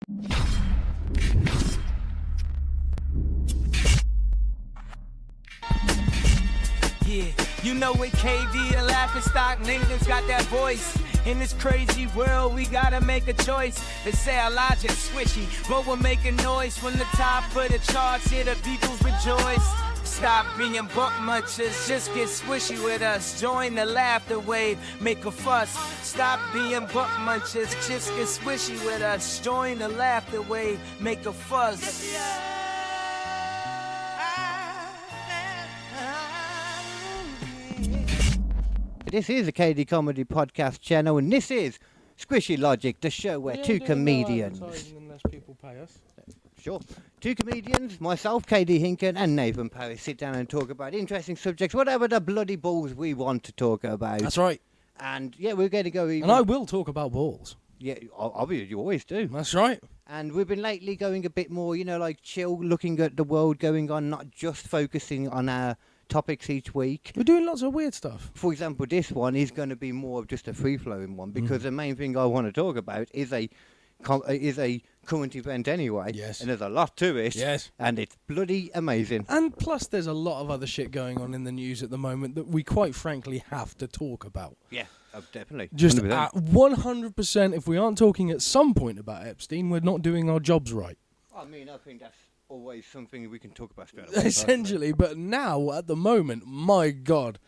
Yeah, you know it, KD, the laughing stock, niggas got that voice. In this crazy world, we gotta make a choice. They say our logic swishy, but we're making noise from the top of the charts. Here the peoples rejoice. Stop being buck munchers, just get swishy with us. Join the laughter wave, make a fuss. Stop being buck munchers, just get swishy with us. Join the laughter wave, make a fuss. This is a KD Comedy Podcast channel, and this is Squishy Logic, the show where two comedians... Unless people pay us. Sure. Two comedians, myself, KD Hinken, and Nathan Parish, sit down and talk about interesting subjects, whatever the bloody balls we want to talk about. That's right. And, yeah, we're going to go... And I will talk about balls. Yeah, obviously, you always do. That's right. And we've been lately going a bit more, like chill, looking at the world going on, not just focusing on our topics each week. We're doing lots of weird stuff. For example, this one is going to be more of just a free-flowing one, because the main thing I want to talk about is a current event anyway. Yes. And there's a lot to it. Yes. And it's bloody amazing. And plus there's a lot of other shit going on in the news at the moment that we quite frankly have to talk about. Yeah, definitely. Just 100%. at 100%, if we aren't talking at some point about Epstein, we're not doing our jobs right. I mean, I think that's always something we can talk about straight away. Essentially, but now, at the moment, my God,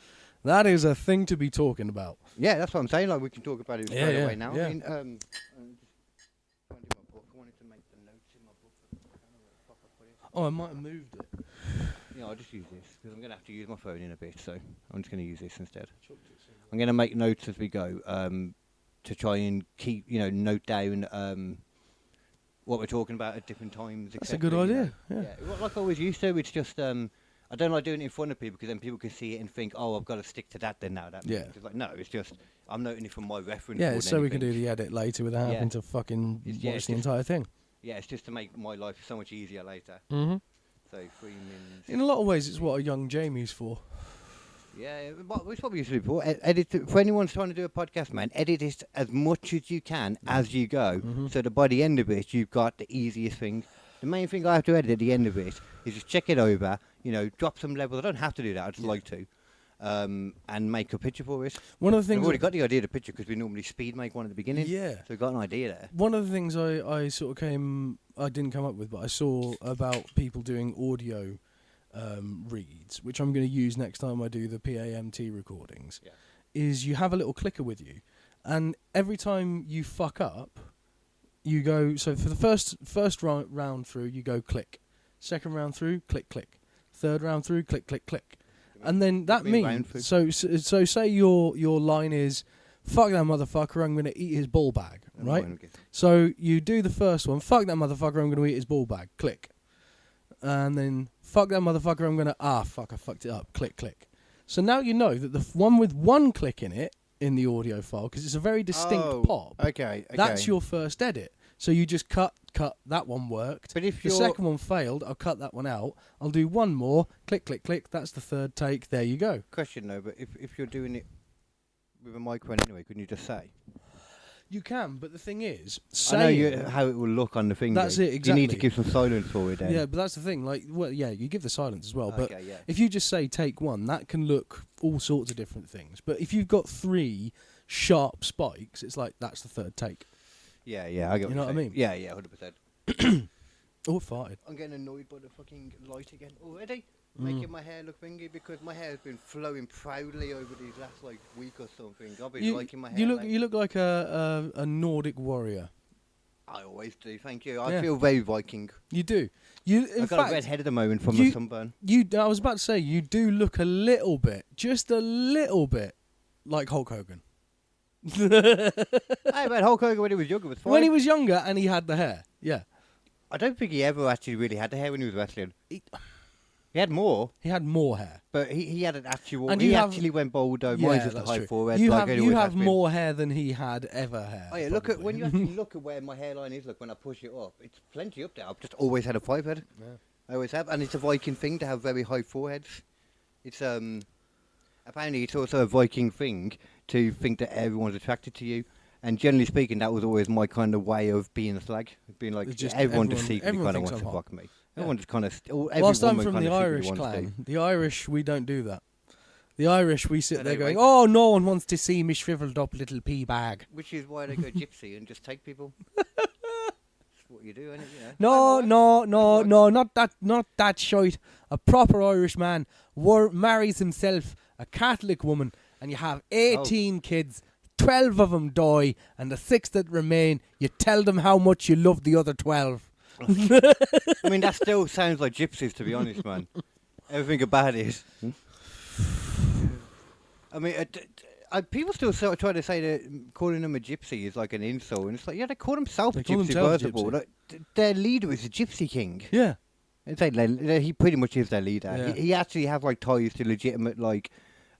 that is a thing to be talking about. Yeah, that's what I'm saying. Like, we can talk about it straight away now. Yeah. I mean, I'm just finding my book. I wanted to make the notes in my book. I don't know where the fuck I put it. Oh, I might have moved it. Yeah, I'll just use this, because I'm going to have to use my phone in a bit, so I'm just going to use this instead. I'm going to make notes as we go, to try and keep, note down what we're talking about at different times. That's a good idea. Yeah. Like I always used to, it's just I don't like doing it in front of people, because then people can see it and think, oh, I've got to stick to that then now. It's like, no, it's just I'm noting it from my reference. Yeah, so we can do the edit later without having to fucking watch the entire thing. Yeah, it's just to make my life so much easier later. Mm-hmm. So 3 minutes. In a lot of ways, it's what a young Jamie's for. Yeah, it's what we used to do before. Edit for anyone trying to do a podcast, man. Edit it as much as you can as you go, so that by the end of it, you've got the easiest thing. The main thing I have to edit at the end of it is just check it over. Drop some levels. I don't have to do that. I just like to, and make a picture for it. One of the things I've already got the idea of the picture, because we normally speed make one at the beginning. Yeah. So we've got an idea there. One of the things I sort of I didn't come up with, but I saw about people doing audio reads, which I'm going to use next time I do the PAMT recordings, is you have a little clicker with you, and every time you fuck up, you go, so for the first round through, you go click. Second round through, click, click. Third round through, click, click, click. And then that means, so say your line is, fuck that motherfucker, I'm going to eat his ball bag, right? So you do the first one, fuck that motherfucker, I'm going to eat his ball bag, click. And then, fuck that motherfucker, I'm going to, fuck, I fucked it up, click, click. So now you know that the one with one click in it, in the audio file, because it's a very distinct pop. Okay. That's your first edit. So you just cut, that one worked. But if the second one failed, I'll cut that one out. I'll do one more, click, click, click, that's the third take, there you go. Question though, but if you're doing it with a microphone anyway, couldn't you just say? You can, but the thing is, I know how it will look on the thing. That's it, exactly. You need to give some silence for it then. Yeah, but that's the thing. You give the silence as well. But Okay, yeah. if you just say take one, that can look all sorts of different things. But if you've got 3 sharp spikes, it's like that's the third take. Yeah, I get You know what I mean? Yeah, 100%. Oh, farted. I'm getting annoyed by the fucking light again already. Making my hair look thingy, because my hair has been flowing proudly over these last week or something. I've been liking my hair. You look like a Nordic warrior. I always do, thank you. I feel very Viking. You do. I've got a red head at the moment from the sunburn. I was about to say, you do look a little bit, just a little bit, like Hulk Hogan. Hey, man, Hulk Hogan when he was younger was fine. When he was younger and he had the hair, yeah. I don't think he ever actually really had the hair when he was wrestling. He had more. He had more hair. But he had an actual... And he actually went bald, though. Mine's just a high forehead. You have more hair than he had ever had. Oh, yeah, when you actually look at where my hairline is, look, when I push it up, it's plenty up there. I've just always had a 5 head. Yeah. I always have. And it's a Viking thing to have very high foreheads. It's, apparently it's also a Viking thing to think that everyone's attracted to you. And generally speaking, that was always my kind of way of being a slag. Being like, It's just everyone just everyone- secretly everyone kind of thinks wants to I'm hot. fuck me. Yeah. Everyone just kind of, Whilst I'm from the Irish clan, the Irish, we don't do that. The Irish, we sit there going, oh, no one wants to see me shriveled up little pea bag. Which is why they go gypsy and just take people. That's what you do, isn't it? You know? No, not that shite. A proper Irish man marries himself a Catholic woman, and you have 18 kids. 12 of them die, and the 6 that remain, you tell them how much you love the other 12. I mean, that still sounds like gypsies, to be honest, man. Everything about it. I mean, people still sort of try to say that calling them a gypsy is like an insult, and it's like, yeah, they call themselves a gypsy, first of all. Like, their leader is a gypsy king. Yeah. It's like, he pretty much is their leader. Yeah. He actually has like ties to legitimate like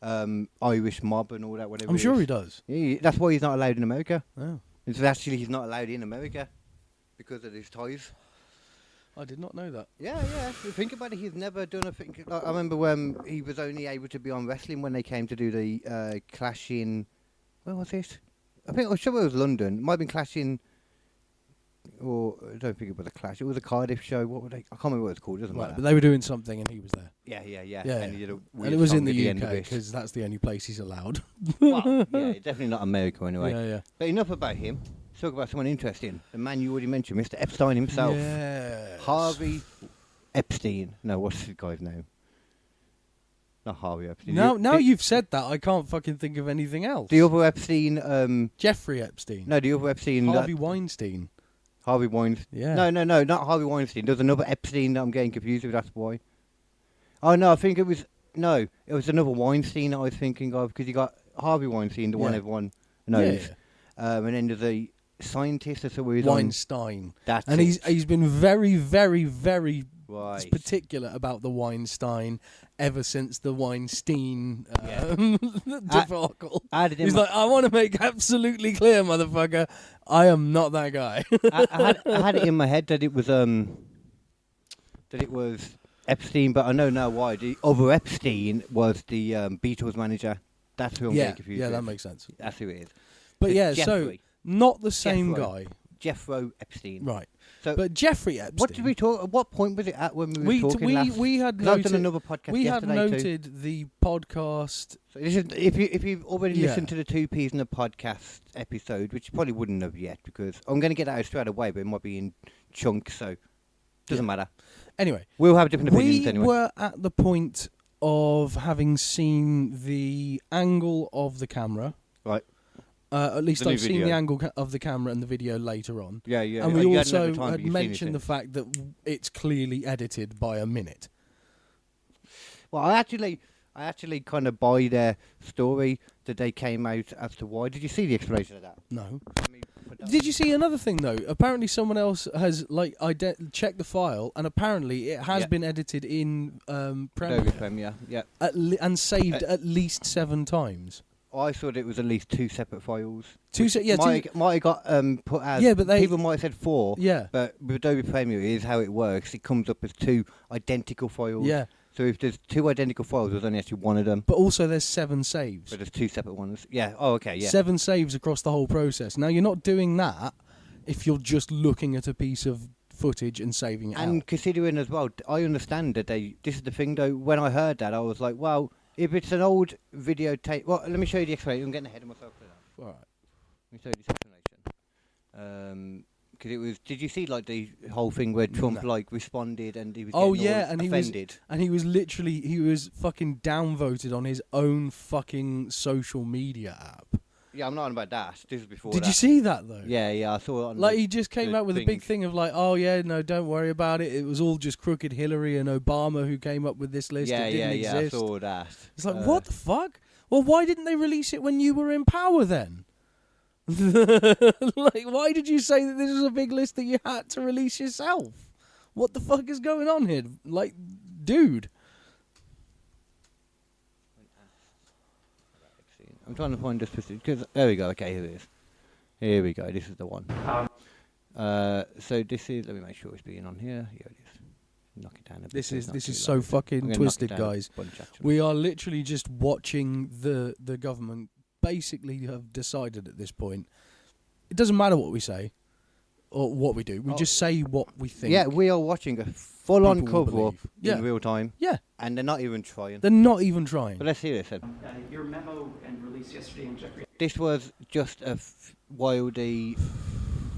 Irish mob and all that. Whatever. I'm sure he does. That's why he's not allowed in America. Oh. It's actually he's not allowed in America because of his ties. I did not know that. Yeah. If you think about it, he's never done a thing. Like, I remember when he was only able to be on wrestling when they came to do the Clash in. Where was it? I'm sure it was London. It might have been Clash in. Or I don't think it was a Clash. It was a Cardiff show. What were they? I can't remember what it's called. Doesn't matter. But they were doing something, and he was there. Yeah. And, he did a and weird it was song in at the end of UK it. because that's the only place he's allowed. Well, yeah, definitely not America anyway. Yeah. But enough about him. Let's talk about someone interesting. The man you already mentioned, Mr. Epstein himself. Yes. Harvey Epstein. No, what's the guy's name? Not Harvey Epstein. Now you've said that, I can't fucking think of anything else. The other Epstein. Jeffrey Epstein. No, the other Epstein. Harvey Weinstein. Harvey Weinstein. Yeah. No, not Harvey Weinstein. There's another Epstein that I'm getting confused with. That's why. Oh no, I think it was another Weinstein that I was thinking of because you got Harvey Weinstein, the one everyone knows, and then there's a scientist that's always Weinstein. That's and it. he's been very, very, very Right. particular about the Weinstein ever since the Weinstein debacle. He's like, I want to make absolutely clear, motherfucker, I am not that guy. I had it in my head that it was Epstein, but I know now why. The other Epstein was the Beatles manager. That's who I'm getting confused with. that makes sense. That's who it is. But It's so Jeffrey. not the same Jeffrey. guy, Jeffro Epstein. right? So But Jeffrey Epstein. what did we talk? At what point was it at when we were talking last? we had 'Cause I've done noted, another podcast we had yesterday too. noted the podcast. So this is if you've already Yeah. listened to the 2 Ps in the podcast episode, which you probably wouldn't have yet because I'm going to get that out straight away, but it might be in chunks, so doesn't matter. Anyway, We'll have different opinions we anyway. were at the point of having seen the angle of the camera. Right. At least The new I've seen the video. angle of the camera and the video later on. Yeah. And we You hadn't at also the time, but had you've seen mentioned the it fact that it's clearly edited by a minute. Well, I actually kind of buy their story that they came out as to why. Did you see the explanation of that? No. Let me put that Did you see another thing though? Apparently someone else has checked the file, and apparently it has been edited in Premiere Adobe Premiere, yeah. and saved at least 7 times. I thought it was at least 2 separate files. Two might have got put as. Yeah, but people might have said 4. Yeah. But with Adobe Premiere, is how it works. It comes up as 2 identical files. Yeah. So if there's 2 identical files, there's only actually one of them. But also there's 7 saves. But there's 2 separate ones. Yeah. Oh, okay. Yeah. 7 saves across the whole process. Now you're not doing that if you're just looking at a piece of footage and saving it And out. considering as well, I understand that this is the thing though, when I heard that, I was like, well, if it's an old videotape, well, let me show you the explanation. I'm getting ahead of myself now. All right. Let me show you this explanation. Because it was, did you see like the whole thing where Trump No. like responded and he was Oh getting yeah, all and offended? he was fucking downvoted on his own fucking social media app. Yeah, I'm not on about that. This is before Did that. you see that though? Yeah, I saw it on Like the- he just came the out with a big things. thing of like, oh yeah, no, don't worry about it. It was all just crooked Hillary and Obama who came up with this list. It didn't exist. I saw that. It's like, what the fuck? Well, why didn't they release it when you were in power then? Like, why did you say that this was a big list that you had to release yourself? What the fuck is going on here? Like, dude. I'm trying to find this specific, because there we go. Okay, here it is. Here we go. This is the one. So this is. Let me make sure it's being on here. Here it is. Knock it down a bit. This so it's is not this too is loud. so I'm fucking gonna knock it twisted, down a guys. bunch, actually. We are literally just watching the government basically have decided at this point it doesn't matter what we say or what we do. We just say what we think. Yeah, we are watching a full-on People will cover-up believe. in real time. Yeah. And they're not even trying. They're not even trying. But let's hear this then. Your memo and release yesterday in Jeffrey. This was just while the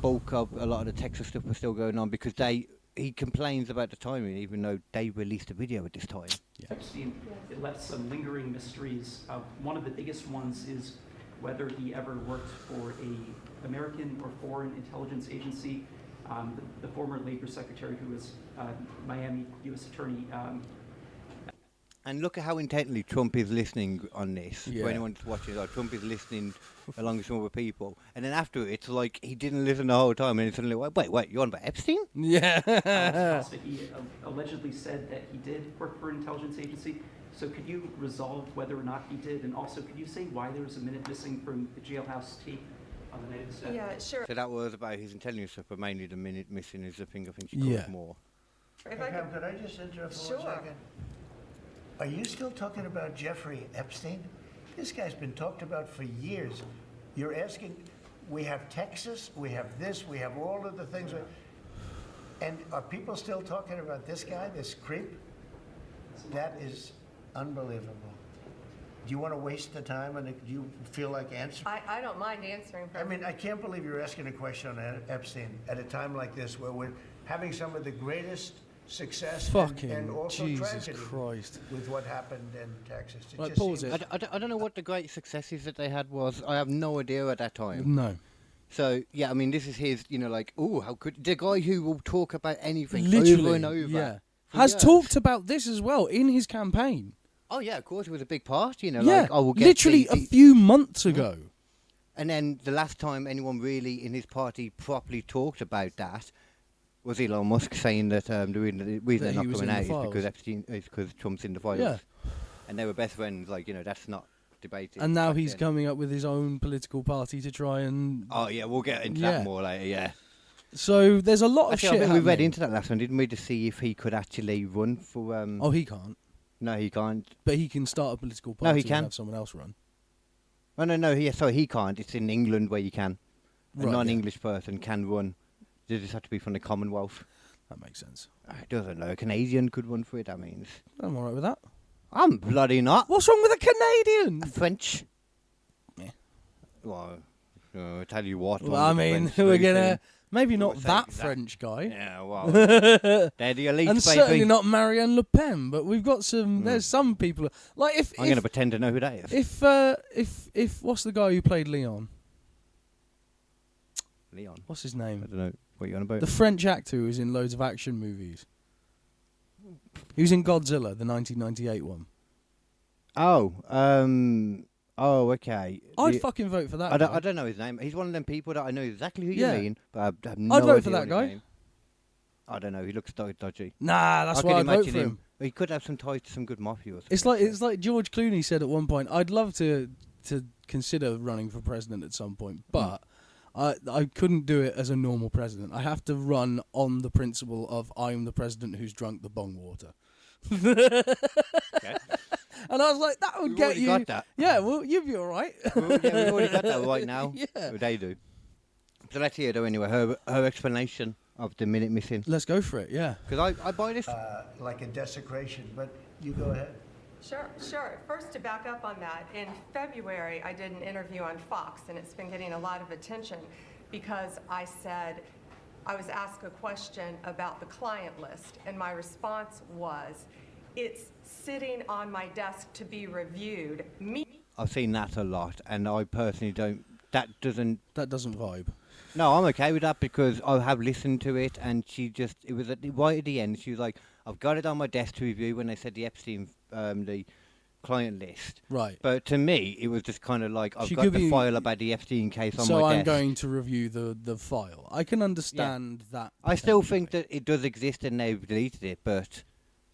bulk of a lot of the Texas stuff was still going on, because he complains about the timing, even though they released a video at this time. Epstein, it left some lingering mysteries. One of the biggest ones is whether he ever worked for a American or foreign intelligence agency. The former Labor Secretary, who was Miami U.S. Attorney. And look at how intently Trump is listening on this. Yeah. For anyone that's watching, Trump is listening along with some other people. And then after it's like he didn't listen the whole time, and it's suddenly, wait, you're on about Epstein? Yeah. He allegedly said that he did work for an intelligence agency. So could you resolve whether or not he did? And also, could you say why there was a minute missing from the jailhouse tape on the night of the step? Yeah, sure. So that was about his intelligence stuff, but mainly the minute missing is the thing I think she caused more. If I could, Could I just interrupt for Sure. 1 second? Are you still talking about Jeffrey Epstein? This guy's been talked about for years. You're asking, we have Texas, we have this, we have all of the things. And are people still talking about this guy, this creep? That is unbelievable. Do you want to waste the time, and do you feel like answering? I don't mind answering. I mean, I can't believe you're asking a question on Epstein at a time like this, where we're having some of the greatest success Fucking and also Jesus tragedy Christ. with what happened in Texas. It Right, just pause seems- it. I don't know what the great successes that they had was. I have no idea at that time. No. So, yeah, I mean, this is his, like, how could... The guy who will talk about anything Literally, over and over. yeah. for Has years. talked about this as well in his campaign. Oh, yeah, of course, it was a big part, Yeah, like, we'll get literally the- a few months ago. And then the last time anyone really in his party properly talked about that was Elon Musk saying that the reason That they're he not was coming in out the is files. because Epstein is because Trump's in the files. Yeah. And they were best friends, that's not debated. And now back he's then. coming up with his own political party to try and... Oh, yeah, we'll get into Yeah. that more later, yeah. So there's a lot of Actually, shit I think we read happening. into that last one, didn't we, to see if he could actually run for... Oh, he can't. No, he can't. But he can start a political No, party he can. and have someone else run. Oh, no, he can't. It's in England where you can. A Right, yeah. non-English person can run. They just have to be from the Commonwealth. That makes sense. It doesn't know. A Canadian could run for it, that means. I'm alright with that. I'm bloody not. What's wrong with a Canadian? French. Yeah. Well, I tell you what. Well, I mean, we're gonna maybe not Say that exact- French guy, Yeah, well, they're the elite, and baby. certainly not Marianne Le Pen. But we've got some. There's some people like if I'm going to pretend to know who that is. if what's the guy who played Leon? Leon. What's his I name? don't know what you're on about. The French actor who was in loads of action movies. He was in Godzilla, the 1998 one. Okay. I'd fucking vote for that. I guy. don't know his name. He's one of them people that I know exactly who Yeah. you mean, but I have no I'd vote idea for that what his guy. name. I don't know. He looks dodgy. Nah, that's I why could I'd vote imagine for him. He could have some ties to some good mafia or something. It's like George Clooney said at one point. I'd love to consider running for president at some point, but I couldn't do it as a normal president. I have to run on the principle of I'm the president who's drunk the bong water. Okay. And I was like, that would We've get already you. got that. Yeah, well, you'd be all right. Well, yeah, we've already got that right now. Yeah. Well, they do. So let's hear though anyway her explanation of the minute missing. Let's go for it. Yeah. Because I buy this. like a desecration, but you go ahead. Sure. First, to back up on that, in February, I did an interview on Fox, and it's been getting a lot of attention because I said, I was asked a question about the client list, and my response was, it's sitting on my desk to be reviewed. I've seen that a lot, and I personally don't. That doesn't. That doesn't vibe. No, I'm okay with that because I have listened to it, and it was right at the end. She was like, "I've got it on my desk to review." When they said the Epstein, the client list, Right. But to me, it was just kind of like I've She got could the be- file about the Epstein case on So my I'm desk. going to review the file. I can understand that. I still potentially. think that it does exist, and they've deleted it, but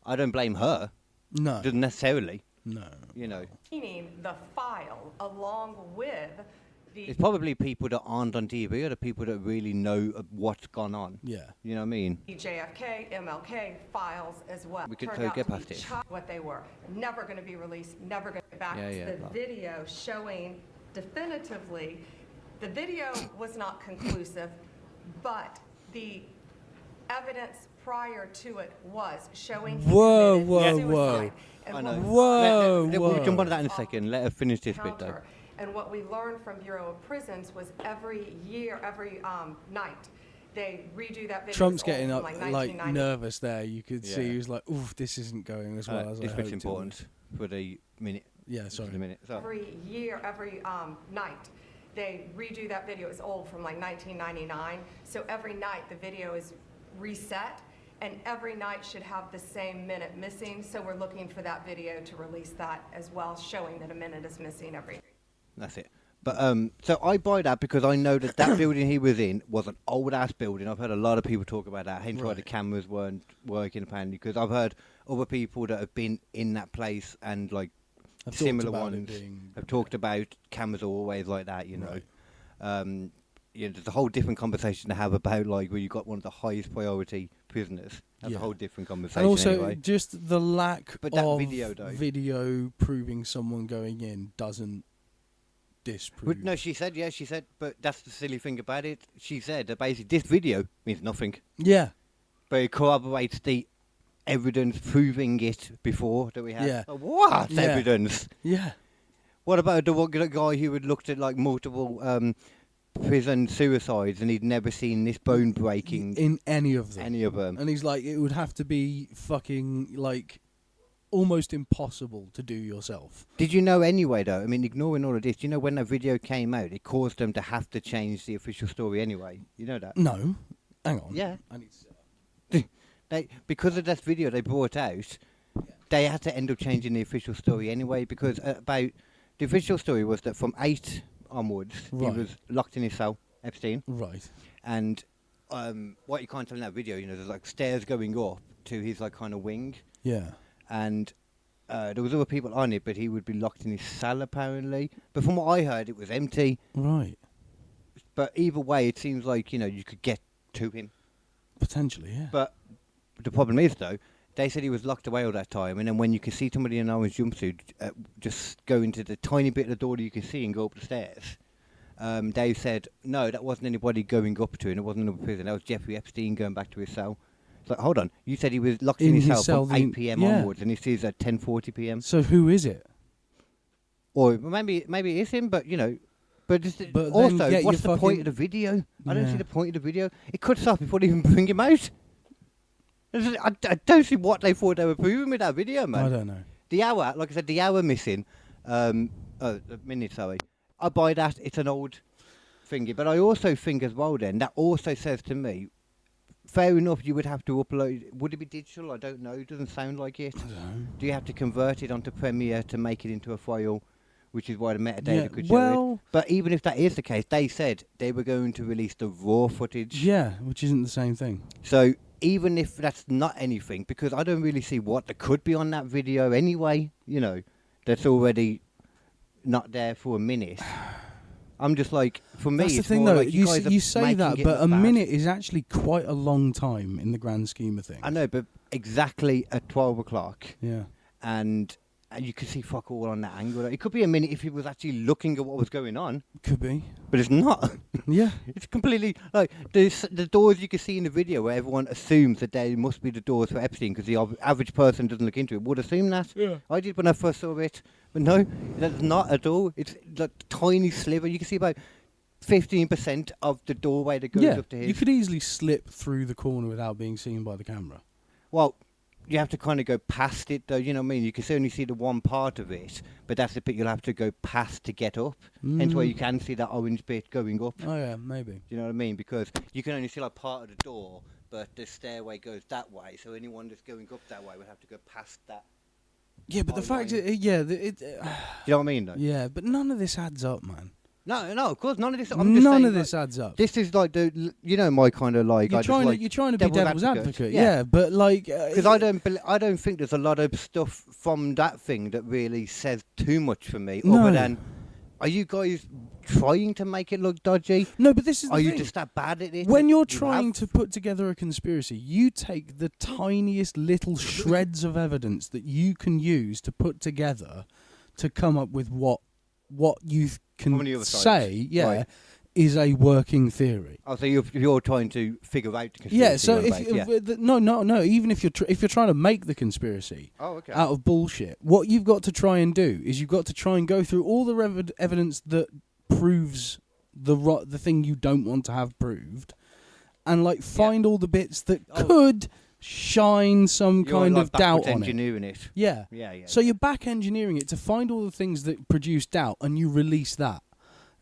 I don't blame her. No. Doesn't necessarily, No. you know. Meaning the file along with the It's probably people that aren't on TV or the people that really know what's gone on. Yeah. You know what I mean? JFK, MLK files as well. We could Turned so out get to be past it. what they were. Never going to be released, never going to get back. Yeah, It's yeah, the well. video showing definitively The video was not conclusive, but the evidence prior to it was showing he Whoa, committed whoa, suicide. whoa. And I what know. we Whoa, We'll whoa. jump on that in a second. Let her finish this bit, though. counter. And what we learned from Bureau of Prisons was every year, every night, they redo that video. Trump's It's old getting from up like like 1990. nervous there. You could see Yeah. he was like, "Oof, this isn't going as well as I This hoped bit's it important for the minute. would." Yeah, For sorry. the minute. So, Every year, every night, they redo that video. It's old from like 1999. So every night the video is reset, and every night should have the same minute missing. So we're looking for that video to release that as well, showing that a minute is missing every. that's it. But so I buy that because I know that that building he was in was an old ass building. I've heard a lot of people talk about that. Hence why the Right. cameras weren't working apparently. Because I've heard other people that have been in that place and like I've talked similar about it ones being- have talked about cameras are always like that. You know, Right. there's a whole different conversation to have about like where you got one of the highest priority prisoners. That's Yeah. a whole different conversation. And also, anyway. just the lack But that of video, though. video proving someone going in doesn't disprove. No, she said, but that's the silly thing about it. She said that basically this video means nothing, Yeah, but it corroborates the evidence proving it before that we had. Yeah. What Yeah. evidence? yeah. What about the one guy who had looked at like multiple prison suicides and he'd never seen this bone breaking In any of them. any of them? And he's like, it would have to be fucking like almost impossible to do yourself. Did you know anyway though? I mean, ignoring all of this, do you know when that video came out, it caused them to have to change the official story anyway? You know that? No, hang on. Yeah. I need to sit up. Because of that video they brought out, they had to end up changing the official story anyway. Because about the official story was that from 8 onwards, Right. he was locked in his cell, Epstein, Right. and what you can't tell in that video, there's like stairs going up to his like kind of wing, Yeah. and there was other people on it, but he would be locked in his cell apparently. But from what I heard, it was empty. Right. But either way, it seems like you could get to him. Potentially, yeah. But the problem is, though, they said he was locked away all that time, and then when you can see somebody in an orange jumpsuit just go into the tiny bit of the door that you can see and go up the stairs, they said, no, that wasn't anybody going up to him, it wasn't another prison, that was Jeffrey Epstein going back to his cell. It's like, hold on, you said he was locked in his cell from 8 p.m. yeah. onwards, and this is at 10:40 p.m. So who is it? Or maybe it is him, but, But, But also, then get what's your the point fucking- of the video? I don't see Yeah. the point of the video. It could stop before they even bring him out. I don't see what they thought they were proving with that video, man. I don't know. The hour, like I said, the hour missing, a minute, sorry. I buy that, it's an old thingy. But I also think as well then, that also says to me, fair enough, you would have to upload, would it be digital? I don't know, it doesn't sound like it. I don't know. Do you have to convert it onto Premiere to make it into a file, which is why the metadata Yeah, could show it? well- But even if that is the case, they said they were going to release the raw footage. Yeah, which isn't the same thing. So even if that's not anything, because I don't really see what there could be on that video anyway, that's already not there for a minute. I'm just like, for me, That's the it's thing, more though. like You, guys are you say making that, it but look a bad. minute is actually quite a long time in the grand scheme of things. I know, but exactly at 12 o'clock, Yeah. and you can see fuck all on that angle. It could be a minute if he was actually looking at what was going on, Could be. but it's not. Yeah. It's completely like the doors you can see in the video where everyone assumes that they must be the doors for Epstein because the average person doesn't look into it would assume that. Yeah. I did when I first saw it, but no, that's not at all. It's like a tiny sliver. You can see about 15% of the doorway that goes Yeah. up to his. You could easily slip through the corner without being seen by the camera. Well, you have to kind of go past it, though. You know what I mean? You can only see the one part of it, but that's the bit you'll have to go past to get up. Hence why you can see that orange bit going up. Oh, yeah, maybe. Do you know what I mean? Because you can only see like part of the door, but the stairway goes that way. So anyone that's going up that way would have to go past that. Yeah, but the Oh, fact right. is, yeah, Do you know what I mean? Though? yeah, but none of this adds up, man. No, of course, none of this. I'm just None saying, of this like, adds up. This is like my kind of like. You're I just trying like to, you're trying to be devil's advocate, Yeah. yeah, but like, Because I don't think there's a lot of stuff from that thing that really says too much for me. No. Other than, are you guys trying to make it look dodgy? no, but this is the Are you thing. just that bad at it? When that you're you trying have? to put together a conspiracy, you take the tiniest little shreds of evidence that you can use to put together to come up with what you From the can other side. say, yeah, Right. is a working theory. Oh, so you're trying to figure out the conspiracy? Yeah. So no. Even if you're trying to make the conspiracy out of bullshit, what you've got to try and do is you've got to try and go through all the evidence that proves the thing you don't want to have proved, and like find all the bits that could shine some kind of doubt on it. Engineering it. Yeah. So you're back engineering it to find all the things that produce doubt, and you release that.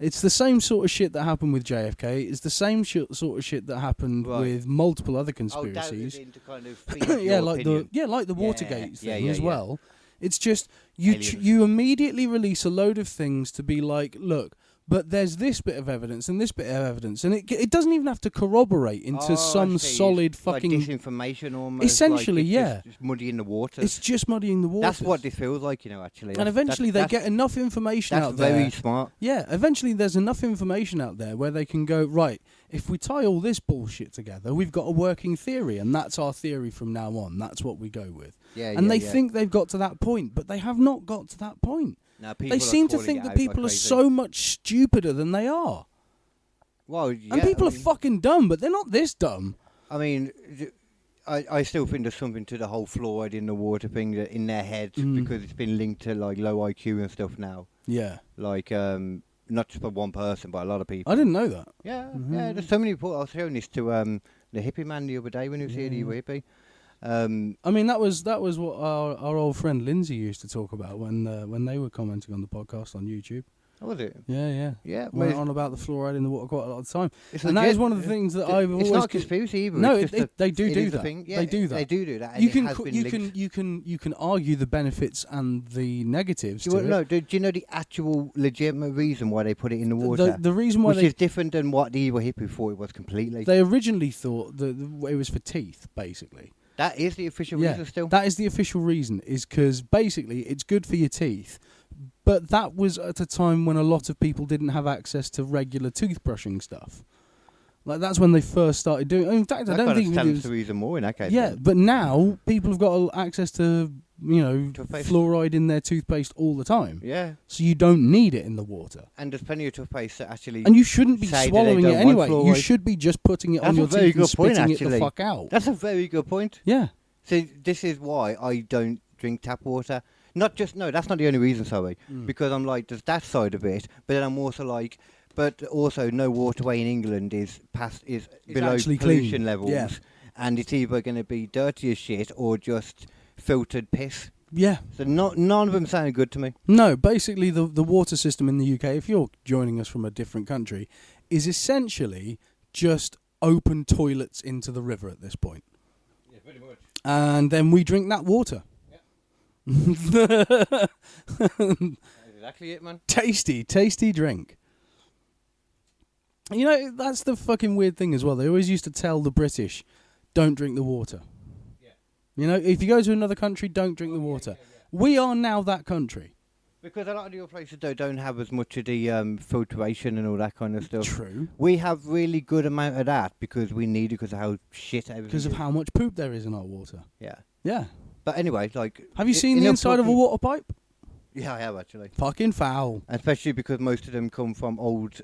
It's the same sort of shit that happened with JFK. It's the same sort of shit that happened with multiple other conspiracies. To kind of like the Watergate thing as well. It's just you immediately release a load of things to be like, look, but there's this bit of evidence and this bit of evidence, and it doesn't even have to corroborate into some solid fucking like disinformation almost. Essentially, like just muddying the water. It's just muddying the water. That's what this feels like, actually. And eventually they get enough information out there. That's very smart. Yeah, eventually there's enough information out there where they can go, right, if we tie all this bullshit together, we've got a working theory, and that's our theory from now on. That's what we go with. And they think they've got to that point, but they have not got to that point. They seem to think that people are so much stupider than they are. Well, and people are fucking dumb, but they're not this dumb. I mean, I still think there's something to the whole fluoride in the water thing that in their head because it's been linked to like low IQ and stuff now. Yeah. Like not just for one person, but a lot of people. I didn't know that. Yeah, there's so many people. I was showing this to the hippie man the other day when he was here, the hippie. I mean, that was what our old friend Lindsay used to talk about when they were commenting on the podcast on YouTube. Oh, was it? Yeah. Went on about the fluoride in the water quite a lot of the time, and that is one of the things that I've always. It's not a conspiracy either. No, they do that. Yeah, they do that. They do that. You can argue the benefits and the negatives. Do you know the actual legitimate reason why they put it in the water? The reason why which is different than what the evil hippie thought it was completely. They originally thought that it was for teeth, basically. That is the official reason still? That is the official reason, is because basically it's good for your teeth. But that was at a time when a lot of people didn't have access to regular toothbrushing stuff. Like, that's when they first started doing it. In fact, I don't think it was... the reason more in that case. Yeah, but now people have got access to, toothpaste. Fluoride in their toothpaste all the time. Yeah. So you don't need it in the water. And there's plenty of toothpaste that actually... And you shouldn't be swallowing it anyway. You should be just putting it on your teeth and spitting it the fuck out. That's a very good point. Yeah. See, this is why I don't drink tap water. That's not the only reason, sorry. Because I'm like, there's that side of it, but then I'm also like, but also no waterway in England is below pollution levels, and it's either going to be dirty as shit or just filtered piss. Yeah. So none of them sound good to me. No, basically the water system in the UK, if you're joining us from a different country, is essentially just open toilets into the river at this point. Yeah, pretty much. And then we drink that water. That's exactly it, man. Tasty drink. That's the fucking weird thing as well. They always used to tell the British, don't drink the water. Yeah. If you go to another country, don't drink the water. Yeah. We are now that country. Because a lot of the other places don't have as much of the filtration and all that kind of stuff. True. We have really good amount of that because we need it because of how shit everything is. Because of how much poop there is in our water. Yeah. Yeah. But anyway, like... Have you seen the inside of a water pipe? Yeah, I have, actually. Fucking foul. Especially because most of them come from old...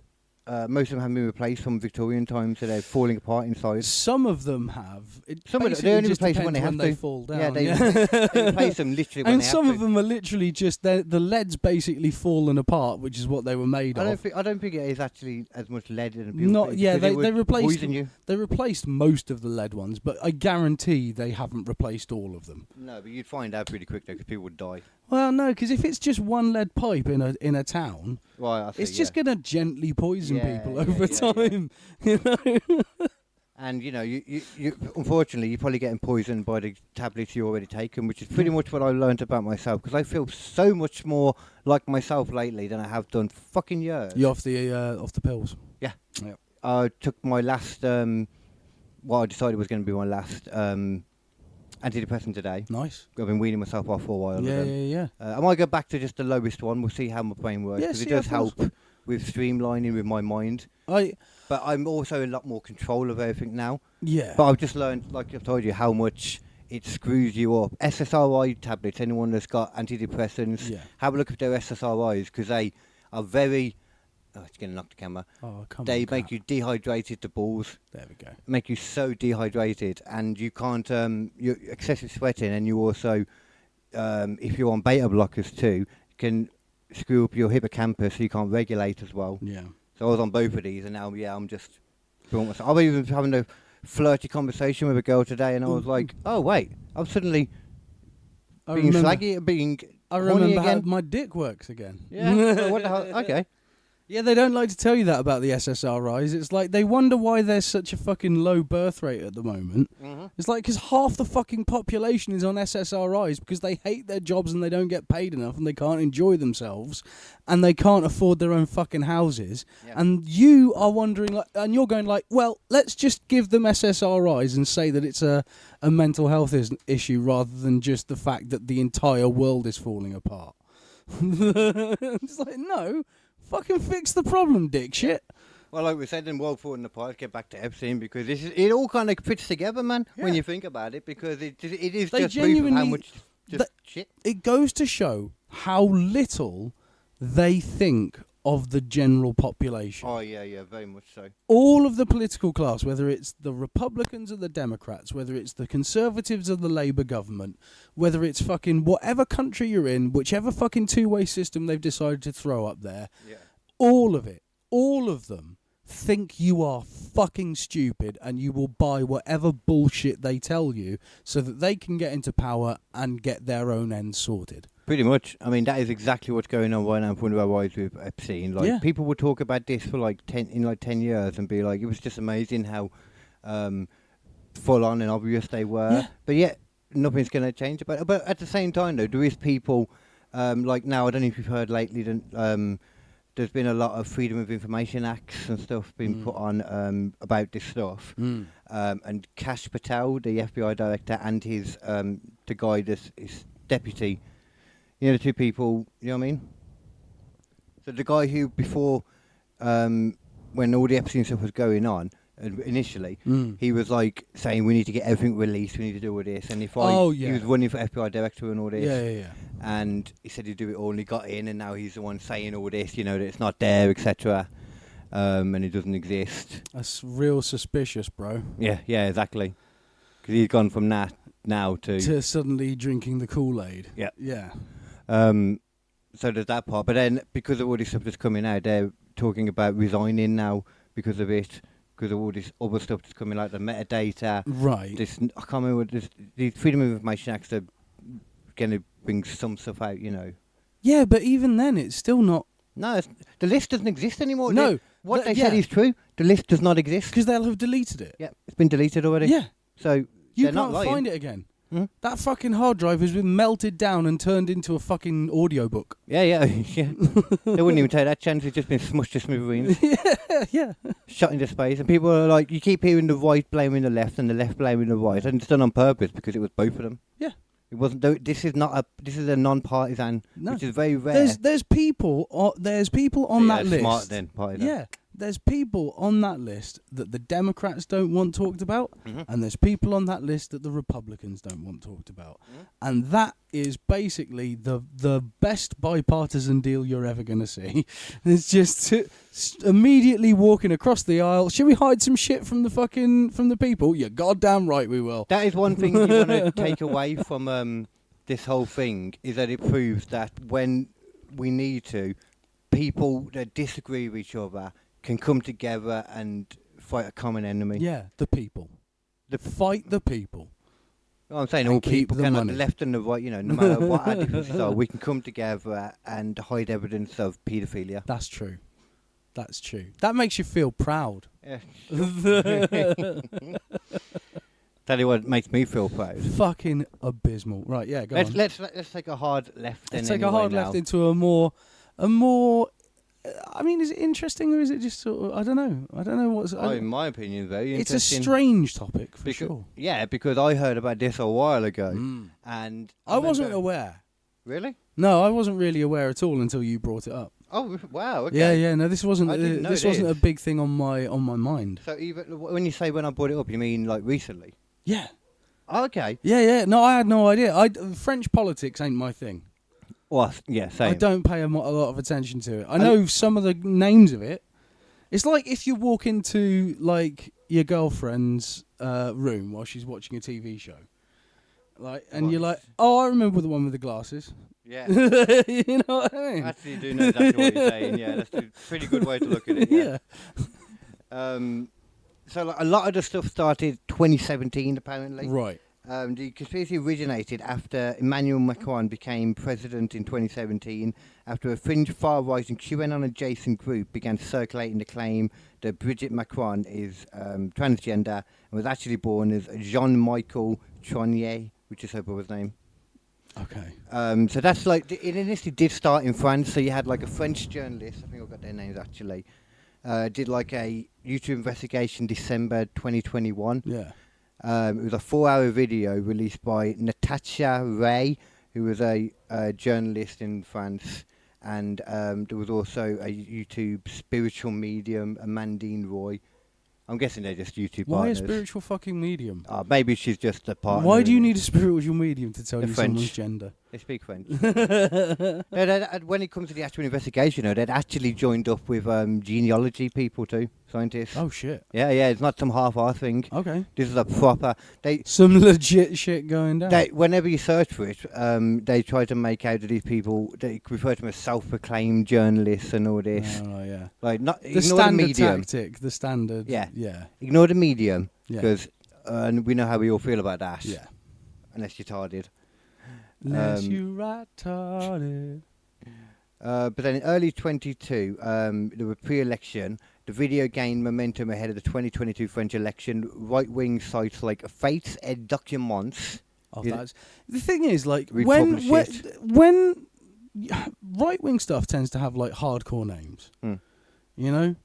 most of them have been replaced from Victorian times, so they're falling apart inside. Some of them have. Some of them, they only replace them when they have to. They fall down. Yeah, they replace them literally when and they have to. And some of them are literally just... The lead's basically fallen apart, which is what they were made of. I don't think it is actually as much lead in a they replaced... They replaced most of the lead ones, but I guarantee they haven't replaced all of them. No, but you'd find out pretty quick, though, because people would die. Well, no, because if it's just one lead pipe in a town, it's just going to gently poison people over time. And you unfortunately you're probably getting poisoned by the tablets you already taken, which is pretty much what I learned about myself. Because I feel so much more like myself lately than I have done for fucking years. You off the pills? Yeah. I took my last what I decided was going to be my last antidepressant today. Nice. I've been weaning myself off for a while. Yeah. I might go back to just the lowest one. We'll see how my brain works, because it does help with streamlining with my mind. But I'm also in a lot more control of everything now. Yeah. But I've just learned, like I've told you, how much it screws you up. SSRI tablets, anyone that's got antidepressants, have a look at their SSRIs, because they are very Oh, it's going to knock the camera. Oh, come They on. make you dehydrated to balls. There we go. Make you so dehydrated, and you can't. You're excessive sweating, and you also, if you're on beta blockers too, can screw up your hippocampus, so you can't regulate as well. Yeah. So I was on both of these, and now I'm just. I was even having a flirty conversation with a girl today, and I was like, "Oh wait, I'm suddenly being slaggy, being I horny remember how again." my dick works again. Yeah. Well, what the hell? Okay. Yeah, they don't like to tell you that about the SSRIs. It's like they wonder why there's such a fucking low birth rate at the moment. Mm-hmm. It's like because half the fucking population is on SSRIs because they hate their jobs and they don't get paid enough and they can't enjoy themselves and they can't afford their own fucking houses. Yeah. And you are wondering, like, and you're going like, well, let's just give them SSRIs and say that it's a mental health issue rather than just the fact that the entire world is falling apart. It's like, no. Fucking fix the problem, dick shit. Well, like we said in World Falling Apart, get back to Epstein because it all kind of fits together, man. When you think about it, because it is They just proof of how genuinely- much just shit. It goes to show how little they think of the general population. Oh yeah, very much so. All of the political class, whether it's the Republicans or the Democrats, whether it's the Conservatives or the Labour government, whether it's fucking whatever country you're in, whichever fucking two-way system they've decided to throw up there, Yeah. all of it, all of them think you are fucking stupid and you will buy whatever bullshit they tell you so that they can get into power and get their own ends sorted. Pretty much. I mean, that is exactly what's going on right now. One of our wives with Epstein. Like, Yeah. people would talk about this for like 10 years and be like, it was just amazing how full on and obvious they were. Yeah. But yet, nothing's going to change about it. But at the same time, though, there is people like now. I don't know if you've heard lately that there's been a lot of Freedom of Information Acts and stuff being put on about this stuff. And Kash Patel, the FBI director, and his the guy that's his deputy. You know, the two people, you know what I mean? So the guy who before, when all the Epstein stuff was going on, initially, he was like saying, we need to get everything released, we need to do all this. And he was running for FBI director and all this. Yeah. And he said he'd do it all, and he got in, and now he's the one saying all this, you know, that it's not there, etc. And it doesn't exist. That's real suspicious, bro. Yeah, exactly. Because he's gone from that now To suddenly drinking the Kool-Aid. Yeah. Yeah. So there's that part, but then because of all this stuff that's coming out, they're talking about resigning now because of it, because of all this other stuff that's coming, like the metadata. Right. I can't remember what the Freedom of Information Acts are going to bring some stuff out, you know. Yeah, but even then, it's still not. No, the list doesn't exist anymore. No. What they said is true. The list does not exist. Because they'll have deleted it. Yeah, it's been deleted already. Yeah. So You they're not can't lying. find it again. Hmm? That fucking hard drive has been melted down and turned into a fucking audiobook. Yeah. They wouldn't even take that chance. It's just been smushed to smithereens. Yeah. Shot into space, and people are like, you keep hearing the right blaming the left and the left blaming the right, and it's done on purpose because it was both of them. Yeah. It wasn't. This is a non-partisan, No. which is very rare. There's people on that list. Smart then, partisan. Yeah. There's people on that list that the Democrats don't want talked about, and there's people on that list that the Republicans don't want talked about. And that is basically the best bipartisan deal you're ever going to see. It's just immediately walking across the aisle. Should we hide some shit from the people? You're goddamn right we will. That is one thing you want to take away from this whole thing, is that it proves that when we need to, people that disagree with each other can come together and fight a common enemy. Yeah, the people. Fight the people. Well, I'm saying And all keep people, the cannot, money. the left and the right, you know, no matter what our differences are, we can come together and hide evidence of paedophilia. That's true. That's true. That makes you feel proud. Yeah. Tell you what makes me feel proud. Fucking abysmal. Right, yeah, go on. Let's take a hard left. Let's take a hard left into a more. I mean, is it interesting or is it just sort of? I don't know what's. In my opinion, very it's interesting. a strange topic for sure. Yeah, because I heard about this a while ago, and I wasn't remember- aware. Really? No, I wasn't really aware at all until you brought it up. Oh wow! Okay. Yeah. No, this wasn't. I didn't know This wasn't a this. big thing on my mind. So even when you say when I brought it up, you mean like recently? Yeah. Oh, okay. Yeah. No, I had no idea. French politics ain't my thing. Well, yeah, same. I don't pay a lot of attention to it. I know some of the names of it. It's like if you walk into like your girlfriend's room while she's watching a TV show, like, and you're like, "Oh, I remember the one with the glasses." Yeah. You know what I mean? Actually, you do know exactly what you're saying. Yeah, that's a pretty good way to look at it. Yeah. So like, a lot of the stuff started 2017, apparently. Right. The conspiracy originated after Emmanuel Macron became president in 2017, after a fringe far-right and QAnon-adjacent group began circulating the claim that Brigitte Macron is transgender and was actually born as Jean-Michel Tronier, which is her brother's name. Okay. So that's like, it initially did start in France, so you had like a French journalist, I think I've got their names actually, did like a YouTube investigation December 2021. Yeah. It was a 4-hour video released by Natasha Ray, who was a journalist in France, and there was also a YouTube spiritual medium, Amandine Roy. I'm guessing they're just YouTube Why partners. a spiritual fucking medium? Maybe she's just a partner. Why do you in need a spiritual medium to tell They're you French. someone's gender? They speak French. No, when it comes to the actual investigation, though, they'd actually joined up with genealogy people too, scientists. Oh shit. Yeah, it's not some half-assed thing. Okay. This is a proper. Some legit shit going down. Whenever you search for it, they try to make out that these people, they refer to them as self-proclaimed journalists and all this. Oh yeah. Like, not The ignore the standard medium. tactic. The standard. Yeah. Yeah. Ignore the medium Yeah. because we know how we all feel about that. Yeah. Unless you're retarded. Unless you retarded. But then in early 22, there were pre-election. The video gained momentum ahead of the 2022 French election. Right-wing sites like Fates et Documents. Oh, Yeah. that's the thing is, like, Read when publish right-wing stuff tends to have like hardcore names. Hmm. You know,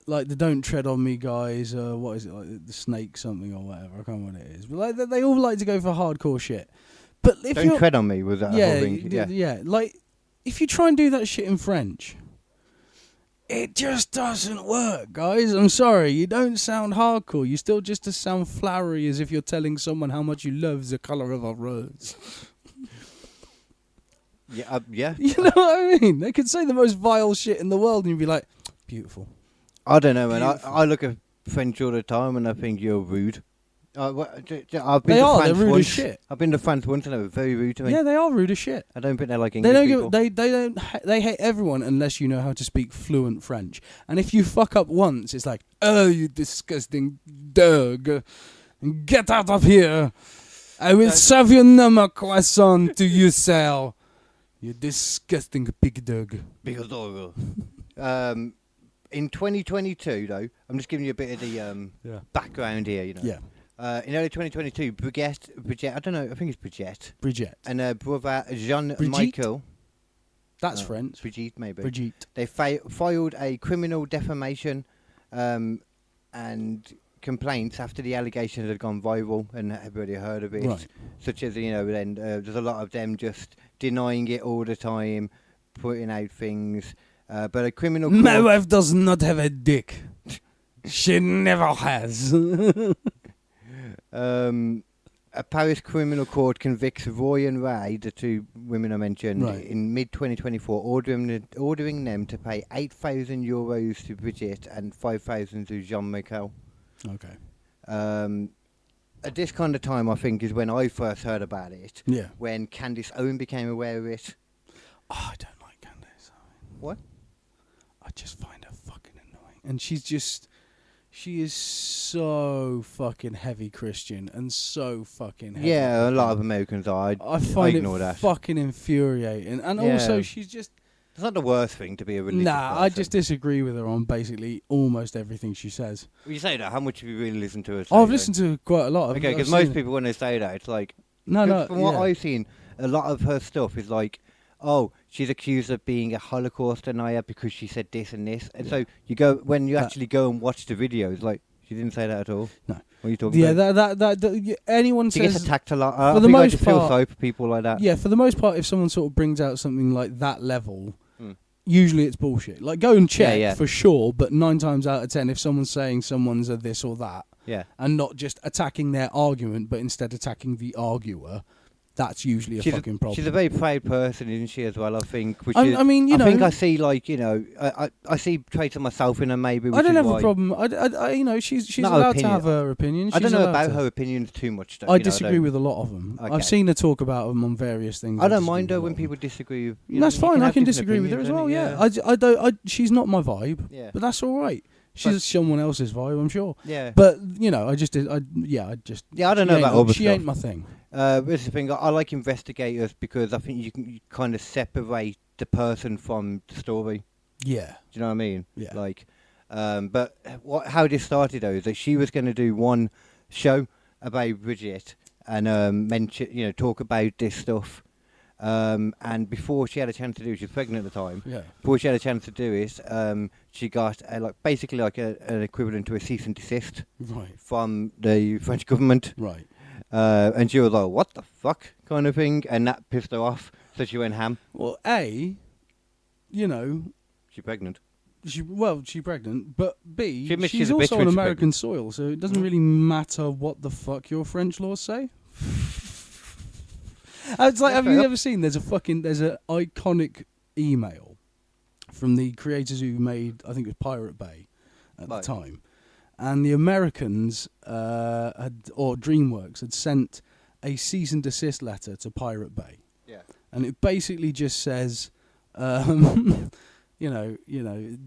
like the "Don't Tread on Me" guys. What is it, like the Snake something or whatever? I can't remember what it is. But like they all like to go for hardcore shit. But if Don't you're, tread on me was that yeah, whole thing. yeah, like if you try and do that shit in French, it just doesn't work, guys. I'm sorry, you don't sound hardcore. You still just sound flowery, as if you're telling someone how much you love the color of a rose. Yeah. You know what I mean? They could say the most vile shit in the world, and you'd be like, beautiful. I don't know, man. I look at French all the time, and I think you're rude. I've been They to are. France They're rude once. as shit. I've been to France once, and they were very rude to me. Yeah, they are rude as shit. I don't think they're like They English don't people. give, they don't they hate everyone unless you know how to speak fluent French. And if you fuck up once, it's like, oh, you disgusting dog, get out of here! I will serve you number croissant to you, sir. You disgusting pig dog. Because in 2022, though, I'm just giving you a bit of the background here. You know. Yeah. In early 2022, Brigette, I don't know, I think it's Brigitte. and her brother Jean-Michel. That's French. Brigitte, maybe. Brigitte. They filed a criminal defamation and complaints after the allegations had gone viral and everybody heard of it. Right. Such as, then there's a lot of them just denying it all the time, putting out things. But a criminal court... My wife does not have a dick. She never has. A Parish criminal court convicts Roy and Ray, the two women I mentioned, in mid-2024, ordering them to pay €8,000 to Brigitte and €5,000 to Jean-Michel. Okay. At this kind of time, I think, is when I first heard about it. Yeah. When Candice Owen became aware of it. Oh, I don't like Candice Owen. What? I just find her fucking annoying. And she is so fucking heavy Christian and so fucking heavy. Yeah, a lot of Americans are. I find ignore it that. fucking infuriating. And Yeah. also, she's just... It's not the worst thing to be a religious person. I just disagree with her on basically almost everything she says. Well, you say that, how much have you really listened to her say? Oh, I've listened to her quite a lot. Okay, because most people, when they say that, it's like... From what I've seen, a lot of her stuff is like, oh, she's accused of being a Holocaust denier because she said this and this. And so you go, when you actually go and watch the videos, like, she didn't say that at all. No. What are you talking about? Anyone She says... gets attacked a lot. for I the think I most just feel part- sorry for people like that. Yeah, for the most part, if someone sort of brings out something like that level, usually it's bullshit. Like, go and check for sure, but 9 times out of 10, if someone's saying someone's a this or that, Yeah. and not just attacking their argument, but instead attacking the arguer, that's usually a fucking problem. She's a very proud person, isn't she, as well, I think. Which I mean, I think I see, like, I see traits of myself in her, maybe. I don't have a problem. She's allowed to have her opinions. I don't know about her opinions too much, though. I disagree with a lot of them. Okay. I've seen her talk about them on various things. I don't mind her when people disagree with That's fine. I can disagree with her as well, yeah. I don't. She's not my vibe, but that's all right. She's someone else's vibe, I'm sure. Yeah. But, I don't know about other She stuff. ain't my thing. This is the thing. I like investigators because I think you can kind of separate the person from the story. Yeah. Do you know what I mean? Yeah. Like, but how this started though is that she was going to do one show about Brigitte and mention, talk about this stuff. And before she had a chance to do it, she was pregnant at the time. Yeah. Before she had a chance to do it, she got basically an equivalent to a cease and desist from the French government. Right. And she was like, "What the fuck?" kind of thing, and that pissed her off. So she went ham. Well, She's pregnant. She's pregnant, but B, she's she's a bitch also on when she's American soil, so it doesn't really matter what the fuck your French laws say. It's like, have you ever seen? There's an iconic email from the creators who made, I think it was Pirate Bay at the time, and the Americans or DreamWorks had sent a cease and desist letter to Pirate Bay. Yeah. And it basically just says,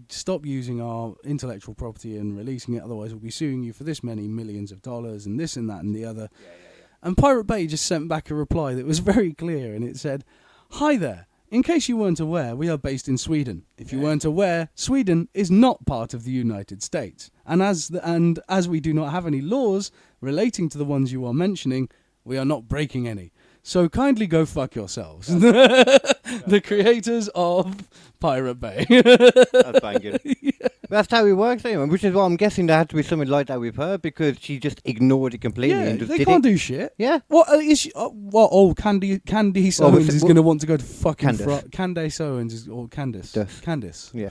stop using our intellectual property and releasing it, otherwise we'll be suing you for this many millions of dollars and this and that and the other. Yeah. And Pirate Bay just sent back a reply that was very clear, and it said, "Hi there. In case you weren't aware, we are based in Sweden. If you weren't aware, Sweden is not part of the United States. And as we do not have any laws relating to the ones you are mentioning, we are not breaking any. So kindly go fuck yourselves." The creators of Pirate Bay. That's banging. Yeah. That's how it works anyway, which is why I'm guessing there had to be something like that with her, because she just ignored it completely. Yeah, and just they did can't it. do shit. Yeah. What is she? Candice Owens is going to want to go to fucking Candice Owens or Candice. Yeah,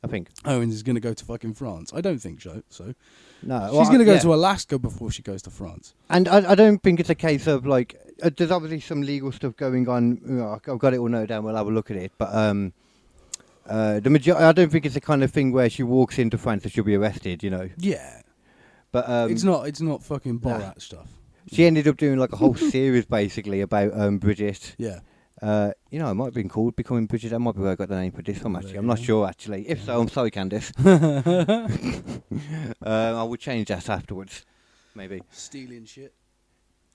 I think Owens is going to go to fucking France. I don't think so. No, she's going to go to Alaska before she goes to France. And I don't think it's a case of like there's obviously some legal stuff going on. I've got it all noted down. We'll have a look at it, but I don't think it's the kind of thing where she walks into France and she'll be arrested. Yeah, but it's not fucking Borat stuff. She ended up doing like a whole series basically about Brigitte. Yeah. It might have been called Becoming Brigitte. That might be where I got the name for this one, actually. I'm not sure, actually. If so, I'm sorry, Candice. I will change that afterwards, maybe. Stealing shit.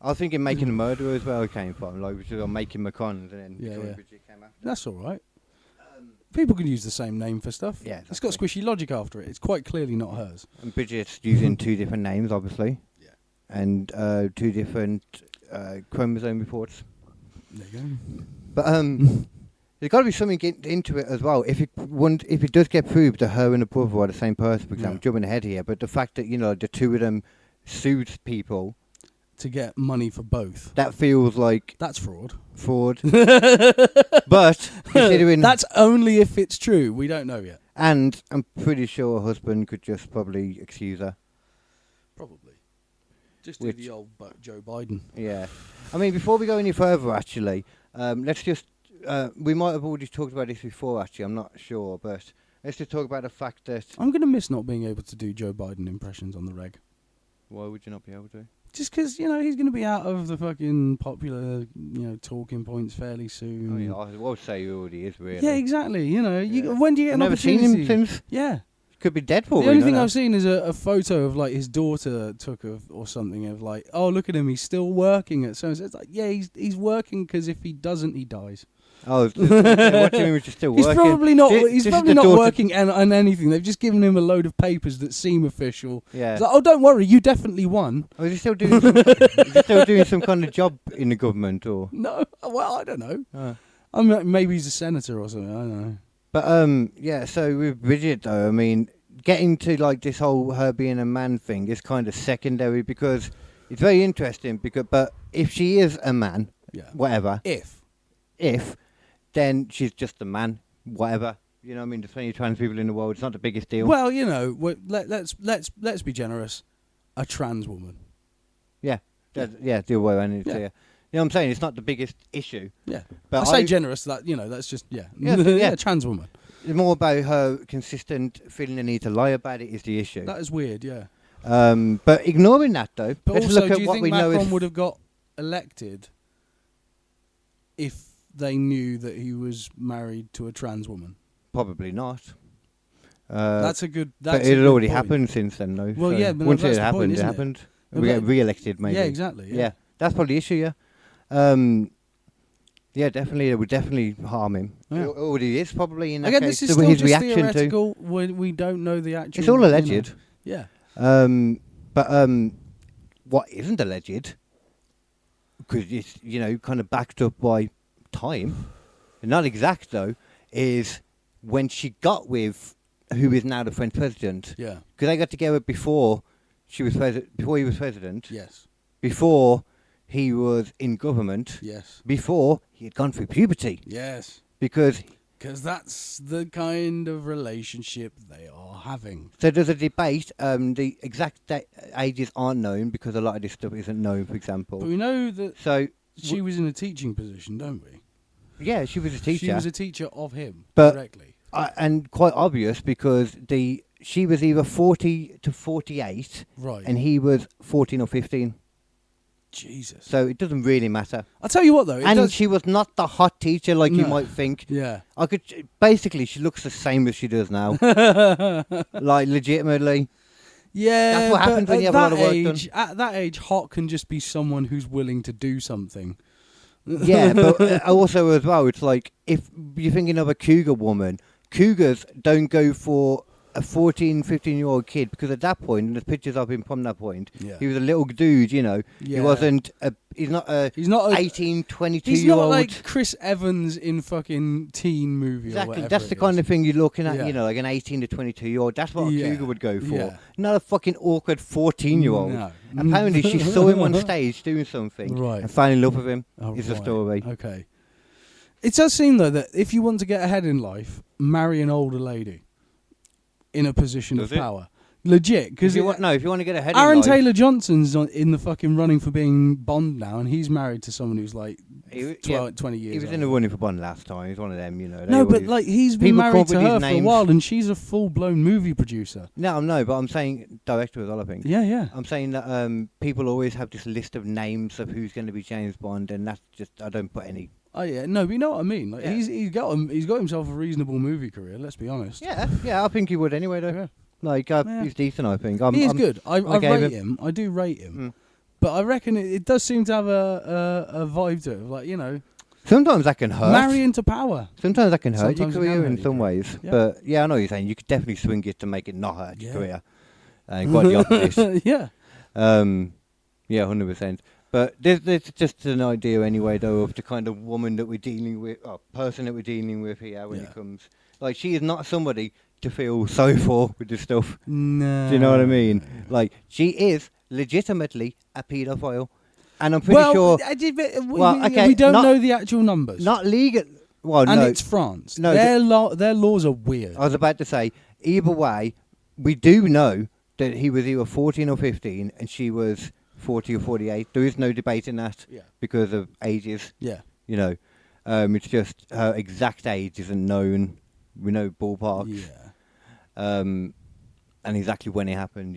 I was thinking Making a Murderer as well came from, which was on Making Macron, and then Becoming Brigitte came after. That's all right. People can use the same name for stuff. Yeah, it's got squishy logic after it. It's quite clearly not hers. And Brigitte's using two different names, obviously. Yeah. And two different chromosome reports. There you go. But there's got to be something into it as well. If it does get proved that her and her brother are the same person, for example, jumping ahead here, but the fact that the two of them sued people to get money for both, that feels like that's fraud. But considering that's only if it's true. We don't know yet. And I'm pretty sure her husband could just probably excuse her. Probably. Just do the old Joe Biden. Yeah. I mean, before we go any further, actually, let's just... we might have already talked about this before, actually. I'm not sure, but let's just talk about the fact that... I'm going to miss not being able to do Joe Biden impressions on the reg. Why would you not be able to? Just because, he's going to be out of the fucking popular, talking points fairly soon. I mean, I would say he already is, really. Yeah, exactly. When do you get an opportunity? I've never seen him since... Yeah. Could be dead for the only thing I've seen is a photo of like his daughter took or something of like, oh, look at him, he's still working at so. It's like, yeah, he's working because if he doesn't, he dies. Oh, what do you mean he's still working? He's probably not. He's probably not working on anything. They've just given him a load of papers that seem official. Yeah. It's like, oh, don't worry, you definitely won. Oh, is he still doing? Is he still doing some kind of job in the government or? No. Well, I don't know. I mean, maybe he's a senator or something. I don't know. But yeah. So with Brigitte, though, I mean, getting to like this whole her being a man thing is kind of secondary because it's very interesting. But if she is a man, whatever. If, then she's just a man, whatever. You know what I mean? There's plenty of trans people in the world. It's not the biggest deal. Well, let's be generous. A trans woman. Yeah. The other way around. Yeah. You know what I'm saying? It's not the biggest issue. Yeah. But I say generous. That's just Yeah, yeah, trans woman. It's more about her consistent feeling the need to lie about it is the issue. That is weird. Yeah. But ignoring that though, But let's also, look at do you what think we know Macron is would have got elected if they knew that he was married to a trans woman? probably not. That's a good. But That's it a had good already point. happened since then, though. Well, so yeah, but once that's it the happened, point, it isn't it? happened. No, We but- get re-elected, maybe. Yeah, exactly. Yeah, that's probably the issue. Yeah, definitely, it would definitely harm him. Yeah. It already is probably in that Again, case. this is the- still his just reaction to theoretical. We don't know the actual. it's all you know. alleged. Yeah. But what isn't alleged, because it's kind of backed up by time, and not exact though, is when she got with who is now the French president. Yeah. Because they got together before she was before he was president, Yes. before he was in government, Yes. before he had gone through puberty. Yes. Because Because that's the kind of relationship they are having. so there's a debate. The exact ages aren't known because a lot of this stuff isn't known. For example, But we know that so she was in a teaching position, don't we? yeah, she was a teacher. She was a teacher of him But- directly. And quite obvious because she was either 40 to 48 Right. and he was 14 or 15. Jesus. So it doesn't really matter. I'll tell you what, though. It And does, she was not the hot teacher like you No. might think. yeah. Basically, she looks the same as she does now. Like, legitimately. Yeah. That's what but happens when at you have a lot of work age, At that age, hot can just be someone who's willing to do something. Yeah, but also as well, it's like, if you're thinking of a cougar woman, cougars don't go for a 14, 15-year-old kid, because at that point, and there's pictures of him from that point, Yeah. he was a little dude, He Yeah. wasn't he's not a He's not a 18, He's 22-year-old. not like Chris Evans in fucking teen movie or Exactly, whatever that's it the kind is. of thing you're looking at, Yeah. like an 18 to 22-year-old. That's what a Yeah, cougar would go for. yeah. Not a fucking awkward 14-year-old. No. Apparently, she saw him on stage doing something Right. and fell in love with him, Oh, is the right. story. Okay. It does seem, though, that if you want to get ahead in life, marry an older lady in a position Does of it? power. Legit. Because If you want to get ahead Aaron in life, Taylor Johnson's in the fucking running for being Bond now, and he's married to someone who's like He- 20 years he was old. in the running for Bond last time. He's one of them, they No, but always- like he's been people married come up to with these her for a names. while, and she's a full-blown movie producer. No, but I'm saying director as well, I think. Yeah, yeah. I'm saying that people always have this list of names of who's going to be James Bond, and that's just, I don't put any. Oh yeah, no, but you know what I mean. Like Yeah. he's got himself a reasonable movie career. Let's be honest. Yeah, I think he would anyway, though. Yeah. Like, Yeah. he's decent, I think. He is good. I gave rate him- him. I do rate him. Mm. But I reckon it does seem to have a vibe to it. Like, Sometimes that can hurt. marry into power. Sometimes that can hurt your Sometimes it can career hurt in your some career. ways. Yeah. But yeah, I know what you're saying. You could definitely swing it to make it not hurt your Yeah. career. And quite the opposite. Yeah. Yeah, 100%. But there's just an idea anyway, though, of the kind of woman that we're dealing with, or person that we're dealing with here when Yeah. it comes. Like, she is not somebody to feel sorry for with this stuff. No. Do you know what I mean? Like, she is legitimately a paedophile. And I'm pretty sure, we don't know the actual numbers. not legal. Well, and no. it's France. No, their laws are weird. I was about to say, either way, we do know that he was either 14 or 15 and she was 40 or 48. There is no debate in that Yeah. because of ages. Yeah. It's just her exact age isn't known. We know ballparks. Yeah. And exactly when it happened,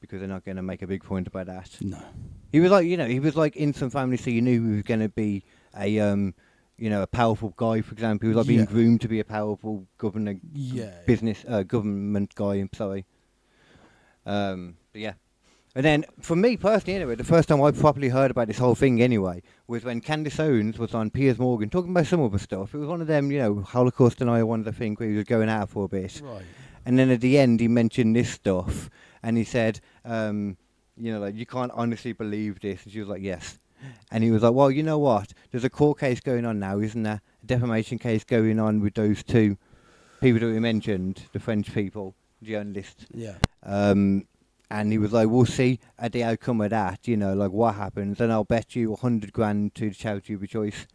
because they're not going to make a big point about that. No. He was like in some family, so you knew he was going to be a powerful guy, for example. He was like being Yeah. groomed to be a powerful governor, Yeah. government guy, I'm sorry. But yeah. And then, for me personally anyway, the first time I properly heard about this whole thing anyway, was when Candace Owens was on Piers Morgan talking about some other stuff. It was one of them, Holocaust denier ones, I think, where he was going out for a bit. Right. And then at the end, he mentioned this stuff, and he said, you can't honestly believe this. And she was like, yes. And he was like, well, you know what? There's a court case going on now, isn't there? A defamation case going on with those two people that we mentioned, the French people, journalists. Yeah. And he was like, we'll see at the outcome of that, what happens. And I'll bet you 100 grand to the charity of your choice.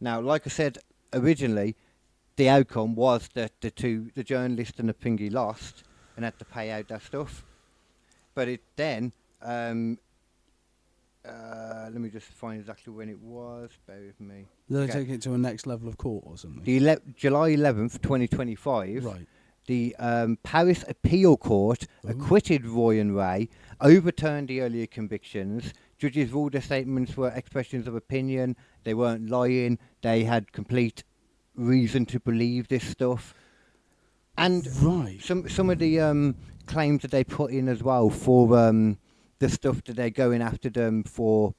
Now, like I said originally, the outcome was that the journalist and the thingy lost and had to pay out that stuff. But it then, Let me just find exactly when it was. Bear with me. They'll Okay. take it to a next level of court or something. July 11th, 2025. Right. The Paris Appeal Court acquitted Roy and Ray, overturned the earlier convictions. Judges ruled their statements were expressions of opinion. They weren't lying. They had complete reason to believe this stuff. And Right. some of the claims that they put in as well for the stuff that they're going after them for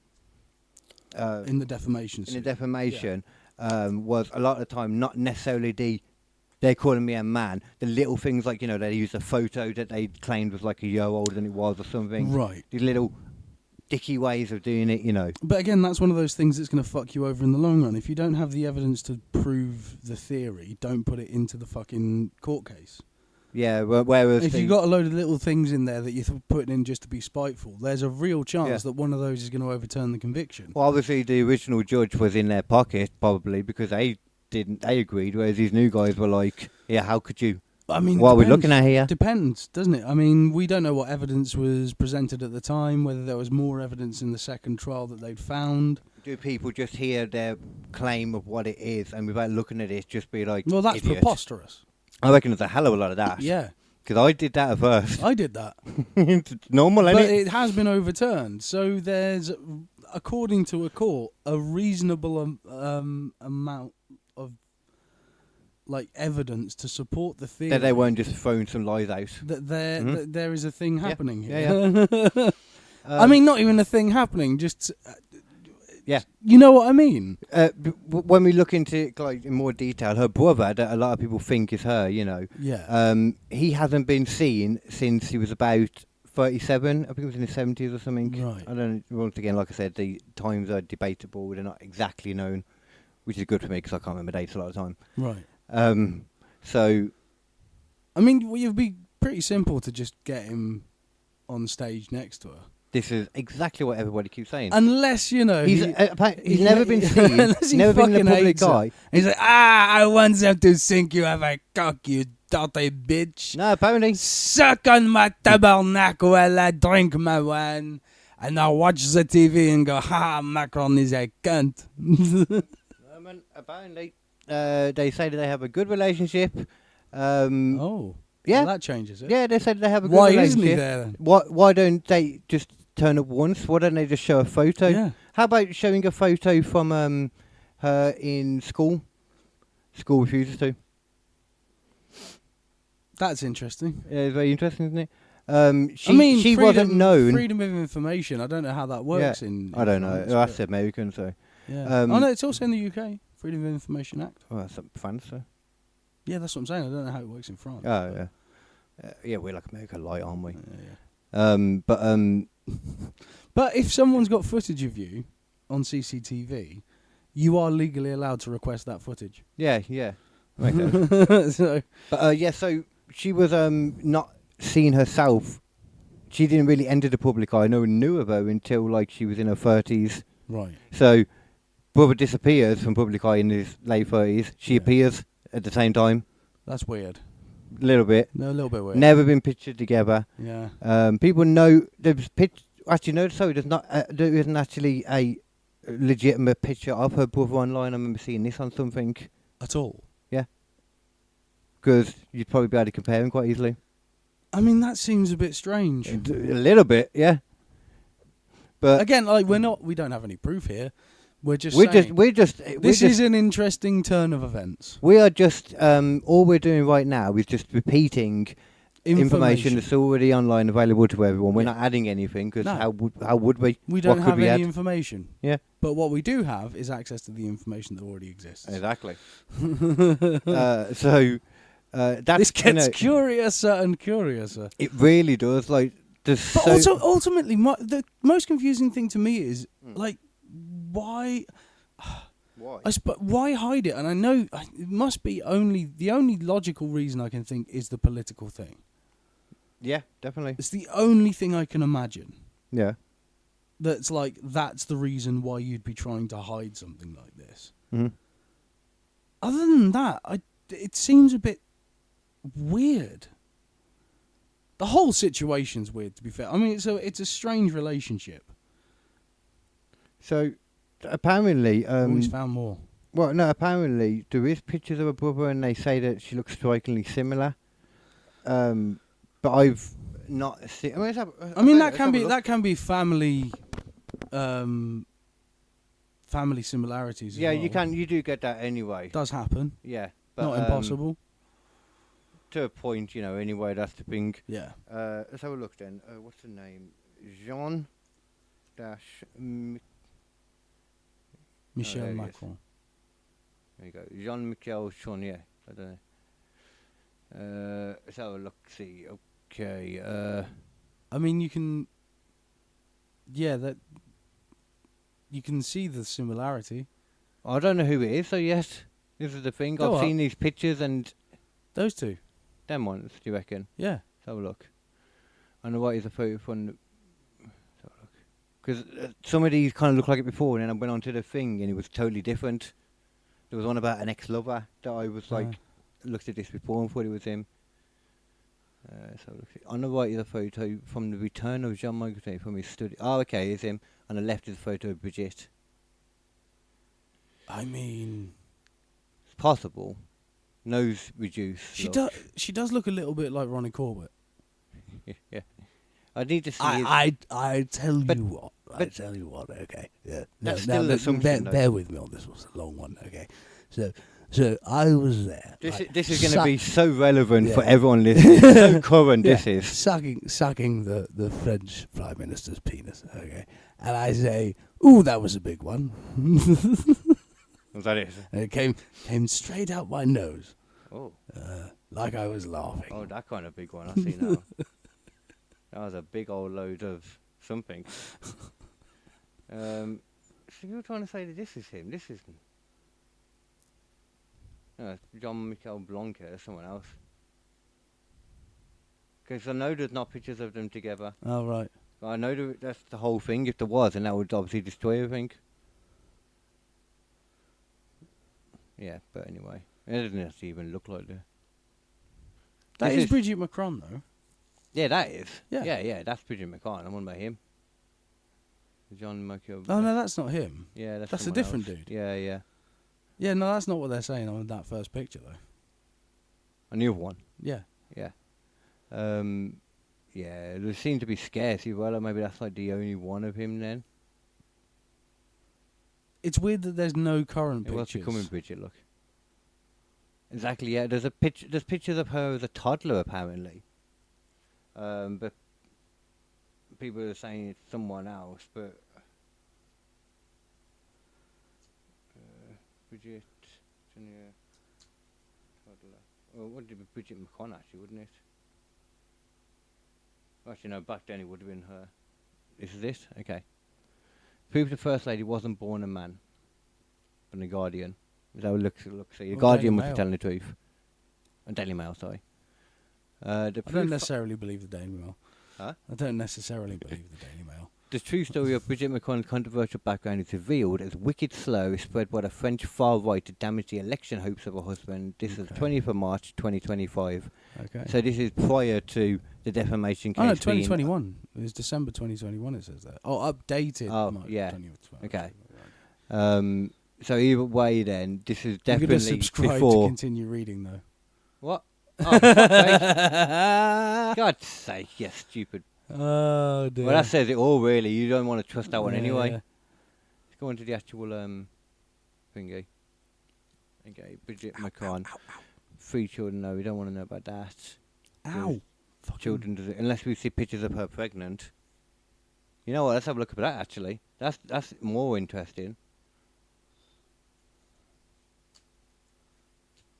In the defamation in the suit. defamation was a lot of the time not necessarily they're calling me a man. The little things like, they used a photo that they claimed was like a year older than it was or something. Right. These little dicky ways of doing it, But again, that's one of those things that's going to fuck you over in the long run. If you don't have the evidence to prove the theory, don't put it into the fucking court case. Yeah, whereas... If you've got a load of little things in there that you're putting in just to be spiteful, there's a real chance that one of those is going to overturn the conviction. Well, obviously the original judge was in their pocket, probably, because they agreed, whereas these new guys were like, yeah, how could you? I mean, What are we looking at here? Depends, doesn't it? I mean, we don't know what evidence was presented at the time, whether there was more evidence in the second trial that they'd found. Do people just hear their claim of what it is and without looking at it just be like, Well, that's idiot? preposterous. I reckon there's a hell of a lot of that. Yeah, Because I did that at first. I did that. It's normal, isn't But it? it has been overturned. So there's, according to a court, a reasonable amount of evidence to support the theory That they weren't just throwing some lies out. that there is a thing happening here. Yeah. I mean, not even a thing happening. Just Yeah. you know what I mean. When we look into it in more detail, her brother, that a lot of people think is her, Yeah. he hasn't been seen since he was about 37. I think it was in his 70s or something. Right. I don't know. Once again, like I said, the times are debatable. They're not exactly known, which is good for me because I can't remember dates a lot of the time. Right. So, I mean, it would be pretty simple to just get him on stage next to her. this is exactly what everybody keeps saying. Unless, He's never been seen, unless he never been in fucking the public hates her. eye. He's like, I want them to think you have a cock, you dirty bitch. No, apparently. Suck on my tabernacle while I drink my wine. And I watch the TV and go, Macron is a cunt. Apparently, they say that they have a good relationship. Oh. Yeah. Well, that changes it. Yeah, they said they have a good Why relationship. isn't he there then? Why don't they just turn up once? Why don't they just show a photo? Yeah. How about showing a photo from her in school? School refuses to. That's interesting. Yeah, it's very interesting, isn't it? She freedom, wasn't known. Freedom of information. I don't know how that works in I don't know. France, That's but- American, so. Yeah. Oh no, it's also in the UK. Freedom of Information Act. Oh, that's fancy. Yeah, that's what I'm saying. I don't know how it works in France. Oh, yeah. Yeah, we're like America light, aren't we? Yeah. But if someone's got footage of you on CCTV, you are legally allowed to request that footage. Yeah. Makes sense. So, But so she was not seen herself. She didn't really enter the public eye. No one knew of her until she was in her 30s. right. So brother disappears from public eye in his late 30s. She appears at the same time. That's weird. A little bit. No, a little bit weird. Never been pictured together. Yeah. People know there's actually no. Sorry, there's not. There isn't actually a legitimate picture of her brother online. I remember seeing this on something. At all. Yeah. Because you'd probably be able to compare them quite easily. I mean, that seems a bit strange. A little bit, yeah. But Again, we don't have any proof here. We're just This is an interesting turn of events. We are just all we're doing right now is just repeating information that's already online available to everyone. We're not adding anything because No. how would we? We don't What have could we any add? information. Yeah, But what we do have is access to the information that already exists. exactly. That's This gets curiouser and curiouser. It really does. There's But so also, ultimately, the most confusing thing to me is why. why? Why hide it? And I know it must be the only logical reason I can think is the political thing. Yeah, definitely. It's the only thing I can imagine. Yeah. That's the reason why you'd be trying to hide something like this. Mm-hmm. Other than that, it seems a bit weird. The whole situation's weird, to be fair. I mean, it's a strange relationship. So apparently, Always found more. well, no, apparently there is pictures of a brother, and they say that she looks strikingly similar. But I've not seen. I mean, that can be family, family similarities. Yeah, as well. you do get that anyway. Does happen. Yeah, but Not impossible. to a point, anyway, that's the thing. Yeah. Let's have a look then. What's the name? Jean dash Michel there he is. Macron. There you go. Jean-Michel Chonier. I don't know. Let's have a look. See. Okay. I mean, you can. Yeah, that. You can see the similarity. I don't know who it is, so yes. This is the thing. Go I've on. seen these pictures and Those two. them ones, do you reckon? Yeah. Let's have a look. I know what is a photo from the... Let's have a look. Because some of these kind of looked like it before, and then I went onto the thing, and it was totally different. There was one about an ex-lover that I was like, looked at this before and thought it was him. Let's have a look. On the right is a photo from the return of Jean-Michel from his study. Oh, okay, it's him. On the left is a photo of Brigitte. I mean, It's possible. Nose reduced. She does look a little bit like Ronnie Corbett. Yeah. I need to see I tell But- you what. I but- tell you what. Okay. Yeah. That's still an assumption, though. bear with me on this. Was a long one. Okay. So I was there. This is going to be so relevant for Yeah. everyone listening. So current this is. sucking the French Prime Minister's penis. Okay. And I say, ooh, that was a big one. Was that it? And it came straight out my nose, Oh. like I was laughing. Oh, that kind of big one. I see now. That was a big old load of something. So you're trying to say that this is him? This isn't. No, it's Jean-Michel Blanc or someone else. Because I know there's not pictures of them together. Oh, right. I know that's the whole thing. If there was, then that would obviously destroy everything. Yeah, but anyway. It doesn't actually even look like that. That This is Brigitte Macron, though. Yeah, that is. Yeah. Yeah, that's Brigitte Macron. I'm on about him. Jean-Michel. Oh, no, that's not him. Yeah, that's a someone different else. dude. Yeah. Yeah, no, that's not what they're saying on that first picture, though. A new one. Yeah. Yeah. Yeah, there seem to be scarcity. Well, maybe that's like the only one of him then. It's weird that there's no current It was pictures. becoming Brigitte, look. Exactly, yeah. There's pictures of her as a toddler, apparently. But people are saying it's someone else, but... Brigitte, Junior, toddler. Well, it would be Brigitte Macron, actually, wouldn't it? Actually, no, back then it would have been her. This is it? Okay. Proof the First Lady wasn't born a man. From The Guardian. Is that what looks The Or Guardian Daily must be Mail. telling the truth. Daily Mail, sorry. I don't necessarily believe the Daily Mail. Huh? I don't necessarily believe the Daily Mail. The true story of Brigitte Macron's controversial background is revealed as wicked slur is spread by the French far right to damage the election hopes of her husband. This is 20th of March 2025. Okay. So this is prior to the defamation case. Oh, no, being- 2021. It was December 2021, it says that. Oh, updated. Oh, March yeah. 2012. Okay. So either way, then this is You're going to definitely subscribe before. to continue reading, though. What? Oh, for fuck's sake. God's sake, yes, stupid. Oh, dear. Well, that says it all, really. You don't want to trust that one Yeah, anyway. yeah. Let's go on to the actual thingy. Okay, Brigitte Macron. 3 children, no, we don't want to know about that. Ow. Children, unless we see pictures of her pregnant. You know what? Let's have a look at that. Actually, that's more interesting.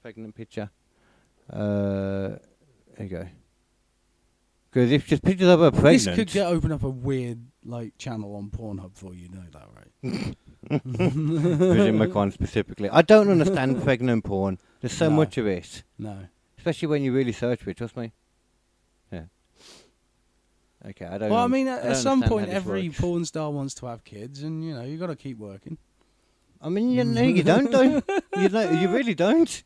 Pregnant picture. There you go. Because if just pictures of her pregnant, This could open up a weird channel on Pornhub for you, know that, right? Brigitte Macron specifically, I don't understand pregnant porn. There's so No. much of it, No. especially when you really search for it. Trust me. Yeah. Okay, I don't. Well, I mean, I at don't some understand point, how this every works. porn star wants to have kids, and you got to keep working. I mean, you don't, though. You really don't.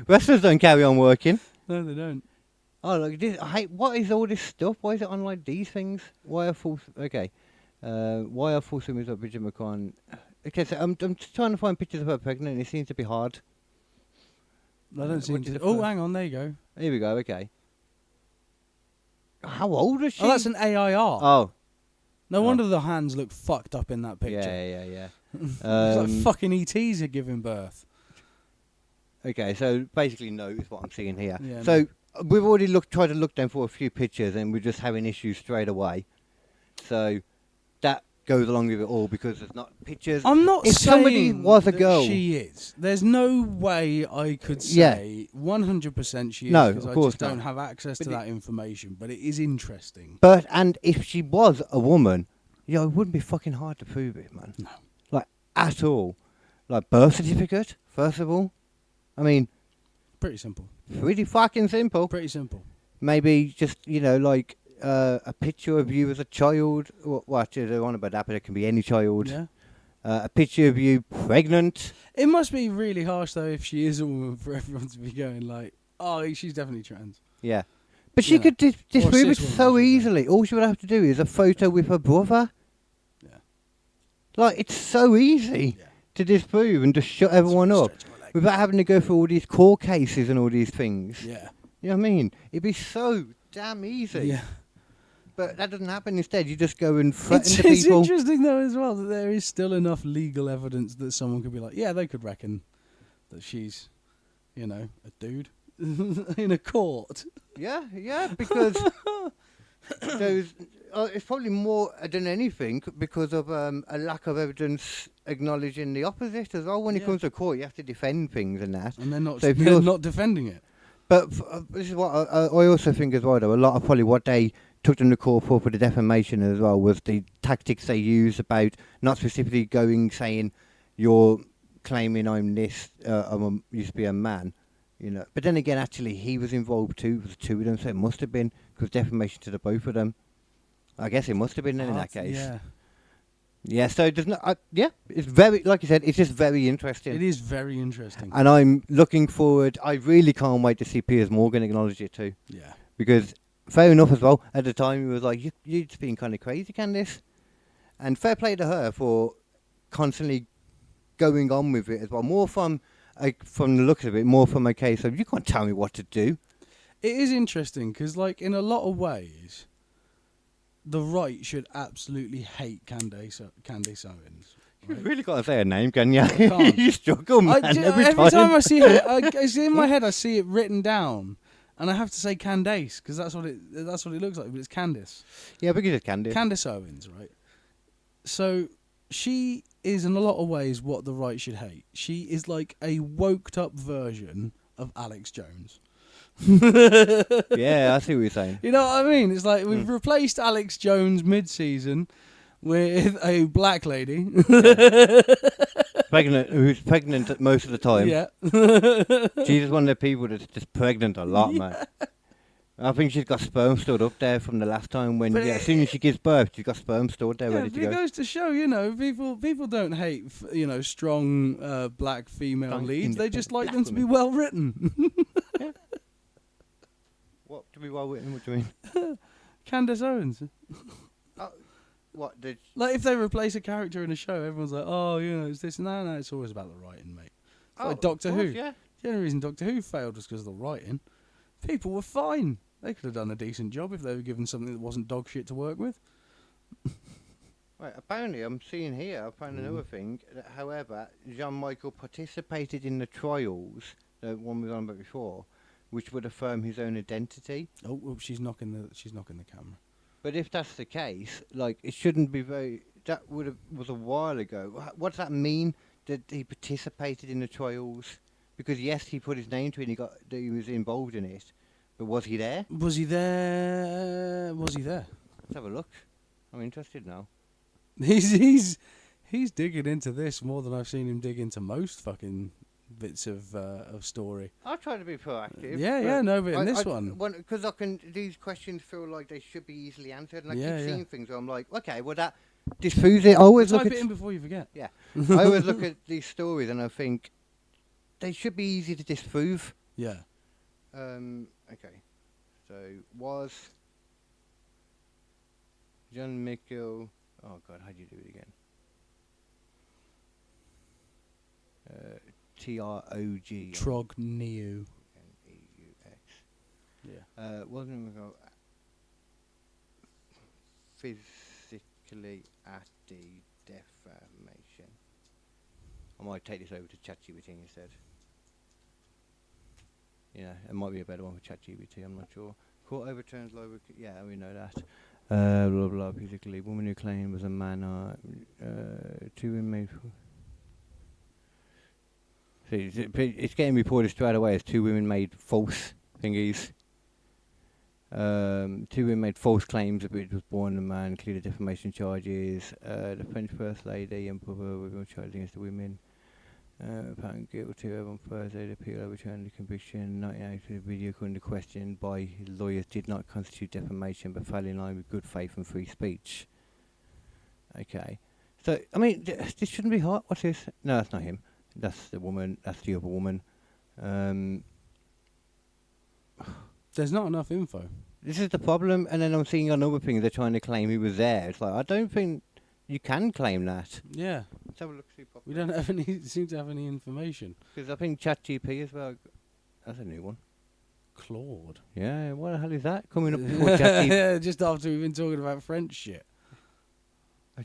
Wrestlers don't carry on working. No, they don't. Oh, look, this, what is all this stuff? Why is it on like these things? Why are false? Okay. Why are false images of Brigitte Macron? Okay, so I'm just trying to find pictures of her pregnant. It seems to be hard. I don't seem what did to. the Oh, first- hang on. There you go. Here we go. Okay. How old is she? Oh, that's an AIR. Oh, No oh. wonder the hands look fucked up in that picture. yeah. It's like fucking ETs are giving birth. Okay, so basically no is what I'm seeing here. Yeah, So we've already tried to look down for a few pictures, and we're just having issues straight away. So that goes along with it all because there's not pictures. I'm not If saying somebody was a that girl, she is. There's no way I could Yeah. say 100% she is. No, because of I course just don't not. have access But to that information. But it is interesting. but and if she was a woman, it wouldn't be fucking hard to prove it, man. No. Like at all. Like birth certificate, first of all. I mean, Pretty simple. pretty fucking simple. Pretty simple. Maybe just like a picture of you as a child. What they're on about that, but it can be any child. Yeah. A picture of you pregnant. It must be really harsh though if she is a woman for everyone to be going like, oh, she's definitely trans. Yeah. But she Yeah. could disprove it cis woman, so I should say. easily. All she would have to do is a photo with her brother. Yeah. Like, it's so easy Yeah. to disprove and just shut everyone up Stretch my leg. without having to go through all these court cases and all these things. Yeah. You know what I mean? It'd be so damn easy. Yeah. But that doesn't happen. Instead, you just go and threaten It's, the it's people. interesting though as well that there is still enough legal evidence that someone could be like, yeah, they could reckon that she's, a dude in a court. Yeah, because there's, it's probably more than anything because of a lack of evidence acknowledging the opposite as well. When it Yeah. comes to court, you have to defend things and that. And they're not, So if they're you're- not defending it. But this is what I also think as well, though. A lot of probably what they took them to court for the defamation as well was the tactics they used about not specifically saying you're claiming I'm this, used to be a man, But then again, actually, he was involved too. It was two of them, so it must have been because defamation to the both of them. I guess it must have been then in that case. Yeah. Yeah. So there's no. It's very, like you said, it's just very interesting. It is very interesting. And I'm looking forward. I really can't wait to see Piers Morgan acknowledge it too. Yeah. Because fair enough as well. At the time, he was like, "You're just being kind of crazy, Candice," and fair play to her for constantly going on with it as well. More from the looks of it, more from a case of you can't tell me what to do. It is interesting because, like, in a lot of ways, the right should absolutely hate Candace Owens. You Right? really can't say her name, can you? can't. You struggle, man. Every time I see it, it's in my head. I see it written down, and I have to say Candace because that's what it looks like. But it's Candice. Yeah, because it's Candice. Candace Owens, right? So she is in a lot of ways what the right should hate. She is like a woked up version of Alex Jones. Yeah, I see what you're saying. You know what I mean? It's like we've replaced Alex Jones mid-season with a black lady. Who's pregnant most of the time. Yeah. She's one of the people that's just pregnant a lot, man. I think she's got sperm stored up there from the last time when, But as soon as she gives birth, she's got sperm stored there ready to it go. goes to show, people don't hate, strong black female Strong, leads. They just like independent them to be black well written. What do we well written? What do you mean? Candace Owens. What did? Like if they replace a character in a show, everyone's like, oh, it's this. No, it's always about the writing, mate. It's like Doctor of course, Who. Yeah. The only reason Doctor Who failed was because of the writing. People were fine. They could have done a decent job if they were given something that wasn't dog shit to work with. Right. Apparently, I'm seeing here. I found another thing. That, however, Jean-Michel participated in the trials, the one we were on about before, which would affirm his own identity. Oh, well, she's knocking the camera. But if that's the case, like, it shouldn't be very. That was a while ago. What does that mean? That he participated in the trials? Because yes, he put his name to it. And he was involved in it. But was he there? Was he there? Let's have a look. I'm interested now. He's digging into this more than I've seen him dig into most fucking bits of story. I'll try to be proactive. But in this one, because these questions feel like they should be easily answered, and I Yeah, keep yeah. seeing things where I'm like, okay, well that disproves it. I always look type at it in before you forget. yeah, I always look at these stories and I think they should be easy to disprove. Yeah. Okay, so was Jean-Michel Oh God, how do you do it again? Trog. Trogneu. Neux. Yeah. Wasn't physically at the defamation. I might take this over to ChatGPT instead. Yeah, it might be a better one for ChatGPT. I'm not sure. Court overturns lower. Yeah, we know that. Blah blah. Physically, woman who claimed was a man. Two women made. See, it's getting reported straight away as two women made false thingies. Two women made false claims that it was born a man, included defamation charges. The French First Lady and brother were charged against the women. Found guilty on Thursday. The appeal overturned the conviction. 98 the video under question by lawyers did not constitute defamation, but fell in line with good faith and free speech. Okay, so I mean, this shouldn't be hard. What's this? No, that's not him. That's the woman. That's the other woman. There's not enough info. This is the problem. And then I'm seeing on other things they're trying to claim he was there. It's like I don't think you can claim that. Yeah. Let's have a look. We don't have any. Seem to have any information. Because I think ChatGPT as well. That's a new one. Claude. Yeah. What the hell is that coming up before ChatGPT? Just after we've been talking about French shit.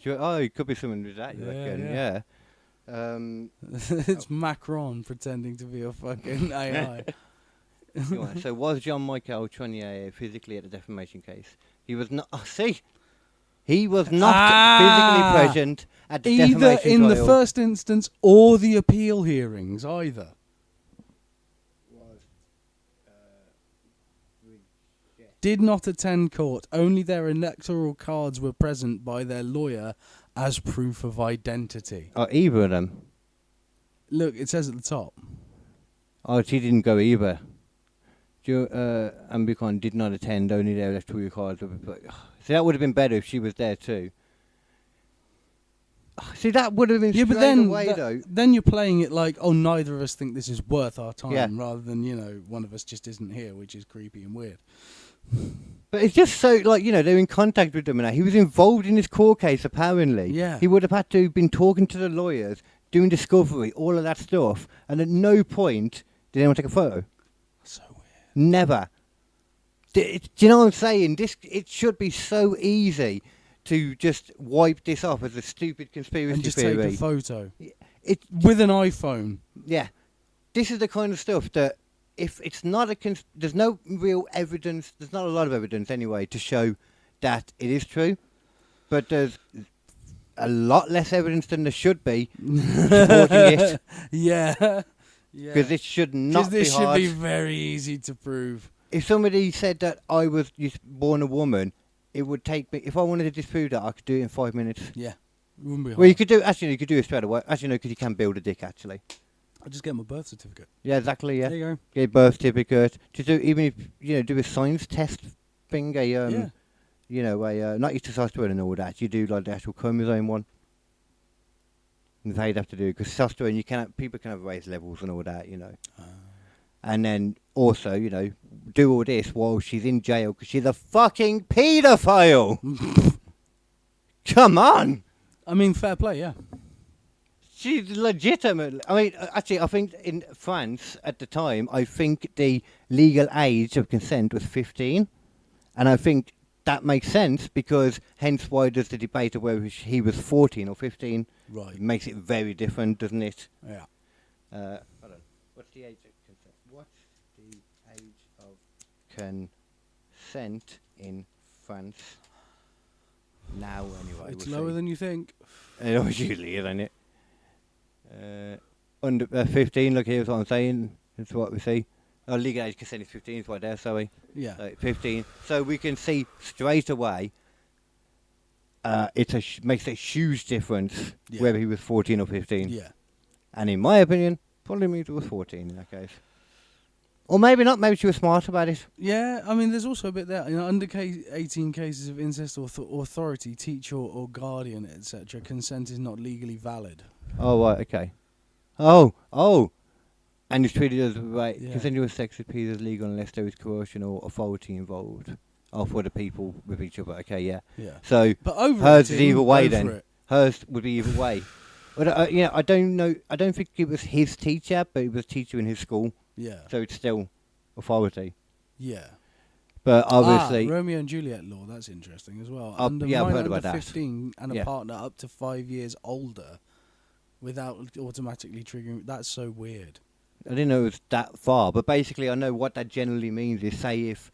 Oh, it could be something with that. You reckon? Yeah. Yeah. It's Macron pretending to be a fucking AI. So was Jean-Michel Tronier physically at the defamation case? He was not. Oh, see, he was not physically present at the Either defamation in trial. the first instance or the appeal hearings, either. Did not attend court. Only their electoral cards were present by their lawyer as proof of identity. Oh, either of them. Look, it says at the top. Oh, she didn't go either. Ambicon did not attend. Only their electoral cards were. See, that would have been better if she was there too. See, that would have been But then, away, though. then you're playing it like, oh, neither of us think this is worth our time, Yeah. rather than, one of us just isn't here, which is creepy and weird. But it's just so, they're in contact with them and that. He was involved in this court case, apparently. Yeah. He would have had to have been talking to the lawyers, doing discovery, all of that stuff, and at no point did anyone take a photo. So weird. Never. Do you know what I'm saying? It should be so easy to just wipe this off as a stupid conspiracy And just theory. take a photo. With an iPhone. Yeah. This is the kind of stuff that if it's not there's no real evidence, there's not a lot of evidence anyway to show that it is true, but there's a lot less evidence than there should be supporting it. Yeah. Because it should not be this hard. should be very easy to prove. If somebody said that I was born a woman, it would take me, if I wanted to disprove that, I could do it in 5 minutes. Yeah. It wouldn't be hard. Well, you could do it straight away. Actually, no, because you can build a dick, actually. I'll just get my birth certificate. Yeah, exactly, yeah. There you go. Get a birth certificate. Just do, even if, do a science test thing, not your testosterone and all that. You do, like, the actual chromosome one. And that's how you'd have to do it. Because testosterone, people can have raised levels and all that, And then, also, do all this while she's in jail because she's a fucking paedophile. Come on! I mean, fair play, yeah. She's legitimate. I mean, actually, I think in France at the time, I think the legal age of consent was 15. And I think that makes sense because hence why there's the debate of whether he was 14 or 15. Right. It makes it very different, doesn't it? Yeah. Hold on. What's the age of consent? What's the age of consent in France now, anyway? It's lower than you think. It always usually is, isn't it? Under 15, look, here's what I'm saying. That's what we see. Legal age consent is 15, is right there, sorry. Yeah. 15. So we can see straight away makes a huge difference whether he was 14 or 15. Yeah. And in my opinion, probably means it was 14 in that case. Or maybe not, maybe she was smart about it. Yeah, I mean, there's also a bit there. Under 18 cases of incest or authority, teacher or guardian, etc., consent is not legally valid. Oh, right, okay. Oh. And it's treated as right. Yeah. Consensual sex appears as legal unless there is coercion or authority involved. off other people with each other. Okay, yeah. Yeah. So But over hers is either way go then. for it. Hers would be either way. But I don't know. I don't think it was his teacher, but it was a teacher in his school. Yeah. So it's still authority. Yeah. But obviously, Romeo and Juliet law, that's interesting as well. yeah, I've heard under about that. 15 and a Yeah. partner up to 5 years older without automatically triggering. That's so weird. I didn't know it was that far. But basically, I know what that generally means is, say if,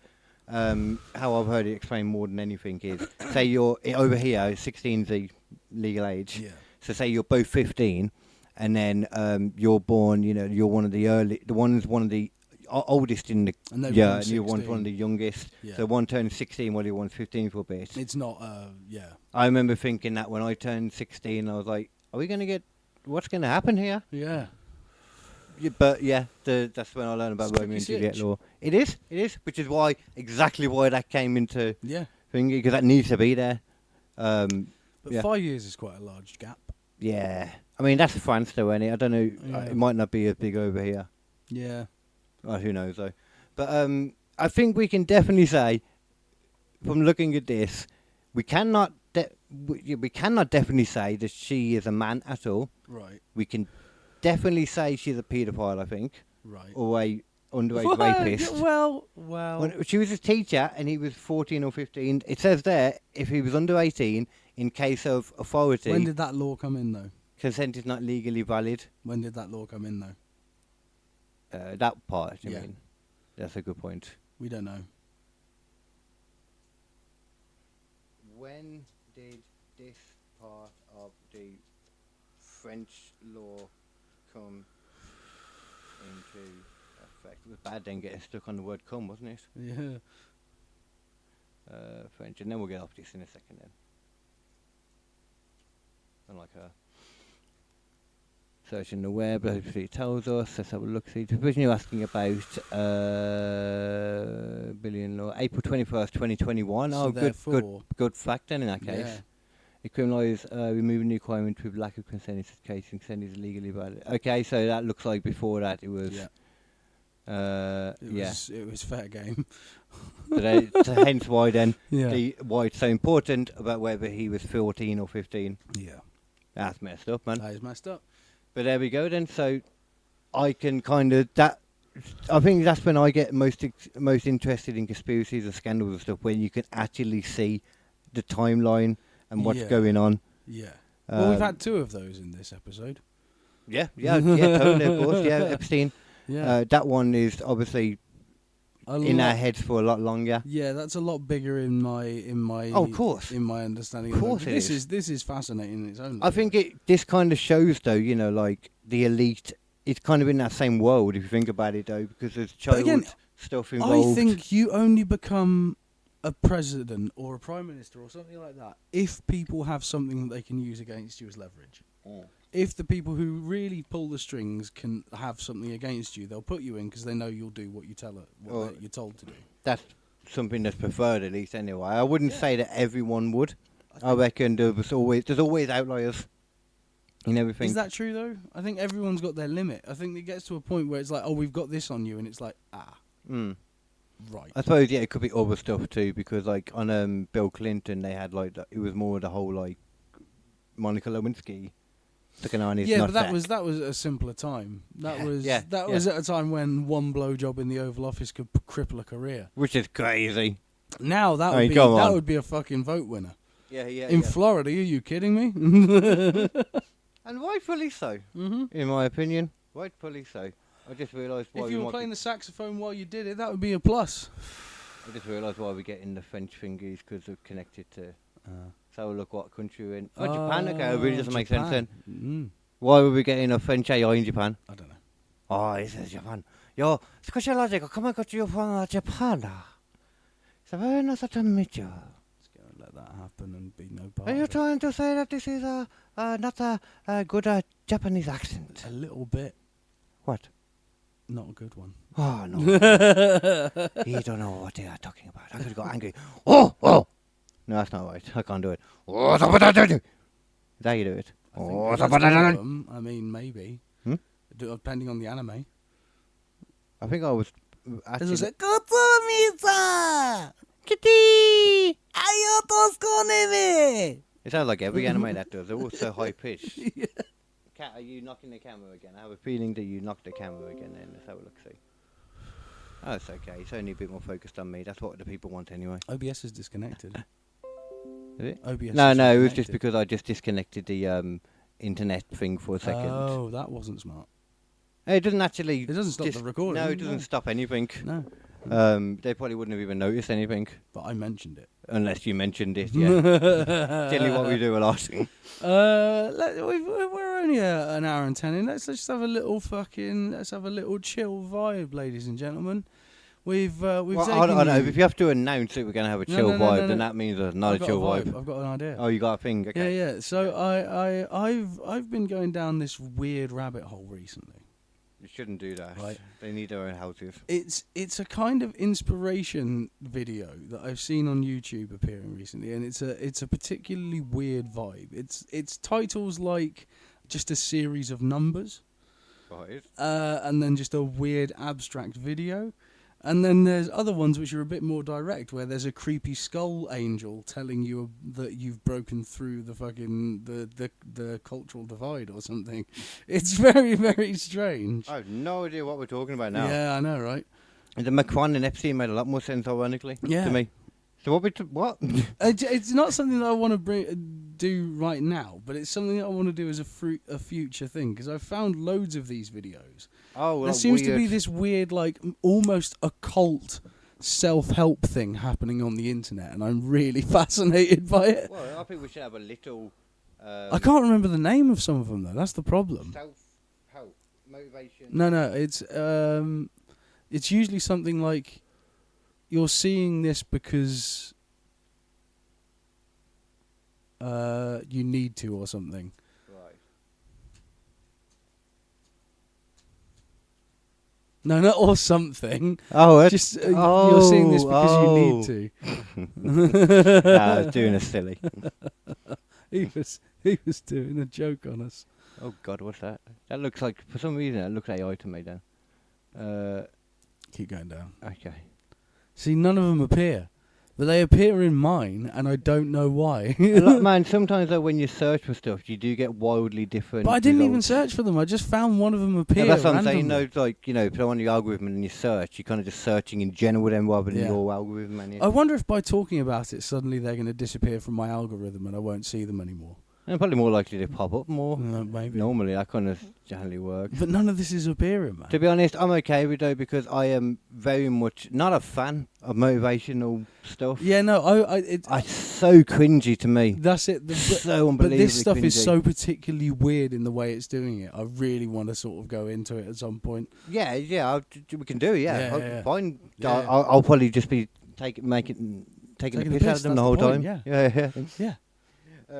how I've heard it explained more than anything is, say you're over here, 16's the legal age. Yeah. So say you're both 15, and then you're born. You're one of the one of the oldest in the And they're yeah, born and you're one 16. of the youngest. Yeah. So one turned 16 while the one's 15 for a bit. It's not, yeah. I remember thinking that when I turned 16, I was like, "Are we going to get? What's going to happen here?" Yeah. Yeah, but yeah, that's when I learned about It's Romeo and tricky Juliet stitch. law. It is, which is exactly why that came into Yeah. thing, because that needs to be there. But Yeah. 5 years is quite a large gap. Yeah, I mean that's France though, ain't it? I don't know. Yeah. It might not be as big over here. Yeah. Who knows though? But I think we can definitely say, from looking at this, we cannot definitely say that she is a man at all. Right. We can definitely say she's a paedophile, I think, Right. or a underage rapist. Well. When she was a teacher and he was 14 or 15, it says there, if he was under 18, in case of authority, When did that law come in, though? consent is not legally valid. When did that law come in, though? That part, I Yeah. mean. That's a good point. We don't know. When did this part of the French law come into effect? It was bad then getting stuck on the word "come," wasn't it? Yeah. French, and then we'll get off this in a second then. Unlike her. Searching the web, hopefully it tells us. Let's have a look. See, the provision you're asking about, billion law, April 21st, 2021. So Oh, therefore- good fact then in that case. Yeah. It criminalise removing the requirement with lack of consent in such case consent is legally valid. Okay, so that looks like before that it was. Yeah. Yeah. It was fair game. So hence why then Yeah. why it's so important about whether he was 14 or 15. Yeah. That's messed up, man. That is messed up. But there we go then. So I can kind of I think that's when I get most interested in conspiracies and scandals and stuff, when you can actually see the timeline and what's Yeah. going on. Yeah. Well, we've Um, had 2 of those in this episode. Yeah, totally, of course. Yeah, Epstein. Yeah. That one is obviously in our heads for a lot longer. Yeah, that's a lot bigger in my. Oh, of course. In my understanding. Of course it. it is. This is fascinating in its own. I think this kind of shows, though, like the elite. It's kind of in that same world, if you think about it, though, because there's child again, stuff involved. I think you only become a president or a prime minister or something like that if people have something that they can use against you as leverage. If the people who really pull the strings can have something against you, they'll put you in because they know you'll do what you tell it, what you're told to do. That's something that's preferred, at least, anyway. I wouldn't say that everyone would. I reckon there's always outliers in everything. Is that true though? I think everyone's got their limit. I think it gets to a point where it's like, oh, we've got this on you, and it's like, right. I suppose, yeah, it could be other stuff too, because like on Bill Clinton, they had like it was more the whole like Monica Lewinsky sticking on his Yeah, but nutsack. that was a simpler time. That was yeah, was at a time when one blowjob in the Oval Office could cripple a career. Which is crazy. Now that I mean, would be come that on. would be a fucking vote winner. Yeah. In Florida, are you kidding me? And rightfully so, in my opinion. Rightfully so. I just realised why If we you were might playing be, the saxophone while you did it, that would be a plus. I just realised why we're getting the French fingers, because they're connected to. So look what country we're in. Oh, Japan. Okay, it really doesn't make sense then. Why were we getting a French AI in Japan? I don't know. Oh, this is Japan. Yo, scusate, come on, got you from Japan. It's a very nice to meet you. Let's go and let that happen and be no part Are you of it. trying to say that this is not a good Japanese accent? A little bit. What? Not a good one. Oh, no. You don't know what they are talking about. I could go angry. Oh! No, that's not right. I can't do it. Oh, is that how you do it? I think Oh, if that's one of them, I mean, maybe. Depending on the anime. I think I was As I actually... said, Kotsumisa! Kitty! Ayotoskonewe! It sounds like every anime that does. They're all so high pitched. Cat, are you knocking the camera again? I have a feeling that you knocked the camera again. Then let's have a look. See. Oh, it's okay. It's only a bit more focused on me. That's what the people want anyway. OBS is disconnected. Is it? OBS. No, is no. It was just disconnected. because I just disconnected the internet thing for a second. Oh, that wasn't smart. It doesn't actually. It doesn't stop the recording. No, it doesn't stop anything. No, They probably wouldn't have even noticed anything but I mentioned it. unless you mentioned it. Yeah. Generally, what we do a lot. We're only an hour and 10 in. Let's just have a little chill vibe, ladies and gentlemen. We've Well, taken I know. you- If you have to announce that we're going to have a chill no, vibe, no. then that means there's not I've a got chill vibe. I've got an idea. Oh, you got a thing? Okay. Yeah. So I've been going down this weird rabbit hole recently. You shouldn't do that. Right. They need their own houses. It's a kind of inspiration video that I've seen on YouTube appearing recently, and it's a particularly weird vibe. It's titles like just a series of numbers, Right. and then just a weird abstract video. And then there's other ones which are a bit more direct, where there's a creepy skull angel telling you that you've broken through the fucking the cultural divide or something. It's very, very strange. I have no idea what we're talking about now. Yeah, I know, right? And the Macron and Epstein made a lot more sense, ironically, Yeah. to me. So what? It's not something that I want to do right now, but it's something that I want to do as a future thing, because I've found loads of these videos. Oh, well, There seems to be weird. this weird, like, almost occult self-help thing happening on the internet, and I'm really fascinated by it. Well, I think we should have a little. I can't remember the name of some of them, though. That's the problem. Self-help, motivation. No, it's usually something like you're seeing this because you need to or something. Right. No, not or something. Oh, it's Just you're seeing this because you need to. I was doing a silly. He was doing a joke on us. Oh God, what's that? That looks like, for some reason, it looks AI to me. Then. Keep going down. Okay. See, none of them appear, but they appear in mine, and I don't know why. Man, sometimes though, when you search for stuff, you do get wildly different. But I didn't even results. search for them. I just found one of them appear. Yeah, that's what I'm saying. randomly. No, like put on your algorithm and you search. You're kind of just searching in general, then rather than Yeah. your algorithm. And I wonder if by talking about it, suddenly they're going to disappear from my algorithm, and I won't see them anymore. they're probably more likely to pop up more. Maybe. Normally, that kind of generally works. But none of this is appearing, man. To be honest, I'm okay with it because I am very much not a fan of motivational stuff. Yeah, no, it's so cringy to me. that's it. So But unbelievably this stuff is cringy. so particularly weird in the way it's doing it. I really want to sort of go into it at some point. Yeah, we can do it. Yeah, Yeah, yeah. fine. Yeah, yeah. I'll probably just be taking the piss out of them that's the whole the point, time. yeah. Yeah.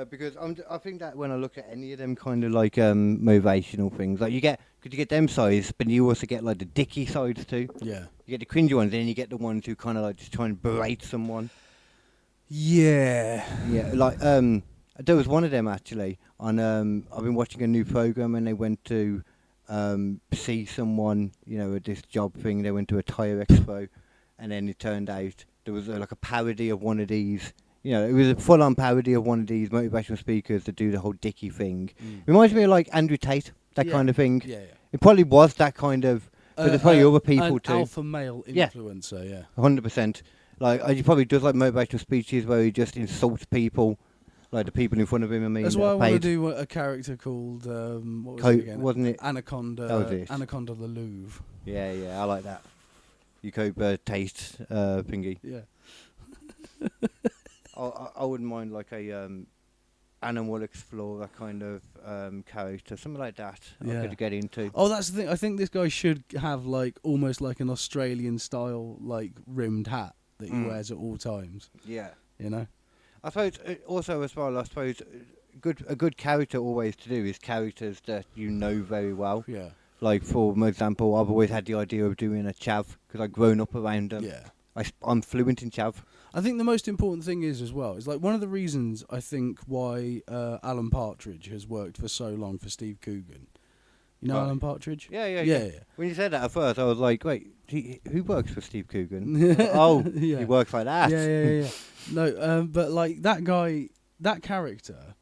Because I think that when I look at any of them kind of like motivational things, like you get them sides, but you also get like the dicky sides too. Yeah. You get the cringy ones, then you get the ones who kind of like just try and berate someone. Yeah. Yeah, like there was one of them actually on. I've been watching a new program, and they went to see someone, at this job thing. They went to a tire expo, and then it turned out there was like a parody of one of these. It was a full-on parody of one of these motivational speakers that do the whole dicky thing. Reminds me of like Andrew Tate, that Yeah. kind of thing. Yeah. It probably was that kind of. But there's probably other people an too. alpha male Yeah. influencer, yeah. 100%. Like he probably does like motivational speeches where he just insults people, like the people in front of him. That's why I that want to paid. do a character called what was it again? Wasn't it? Anaconda. That was it. Anaconda the Louvre. Yeah, I like that. You could taste thingy. Yeah. I wouldn't mind like a animal explorer kind of character, something like that. Yeah. I could get into. Oh, that's the thing. I think this guy should have like almost like an Australian style like rimmed hat that he wears at all times. Yeah. You know. I suppose also as well. I suppose a good character always to do is characters that you know very well. Yeah. Like for example, I've always had the idea of doing a chav because I've grown up around them. Yeah. I'm fluent in chav. I think the most important thing is as well is like one of the reasons I think why Alan Partridge has worked for so long for Steve Coogan You know Right. Alan Partridge? Yeah. When you said that at first, I was like, wait, who works for Steve Coogan? Oh, Yeah. he works like that. Yeah. No, but like that guy, that character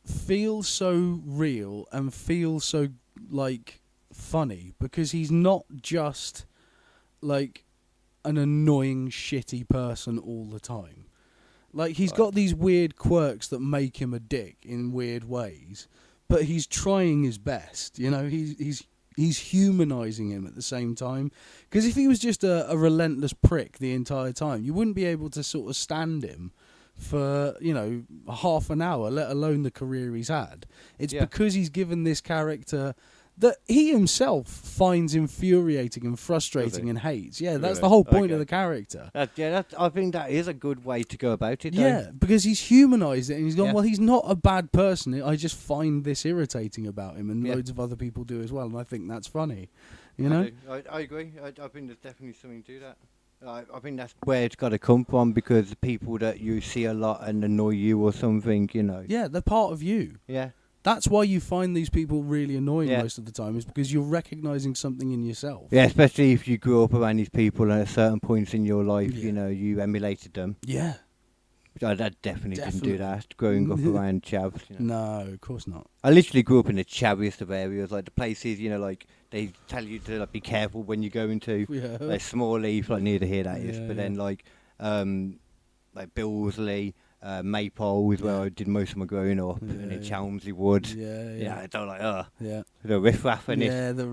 feels so real and feels so like funny because he's not just like an annoying, shitty person all the time. Like he's got these weird quirks that make him a dick in weird ways, but he's trying his best. You know, he's humanizing him at the same time. Because if he was just a relentless prick the entire time, you wouldn't be able to sort of stand him for, you know, half an hour, let alone the career he's had. It's because he's given this character that he himself finds infuriating and frustrating and hates. Yeah, that's the whole point of the character. I think that is a good way to go about it. Though. Yeah, because he's humanised it and he's gone, well, he's not a bad person. I just find this irritating about him, and loads of other people do as well, and I think that's funny. You know? I agree. I think there's definitely something to that. I think that's where it's got to come from, because the people that you see a lot and annoy you or something, you know. Yeah, they're part of you. Yeah. That's why you find these people really annoying most of the time, is because you're recognising something in yourself. Yeah, especially if you grew up around these people and at certain points in your life, you know, you emulated them. Yeah. I definitely didn't do that growing up around chavs. You know. No, of course not. I literally grew up in the chaviest of areas, like the places, you know, like they tell you to like, be careful when you go into like Small Leaf, like near the here that is, but then like Billsley, Maypole is where I did most of my growing up, and in Chelmsley Wood. Yeah, I don't like the riff raff and the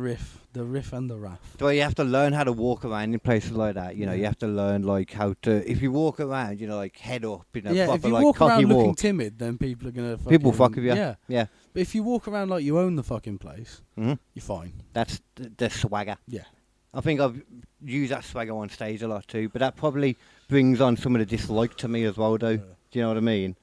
riff and the raff. So you have to learn how to walk around in places like that. You know, you have to learn like how to. If you walk around, you know, like head up, you know, proper, if you like walk cocky around looking walk. timid, then people are gonna Fuck with you. Yeah. But if you walk around like you own the fucking place, you're fine. That's the swagger. Yeah. I think I've used that swagger on stage a lot too, but that probably brings on some of the dislike to me as well, though. Do you know what I mean?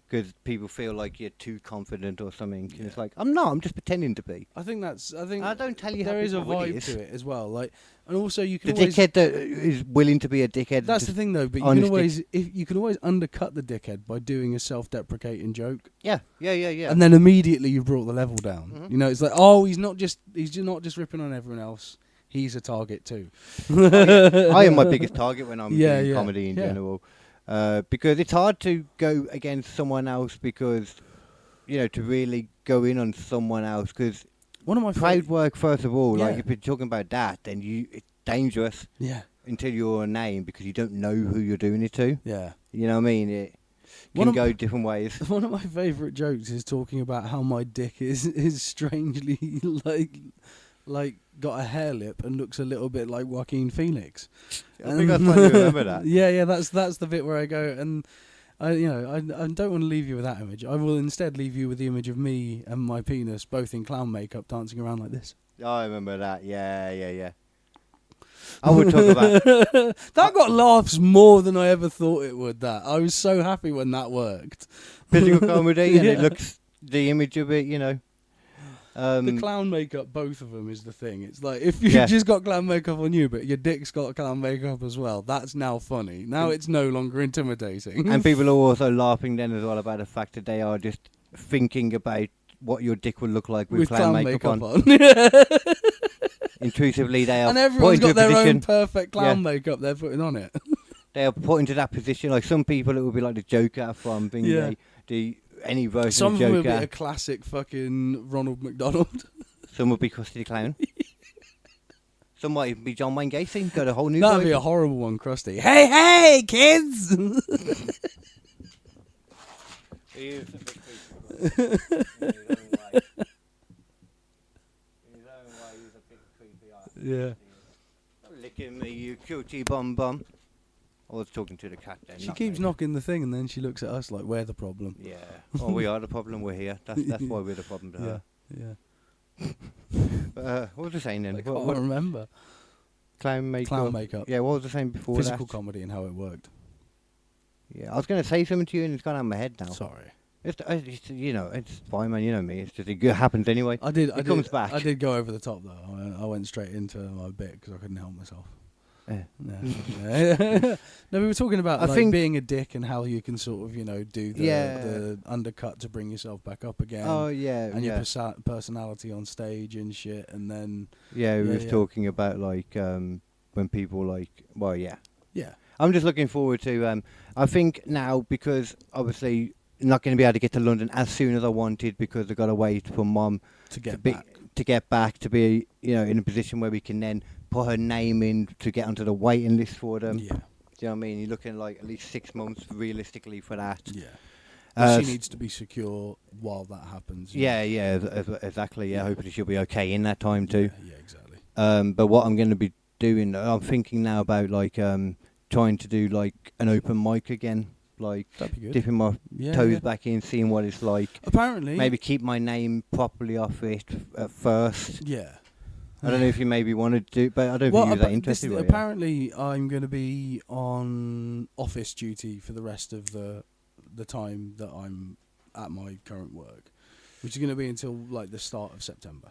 Because people feel like you're too confident or something. And it's like, I'm not. I'm just pretending to be. I think I don't tell you there how is a people really vibe is. to it as well. Like, and also you can The always, dickhead that is willing to be a dickhead. that's the thing though. But you can always undercut the dickhead by doing a self-deprecating joke. Yeah. And then immediately you've brought the level down. You know, it's like, oh, he's not just ripping on everyone else. He's a target too. I am my biggest target when I'm doing comedy in general. Because it's hard to go against someone else, because, you know, to really go in on someone else. Because one of my crowd work, first of all, like if you're talking about that, then it's dangerous. Yeah. Until you're a name, because you don't know who you're doing it to. Yeah. You know what I mean? It can go different ways. One of my favourite jokes is talking about how my dick is strangely like got a hair lip and looks a little bit like Joaquin Phoenix. I think that's funny to remember that. Yeah, that's the bit where I go, and I don't want to leave you with that image. I will instead leave you with the image of me and my penis both in clown makeup dancing around like this. I remember that. Yeah. I would talk about that got laughs more than I ever thought it would. That I was so happy when that worked. physical comedy, and it looks the image of it, you know. The clown makeup, both of them, is the thing. It's like, if you've just got clown makeup on you, but your dick's got clown makeup as well, that's now funny. Now it's no longer intimidating. And people are also laughing then as well about the fact that they are just thinking about what your dick would look like with clown makeup on. Intrusively, they are and everyone's got their position. own perfect clown makeup they're putting on it. They are put into that position. Like some people, it would be like the Joker from any version Some of Joker. Some would be a classic fucking Ronald McDonald. Some would be Krusty the Clown. Some might even be John Wayne Gacy. Got a whole new. That'd be a horrible one, Krusty. Hey, kids! He is a bit creepy. In his own way, he's a bit creepy. Yeah. Licking me, you cutie bum bum. I was talking to the cat then. She keeps knocking the thing, and then she looks at us like we're the problem. Yeah. Oh, we are the problem. We're here. That's why we're the problem to her. Yeah. What was I saying then? I can't remember. Clown makeup. Clown makeup. Yeah. What was I saying before Physical that? comedy and how it worked. Yeah. I was going to say something to you, and it's gone out of my head now. Sorry. It's you know, it's fine, man. You know me. It's just it happens anyway. It comes back. I did go over the top though. I went straight into my bit because I couldn't help myself. No, we were talking about I like think- being a dick and how you can sort of, do the undercut to bring yourself back up again. Oh yeah, and yeah. your personality on stage and shit, and then Yeah, we Yeah, was yeah. talking about like when people like. Well, yeah. yeah, I'm just looking forward to. I think now because obviously not going to be able to get to London as soon as I wanted because I got to wait for Mum to get be, back. to get back to be in a position where we can then put her name in to get onto the waiting list for them. Yeah, Do you know what I mean? You're looking like at least 6 months realistically for that. yeah. Uh, She needs to be secure while that happens. Yeah, exactly. Yeah, hopefully she'll be okay in that time too. Yeah, exactly. But what I'm going to be doing, I'm thinking now about like trying to do like an open mic again, like That'd be good. dipping my Yeah, toes yeah. back in, seeing what it's like. Apparently, Maybe keep my name properly off it at first. Yeah. I don't know if you maybe want to do, but I don't Well, think you're that interested. Right? apparently, I'm going to be on office duty for the rest of the time that I'm at my current work, which is going to be until like the start of September.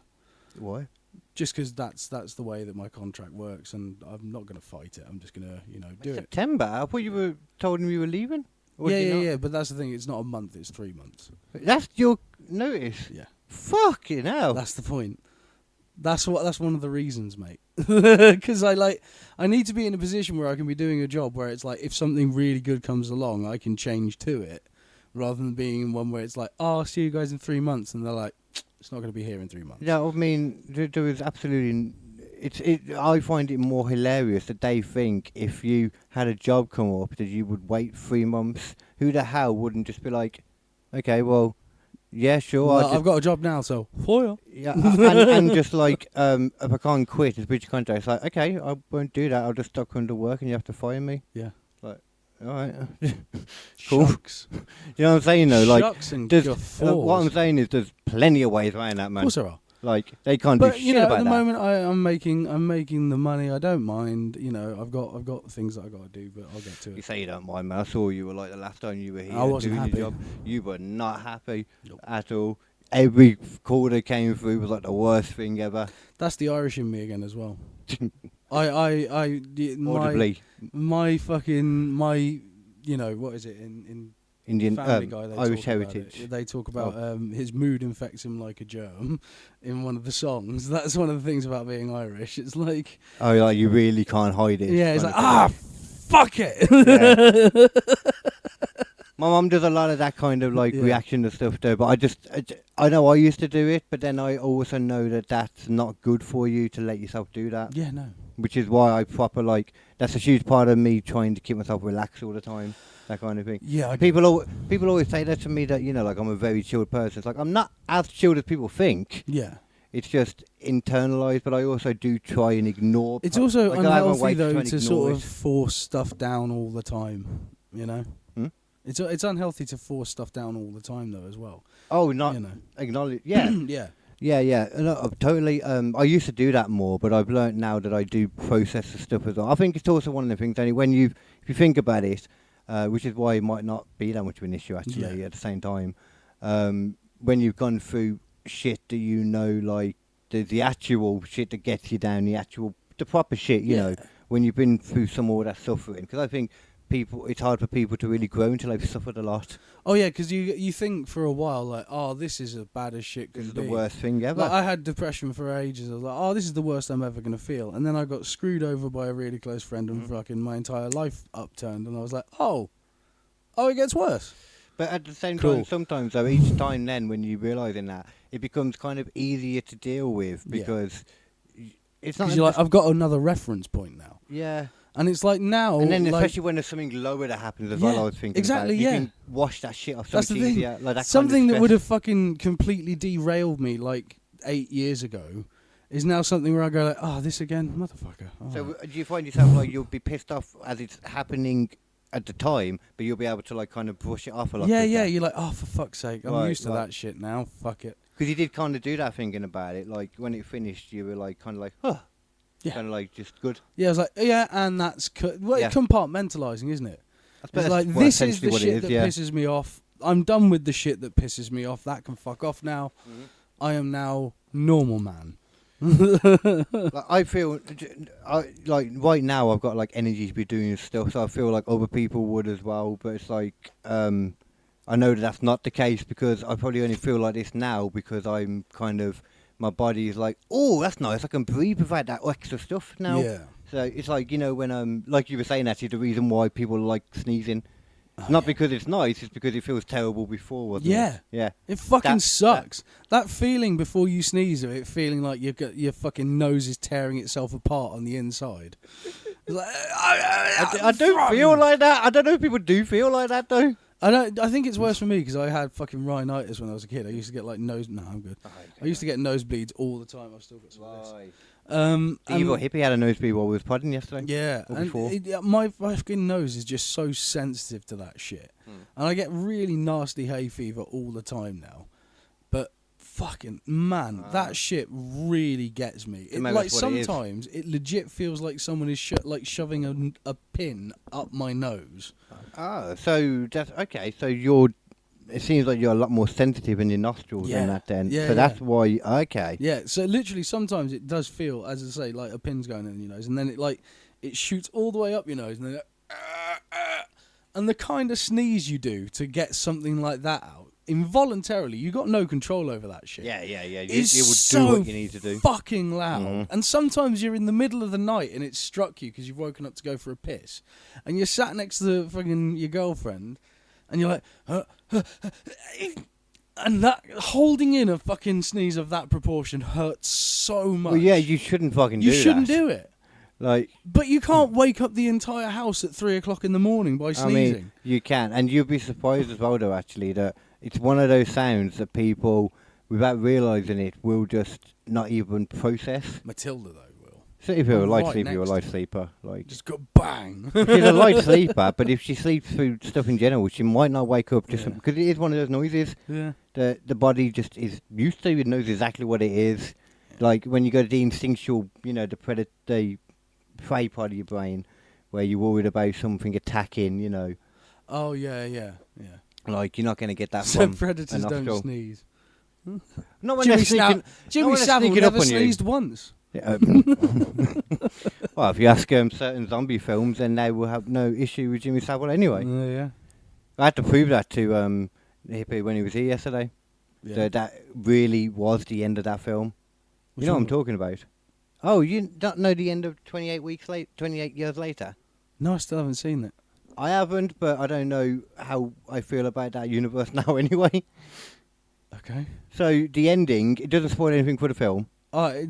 Why? Just because that's the way that my contract works, and I'm not going to fight it. I'm just going to do it. September? I thought you were told me you were leaving. Or did you not? Yeah. But that's the thing. It's not a month. It's 3 months. That's your notice. Yeah. Fucking hell. That's the point. That's one of the reasons, mate. Because I need to be in a position where I can be doing a job where it's like if something really good comes along, I can change to it, rather than being in one where it's like, oh, I'll see you guys in 3 months, and they're like, it's not going to be here in 3 months. Yeah, I mean, there is absolutely. I find it more hilarious that they think if you had a job come up that you would wait 3 months. Who the hell wouldn't just be like, okay, well, yeah, sure. Well, I'll I've got a job now, so for yeah, and just like if I can't quit, it's breach of contract. It's like, okay, I won't do that. I'll just stop coming to work, and you have to fire me. Yeah. Like, all right, cool. Shucks. You know what I'm saying? though? Like, Shucks and there's, guffaws. what I'm saying is, there's plenty of ways around that, Of man. course there are. Like, they can't But do you shit know, about at the that. moment, I'm making the money. I don't mind. I've got things that I got to do, but I'll get to You it. say you don't mind, man. I saw you were like the last time you were here I wasn't doing happy. your job. You were not happy Nope. at all. Every call that came through was like the worst thing ever. That's the Irish in me again as well. Audibly. My what is it in Indian Family Guy? They Irish talk about heritage. it. They talk about his mood infects him like a germ in one of the songs. That's one of the things about being Irish. It's like, Oh, like you really can't hide it. yeah, it's kind like, of thing. fuck it. Yeah. My mum does a lot of that kind of like Yeah. reaction to stuff though, but I know I used to do it, but then I also know that that's not good for you to let yourself do that, Yeah, no. which is why I proper like, that's a huge part of me trying to keep myself relaxed all the time, that kind of thing. Yeah, People always say that to me, that, like I'm a very chilled person. It's like, I'm not as chilled as people think. Yeah. It's just internalized, but I also do try and ignore. It's also like, I have a way unhealthy though try and to ignore sort it. of force stuff down all the time. Hmm? It's unhealthy to force stuff down all the time though as well. Oh, not You know. acknowledge. Yeah. Yeah. Yeah. No, I've totally. I used to do that more, but I've learnt now that I do process the stuff as well. I think it's also one of the things. Only when if you think about it, which is why it might not be that much of an issue actually. Yeah. At the same time, when you've gone through shit that like the actual shit that gets you down, the proper shit. You know, when you've been through some of that suffering, because I think it's hard for people to really grow until they've suffered a lot. Oh yeah, because you think for a while like, oh, this is as bad as shit can This is be. the worst thing ever. Like, I had depression for ages. I was like, oh, this is the worst I'm ever going to feel. And then I got screwed over by a really close friend and fucking my entire life upturned. And I was like, oh, it gets worse. But at the same Cool. time, sometimes though, each time then when you realise in that, it becomes kind of easier to deal with Yeah. because it's not Because you're like, just- I've got another reference point now. yeah. And it's like now, And then like, especially when there's something lower that happens as well, I was thinking exactly, about, yeah. you can wash that shit off so that's much the thing. easier. Like that Something kind that of would stress. have fucking completely derailed me like 8 years ago is now something where I go like, oh, this again, motherfucker. Oh. So do you find yourself like you'll be pissed off as it's happening at the time, but you'll be able to like kind of brush it off a lot? yeah, you're like, oh, for fuck's sake, I'm Right, used to right. that shit now. Fuck it. Because you did kind of do that thinking about it. Like when it finished, you were like kind of like, huh. Yeah. Kind of like just good. Yeah, I was like, yeah, and that's Yeah. compartmentalising, isn't it? It's That's like, well, this is essentially the what it shit is, that yeah. pisses me off. I'm done with the shit that pisses me off. That can fuck off now. Mhm. I am now normal man. Like, I feel, like right now I've got like energy to be doing stuff, so I feel like other people would as well. But it's like, I know that that's not the case because I probably only feel like this now because I'm kind of, my body is like, oh, that's nice. I can breathe without that extra stuff now. Yeah. So it's like, you know, when like you were saying, actually, the reason why people like sneezing. It's not because it's nice, it's because it feels terrible before, wasn't Yeah. it? Yeah. It fucking That- sucks. That feeling before you sneeze, of it feeling like your fucking nose is tearing itself apart on the inside. It's like, I don't feel like that. I don't know if people do feel like that, though. I think it's worse for me because I had fucking rhinitis when I was a kid. I used to get like nose. No, I'm good. I used to get nosebleeds all the time. I've still got some of this. The evil hippie had a nosebleed while we was podding yesterday. Yeah, Or and before. my fucking nose is just so sensitive to that shit, and I get really nasty hay fever all the time now. But fucking man, that shit really gets me. It, Maybe like that's what it is. sometimes it legit feels like someone is like shoving a pin up my nose. Oh, so that's okay. So it seems like you're a lot more sensitive in your nostrils Yeah. than that then. Yeah, so yeah. that's why, okay. Yeah, so literally sometimes it does feel, as I say, like a pin's going in your nose, and then it shoots all the way up your nose, and then and the kind of sneeze you do to get something like that out involuntarily, you got no control over that shit. Yeah. You It's will so do what you need to do. fucking loud. Mhm. And sometimes you're in the middle of the night and it's struck you because you've woken up to go for a piss, and you're sat next to fucking your girlfriend, and you're like, and that holding in a fucking sneeze of that proportion hurts so much. Well, yeah, you shouldn't fucking You do shouldn't that. do it. Like, But you can't wake up the entire house at 3 o'clock in the morning by I sneezing. mean, you can. And you'll be surprised as well, though, actually, that it's one of those sounds that people, without realising it, will just not even process. Matilda, though, will. So if you're a I'm light right sleeper, you're a next light to sleeper. Like, Just go bang. she's a light sleeper, but if she sleeps through stuff in general, she might not wake up just Yeah. because it is one of those noises Yeah. that the body just is used to. It knows exactly what it is. Like when you go to the instinctual, you know, the prey part of your brain, where you're worried about something attacking, you know, Oh, yeah. like you're not going to get that So from predators a don't nostril. sneeze. Not when Jimmy, they're sneaking. Jimmy when they're Savile sneaking up never on you. sneezed once. Yeah, well, if you ask certain zombie films, then they will have no issue with Jimmy Savile anyway. Yeah. I had to prove that to the hippie when he was here yesterday. Yeah. So that really was the end of that film. Which you know what one? I'm talking about? Oh, you don't know the end of 28 years later? No, I still haven't seen it. I haven't, but I don't know how I feel about that universe now anyway. Okay. So the ending, it doesn't spoil anything for the film. No,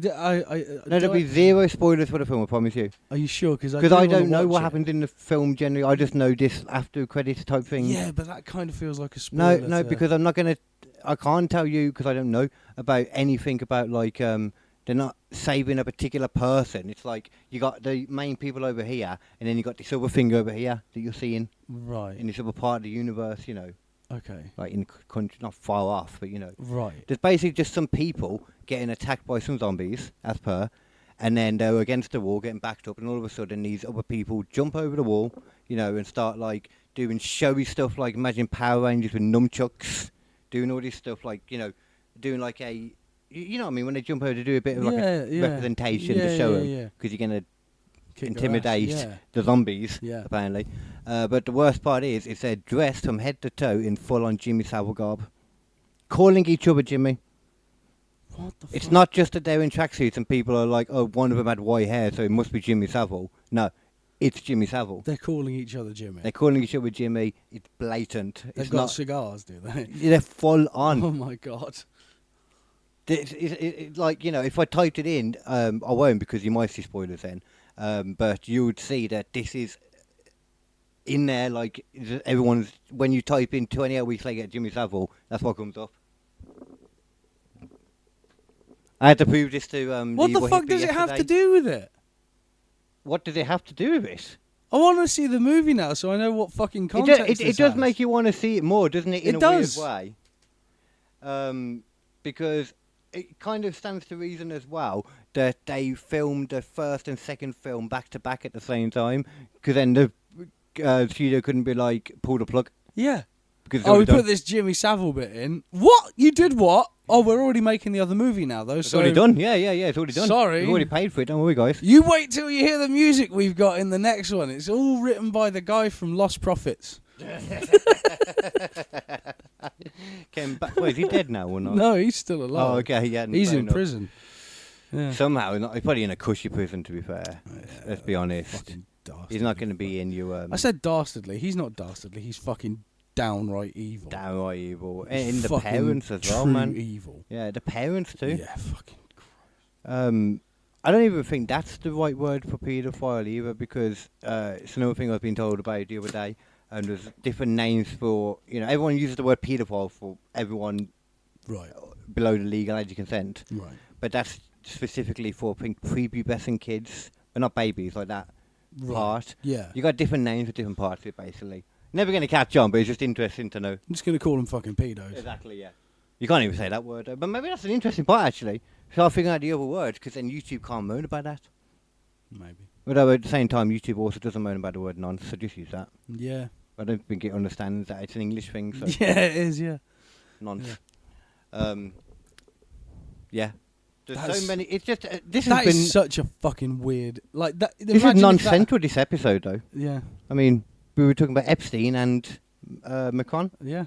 There'll be zero spoilers for the film, I promise you. Are you sure? Because Because I don't know what happens in the film generally. I just know this after credits type thing. Yeah, but that kind of feels like a spoiler. No, because I'm not going to... I can't tell you, because I don't know, about anything about, like, they're not saving a particular person. It's like, you got the main people over here, and then you got this other thing over here that you're seeing Right. in this other part of the universe, you know. Okay. Like, in country, not far off, but, you know. Right. There's basically just some people getting attacked by some zombies, as per, and then they're against the wall, getting backed up, and all of a sudden these other people jump over the wall, you know, and start, like, doing showy stuff, like, imagine Power Rangers with nunchucks, doing all this stuff, like, you know, doing, like, a... You know what I mean? When they jump over to do a bit of, like, a representation to show them, because you're going to intimidate the zombies, apparently. But the worst part is they're dressed from head to toe in full-on Jimmy Savile garb, calling each other Jimmy. What the It's fuck? not just that they're in tracksuits and people are like, oh, one of them had white hair, so it must be Jimmy Savile. No, it's Jimmy Savile. They're calling each other Jimmy. They're calling each other Jimmy. It's blatant. They've It's got not. cigars, do they? They're full on. Oh my god. It's like, you know, if I typed it in, I won't because you might see spoilers then. But you would see that this is in there, like, everyone's, when you type in 28 weeks later Jimmy Savile, that's what comes up. I had to prove this to What the fuck does it have to do with it? What does it have to do with it? I want to see the movie now, so I know what fucking context It does make you want to see it more, doesn't it? In It a does. weird way. Because it kind of stands to reason as well that they filmed the first and second film back to back at the same time. Because then the studio couldn't be like, pull the plug. Yeah. Because it's Oh, we already done. put this Jimmy Savile bit in. What? You did what? Oh, we're already making the other movie now, though. It's already done. Yeah, it's already done. Sorry. We've already paid for it. Don't worry, guys. You wait till you hear the music we've got in the next one. It's all written by the guy from Lost Prophets. Came back. Wait, is he dead now or not? No, he's still alive. Oh, okay. Yeah. He's fair in enough. prison. Yeah. Somehow, he's probably in a cushy prison. To be fair, let's be honest. Fucking dastardly. He's not going to be in your. I said dastardly. He's not dastardly. He's fucking downright evil. Downright evil. And He's the fucking parents as well, true man. evil. Yeah, the parents too. Yeah, fucking. I don't even think that's the right word for paedophile either, because it's another thing I've been told about the other day. And there's different names for, everyone uses the word paedophile for everyone Right. below the legal age of consent. Right. But that's specifically for, I think, prepubescent kids, but not babies, like that part. Yeah. You got different names for different parts of it, basically. Never going to catch on, but it's just interesting to know. I'm just going to call them fucking pedos. Exactly, yeah. You can't even say that word, though. But maybe that's an interesting part, actually. So I'll figure out the other words, because then YouTube can't moan about that. Maybe. Although at the same time, YouTube also doesn't moan about the word nonce, so just use that. Yeah. I don't think it understands that it's an English thing, so Yeah, it is, yeah. nonce. Yeah. There's That's- so many. It's just this That has been. is such a fucking weird... Like, that. This is imagine if non-central. This episode, though. that- Yeah. I mean, we were talking about Epstein and Macron. Yeah.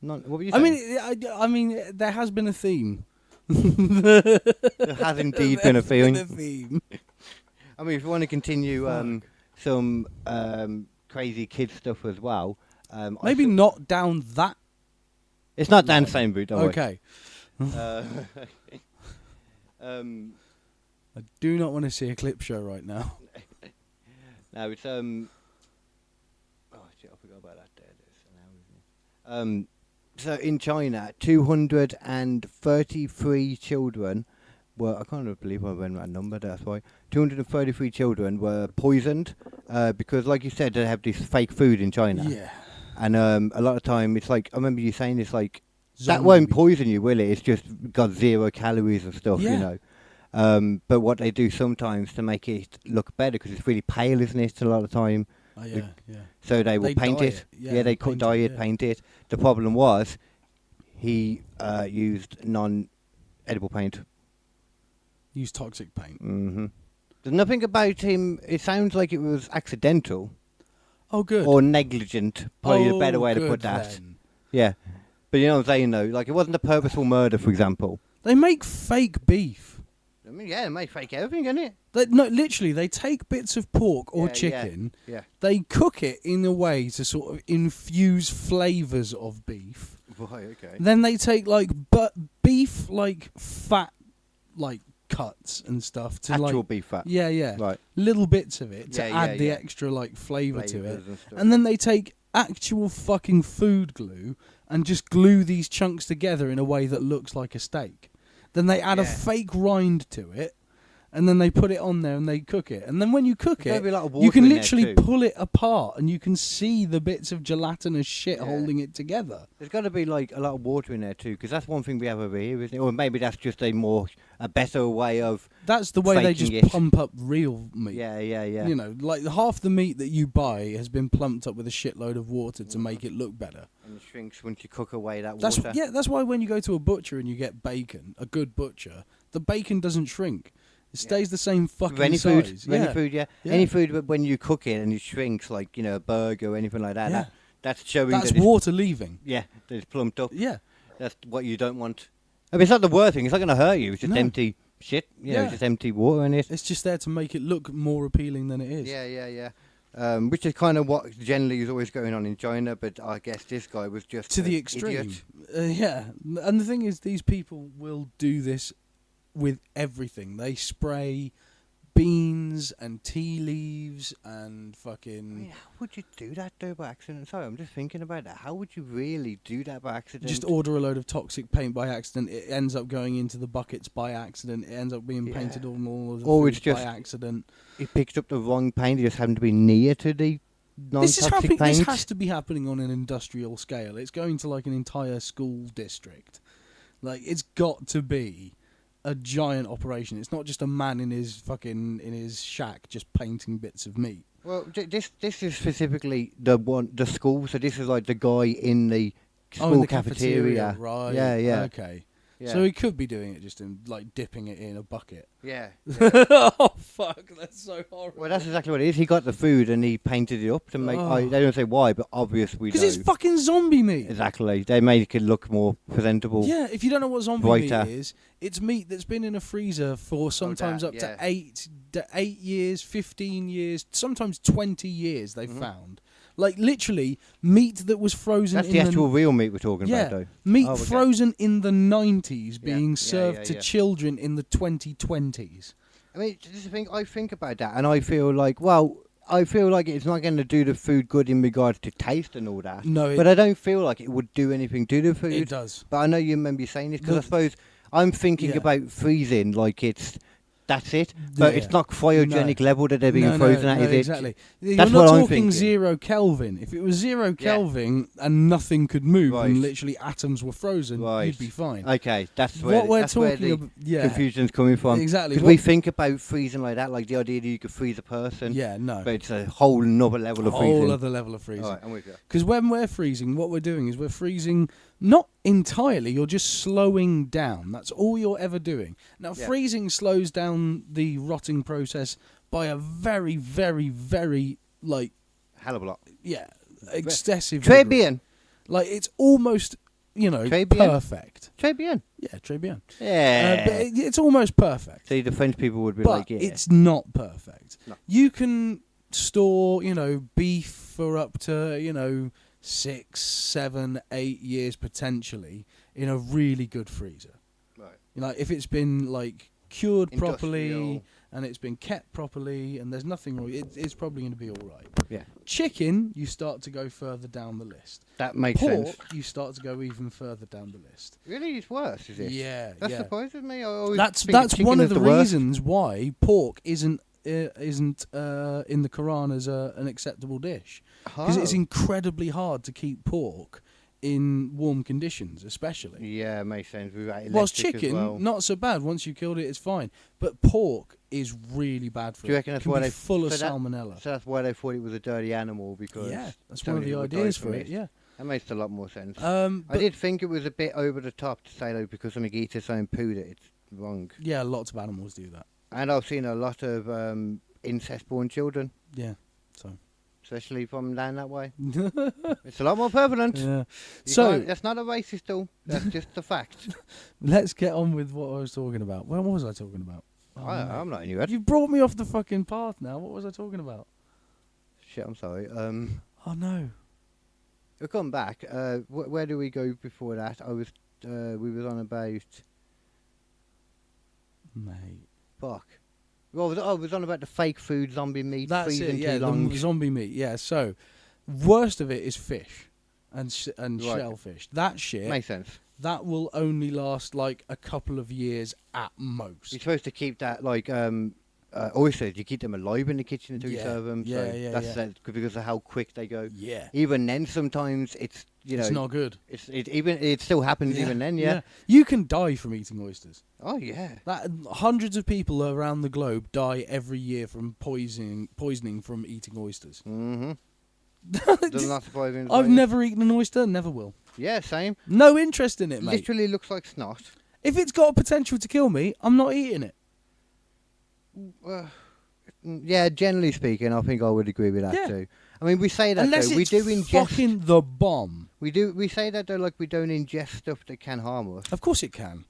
What were you I saying? mean, there has been a theme. There has indeed been a feeling. There's been a theme. I mean, if you want to continue some crazy kid stuff as well, Maybe not down that. it's not down the same route. Don't Okay. worry. I do not want to see a clip show right now. No, it's oh shit, I forgot about that. There it is. So in China, 233 children were. I can't believe I went that number. That's why 233 children were poisoned because, like you said, they have this fake food in China. Yeah. And a lot of time, it's like I remember you saying it's like that won't poison you, will it? It's just got 0 calories and stuff, Yeah. But what they do sometimes to make it look better, because it's really pale, isn't it? A lot of time. Oh, yeah, yeah. So they will They paint dye it. it. Yeah, Yeah, they they paint dye it, it, yeah. paint it. The problem was he used non-edible paint. Use toxic paint. Hmm There's nothing about him. It sounds like it was accidental Oh, good. or negligent. Probably a better way to good put that. then. Yeah, but you know what I'm saying though. Like it wasn't a purposeful murder, for example. They make fake beef. I mean, yeah, it may fake everything, isn't it? No, literally, they take bits of pork or Yeah, chicken, Yeah. they cook it in a way to sort of infuse flavours of beef. Right. Okay. Then they take like beef, like fat, like cuts and stuff to Actual like beef fat. yeah, Right. little bits of it to Yeah, add yeah, the yeah. extra like flavour to it, Flavours and stuff. and then they take actual fucking food glue and just glue these chunks together in a way that looks like a steak. Then they add a Yeah. fake rind to it, and then they put it on there and they cook it. And then when you cook There's gotta it, be a lot of you water can in there literally too. pull it apart and you can see the bits of gelatinous shit Yeah. holding it together. There's got to be like a lot of water in there too, because that's one thing we have over here, isn't it? Or maybe that's just a better way of. That's the way they Faking just it. pump up real meat. Yeah. You know, like half the meat that you buy has been plumped up with a shitload of water to make it look better. And it shrinks once you cook away that That's water. that's why when you go to a butcher and you get bacon, a good butcher, the bacon doesn't shrink. It stays the same fucking With any size. food, any food, yeah. Yeah. Any food, but when you cook it and it shrinks, like a burger or anything like that, Yeah. that's showing That's that it's, water leaving. yeah, that it's plumped up. Yeah. That's what you don't want. I mean, it's not the worst thing. It's not going to hurt you. It's just No. empty shit. Yeah. It's just empty water in it. It's just there to make it look more appealing than it is. Yeah. Which is kind of what generally is always going on in China, but I guess this guy was just To the an extreme. idiot. Yeah. And the thing is, these people will do this with everything. They spray beans and tea leaves and I fucking... mean, how would you do that though by accident? Sorry, I'm just thinking about that. How would you really do that by accident? Just order a load of toxic paint by accident. It ends up going into the buckets by accident. It ends up being Yeah. painted on all of the Or food it's just- by accident. He picked up the wrong paint. He just happened to be near to the This is non-toxic happening. paint. This has to be happening on an industrial scale. It's going to like an entire school district. Like it's got to be a giant operation. It's not just a man in his shack just painting bits of meat. Well, this is specifically the school. So this is like the guy in the school in the cafeteria. Right. Yeah. Okay. Yeah. So he could be doing it just in like dipping it in a bucket. Yeah. Oh fuck, that's so horrible. Well, that's exactly what it is. He got the food and he painted it up to make. They don't say why, but obviously because it's fucking zombie meat. Exactly. They make it look more presentable. Yeah, if you don't know what zombie Brighter. meat is, it's meat that's been in a freezer for sometimes up to 8 years, 15 years, sometimes 20 years they've found. Like literally meat that was frozen That's in the actual real meat we're talking about, though. Meat okay. frozen in the 90s being served to yeah. children in the 2020s. I mean, this is the thing, I think about that, and I feel like, it's not going to do the food good in regards to taste and all that. No, but I don't feel like it would do anything to the food. It does. But I know you remember saying this, because I suppose I'm thinking about freezing like that's it, but it's not cryogenic level that they're being frozen at, is it? Exactly. That's You're what not I'm talking thinking. 0 Kelvin. If it was 0 Kelvin and nothing could move and literally atoms were frozen, you'd be fine. Okay, that's where the confusion's coming from. Exactly. Because we think about freezing like that, like the idea that you could freeze a person. Yeah, no. But it's a whole nother level of freezing. Whole other level of freezing. All right, I'm with you. Because when we're freezing, what we're doing is we're freezing not entirely, you're just slowing down. That's all you're ever doing. Now, freezing slows down the rotting process by a very, very, very, hell of a lot. Yeah, excessive. Très degree. bien. Like, it's almost, Très bien. perfect. Très bien. Yeah, très bien. Yeah. But it's almost perfect. See, the French people would be But like, yeah. it's not perfect. No. You can store, beef for up to, 6, 7, 8 years potentially in a really good freezer. Right. Like if it's been cured properly Industrial. and it's been kept properly and there's nothing wrong, it's probably going to be all right. Yeah. Chicken, you start to go further down the list. That makes Pork, sense. you start to go even further down the list. Really, it's worse, is it? Yeah, That yeah. surprises me. I always That's think chicken one is of the worst. reasons why pork isn't in the Quran as an acceptable dish, because it's incredibly hard to keep pork in warm conditions, especially. Yeah, makes sense. Whilst chicken, not so bad. Once you killed it, it's fine. But pork is really bad for Do you it. reckon that's Can why be they full of so that- salmonella. So that's why they thought it was a dirty animal, because Yeah, that's so one of many the people died ideas from for it. Yeah. That makes a lot more sense. But I did think it was a bit over the top to say though, because something eats its own poo, that it's wrong. Yeah, lots of animals do that. And I've seen a lot of incest-born children, Yeah. So. especially from down that way. It's a lot more prevalent. Yeah. You So can't- that's not a racist though. That's just a fact. let's get on with what I was talking about. What was I talking about? I'm not in your head. You brought me off the fucking path now. What was I talking about? Shit, I'm sorry. Oh no. We'll come back. Where do we go before that? We was on about. Mate. Fuck. Well, I was on about the fake food, zombie meat, That's it, freezing yeah, too long. the zombie meat, yeah. So, worst of it is fish and Right. shellfish. That shit, Makes sense. that will only last like a couple of years at most. You're supposed to keep that oysters. You keep them alive in the kitchen until you Yeah, serve them. yeah, so yeah, that's yeah. that, because of how quick they go. Yeah. Even then, sometimes it's It's not good. it still happens even then. Yeah. You can die from eating oysters. Oh yeah. Hundreds of people around the globe die every year from poisoning from eating oysters. Mm-hmm. Does not surprise me. I've never eaten an oyster, never will. Yeah, same. No interest in it, mate. Literally looks like snot. If it's got a potential to kill me, I'm not eating it. Yeah, generally speaking, I think I would agree with that Yeah. too. I mean, we say that Unless though. We it's do ingest. fucking the bomb. We say that though, like we don't ingest stuff that can harm us. Of course it can.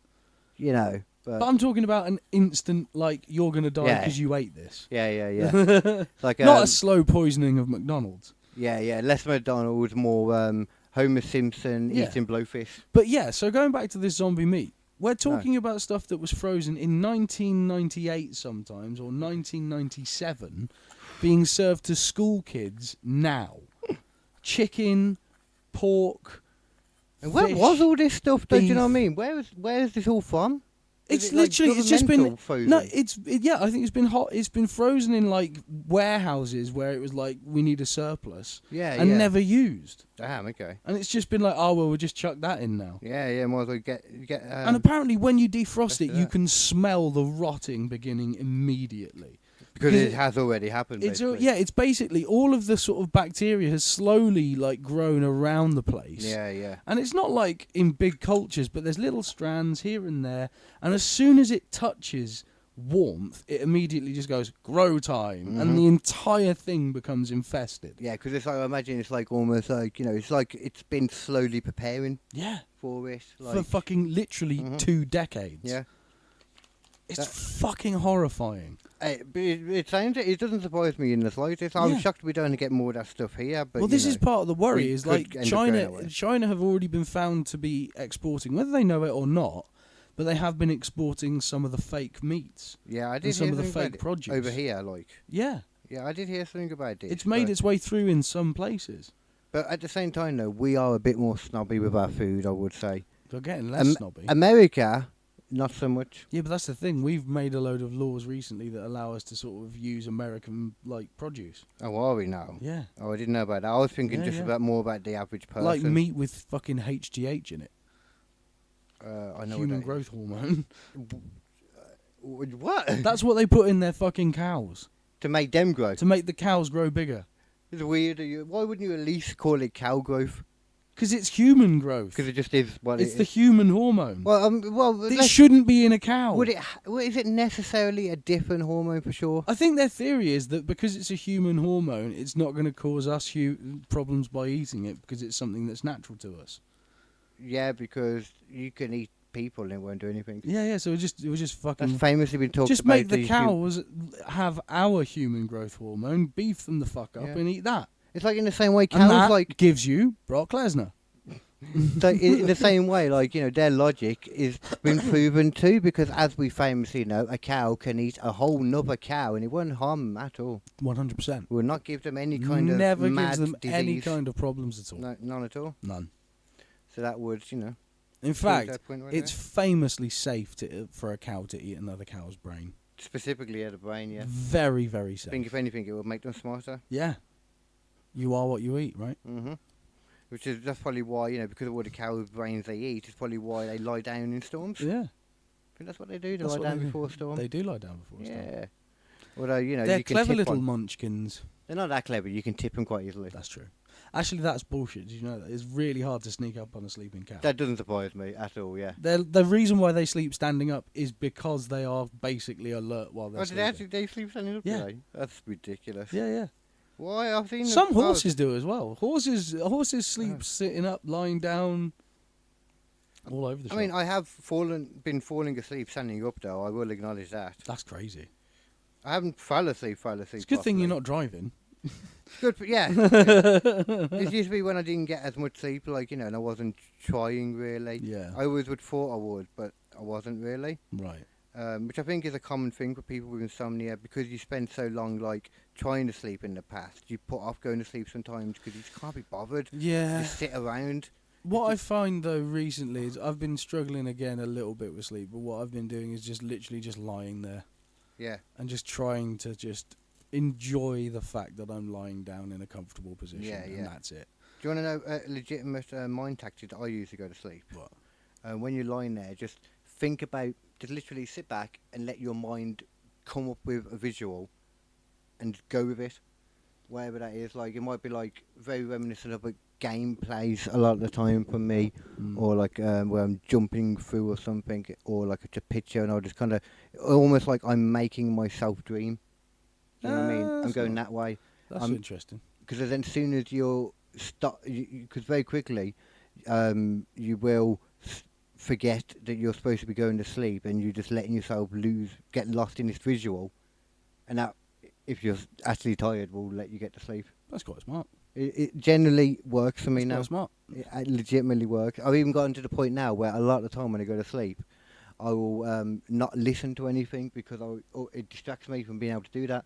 You know. But But I'm talking about an instant, like, you're going to die Yeah. because you ate this. yeah. Like Not a slow poisoning of McDonald's. yeah. Less McDonald's, more Homer Simpson Yeah. eating blowfish. But yeah, so going back to this zombie meat, we're talking about stuff that was frozen in 1998 sometimes, or 1997, being served to school kids now. Chicken, pork, And where fish, was all this stuff? Though, do you know what I beef. mean? Where is this all from? Is It's it, like, literally, it's just been governmental frozen? no. Yeah. I think it's been hot. It's been frozen in like warehouses where it was like we need a surplus Yeah, and yeah. never used, Damn, okay. and it's just been like, oh well, we'll just chuck that in now. Yeah. Might as well get. And apparently, when you defrost it, do you that. can smell the rotting beginning immediately. Because it has already happened. It's basically. it's basically all of the sort of bacteria has slowly like grown around the place. Yeah. And it's not like in big cultures, but there's little strands here and there, and as soon as it touches warmth, it immediately just goes grow time, and the entire thing becomes infested. Yeah, because it's like, I imagine it's like almost like, it's like it's been slowly preparing Yeah, for it. for fucking literally 2 decades. Yeah. It's fucking horrifying. But it doesn't surprise me in the slightest. I'm Yeah. shocked we don't get more of that stuff here. But Well, this is part of the worry. we Is could like end up going that way. China have already been found to be exporting, whether they know it or not, but they have been exporting some of the fake meats. Yeah, I did and some hear of the something about fake it produce over here. Like, Yeah, I did hear something about this. it's made but, its way through in some places. But at the same time, though, we are a bit more snobby with our food, I would say. They're getting less snobby. America, not so much. Yeah, but that's the thing. We've made a load of laws recently that allow us to sort of use American like produce. Oh, are we now? Yeah, Oh, I didn't know about that. I was thinking Yeah, just yeah. about more about the average person. like meat with fucking HGH in it, I know human what growth hormone. What? That's what they put in their fucking cows To make them grow. to make the cows grow bigger. It's weird. Why wouldn't you at least call it cow growth? Because it's human growth. Because it just is what It's it the is. human hormone. Well, it let's- shouldn't be in a cow. is it necessarily a different hormone for sure? I think their theory is that because it's a human hormone, it's not going to cause us problems by eating it because it's something that's natural to us. Yeah, because you can eat people and it won't do anything. Yeah. So it was just fucking. That's famously been talked Just about. make the cows have our human growth hormone, beef them the fuck up, Yeah. and eat that. It's like in the same way And cows that like gives you Brock Lesnar. so in the same way, like, their logic is been proven too, because as we famously know, a cow can eat a whole nother cow and it won't harm them at all. 100%. Will not give them any kind of Never mad gives them disease. any kind of problems at all. No, none at all. None. So that would, In prove fact, that point right it's there. famously safe for a cow to eat another cow's brain. Specifically at the brain, yeah. Very, very I safe. think if anything, it would make them smarter. Yeah. You are what you eat, right? Mm-hmm. That's probably why, because of all the cows' brains they eat, it's probably why they lie down in storms. Yeah. I think that's what they do. They That's lie what down they do. before a storm. They do lie down before a storm. Yeah. Although, They're you can clever tip little one. munchkins. They're not that clever. You can tip them quite easily. That's true. Actually, that's bullshit. Did you know that? It's really hard to sneak up on a sleeping cow. That doesn't surprise me at all, yeah. The reason why they sleep standing up is because they are basically alert while they're Oh, did they sleeping. actually sleep standing up Yeah. today? That's ridiculous. Yeah. Why? I've seen Some them- horses do as well. Horses sleep sitting up, lying down, all over the I shop. mean, I have been falling asleep standing up, though. I will acknowledge that. That's crazy. I haven't fell asleep. It's a good thing you're properly. not driving. Good, yeah. It used to be when I didn't get as much sleep, and I wasn't trying really. Yeah. I always would thought I would, but I wasn't really. Right. Which I think is a common thing for people with insomnia, because you spend so long trying to sleep in the past. You put off going to sleep sometimes because you just can't be bothered. Yeah. Just sit around. What I find though recently is I've been struggling again a little bit with sleep, but what I've been doing is just literally just lying there Yeah. and just trying to just enjoy the fact that I'm lying down in a comfortable position. Yeah, and yeah. that's it. Do you want to know a legitimate mind tactic that I use to go to sleep? What? When you're lying there, just think about, just literally sit back and let your mind come up with a visual and go with it, whatever that is. Like, it might be very reminiscent of a game plays a lot of the time for me, or where I'm jumping through or something, or like a picture, and I'll just kind of almost like I'm making myself dream. You know what I mean? I'm that's going not- that way. That's interesting. Because then as soon as you'll stop, because very quickly you will forget that you're supposed to be going to sleep, and you're just letting yourself get lost in this visual, and that, if you're actually tired, will let you get to sleep. That's quite smart. It generally works for me That's now. quite smart. It legitimately works. I've even gotten to the point now where a lot of the time when I go to sleep, I will not listen to anything because it distracts me from being able to do that.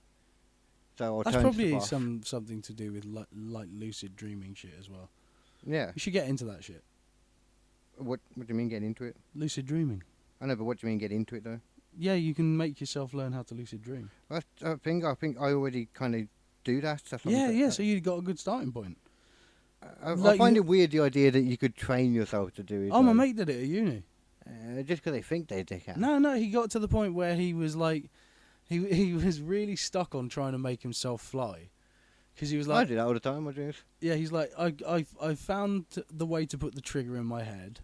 So I'll That's turn probably stuff off. something to do with like lucid dreaming shit as well. Yeah. You should get into that shit. What do you mean get into it? Lucid dreaming. I know, but what do you mean get into it though? Yeah, you can make yourself learn how to lucid dream. I think I already kind of do that. That's what Yeah, I'm- yeah. So you got a good starting point. I like find you- it weird, the idea that you could train yourself to do it. Oh, my though. mate did it at uni. Just because they think they can. No, he got to the point where he was like, He was really stuck on trying to make himself fly, because he was I like, do that all the time in my dreams. yeah, he's like, I found the way to put the trigger in my head.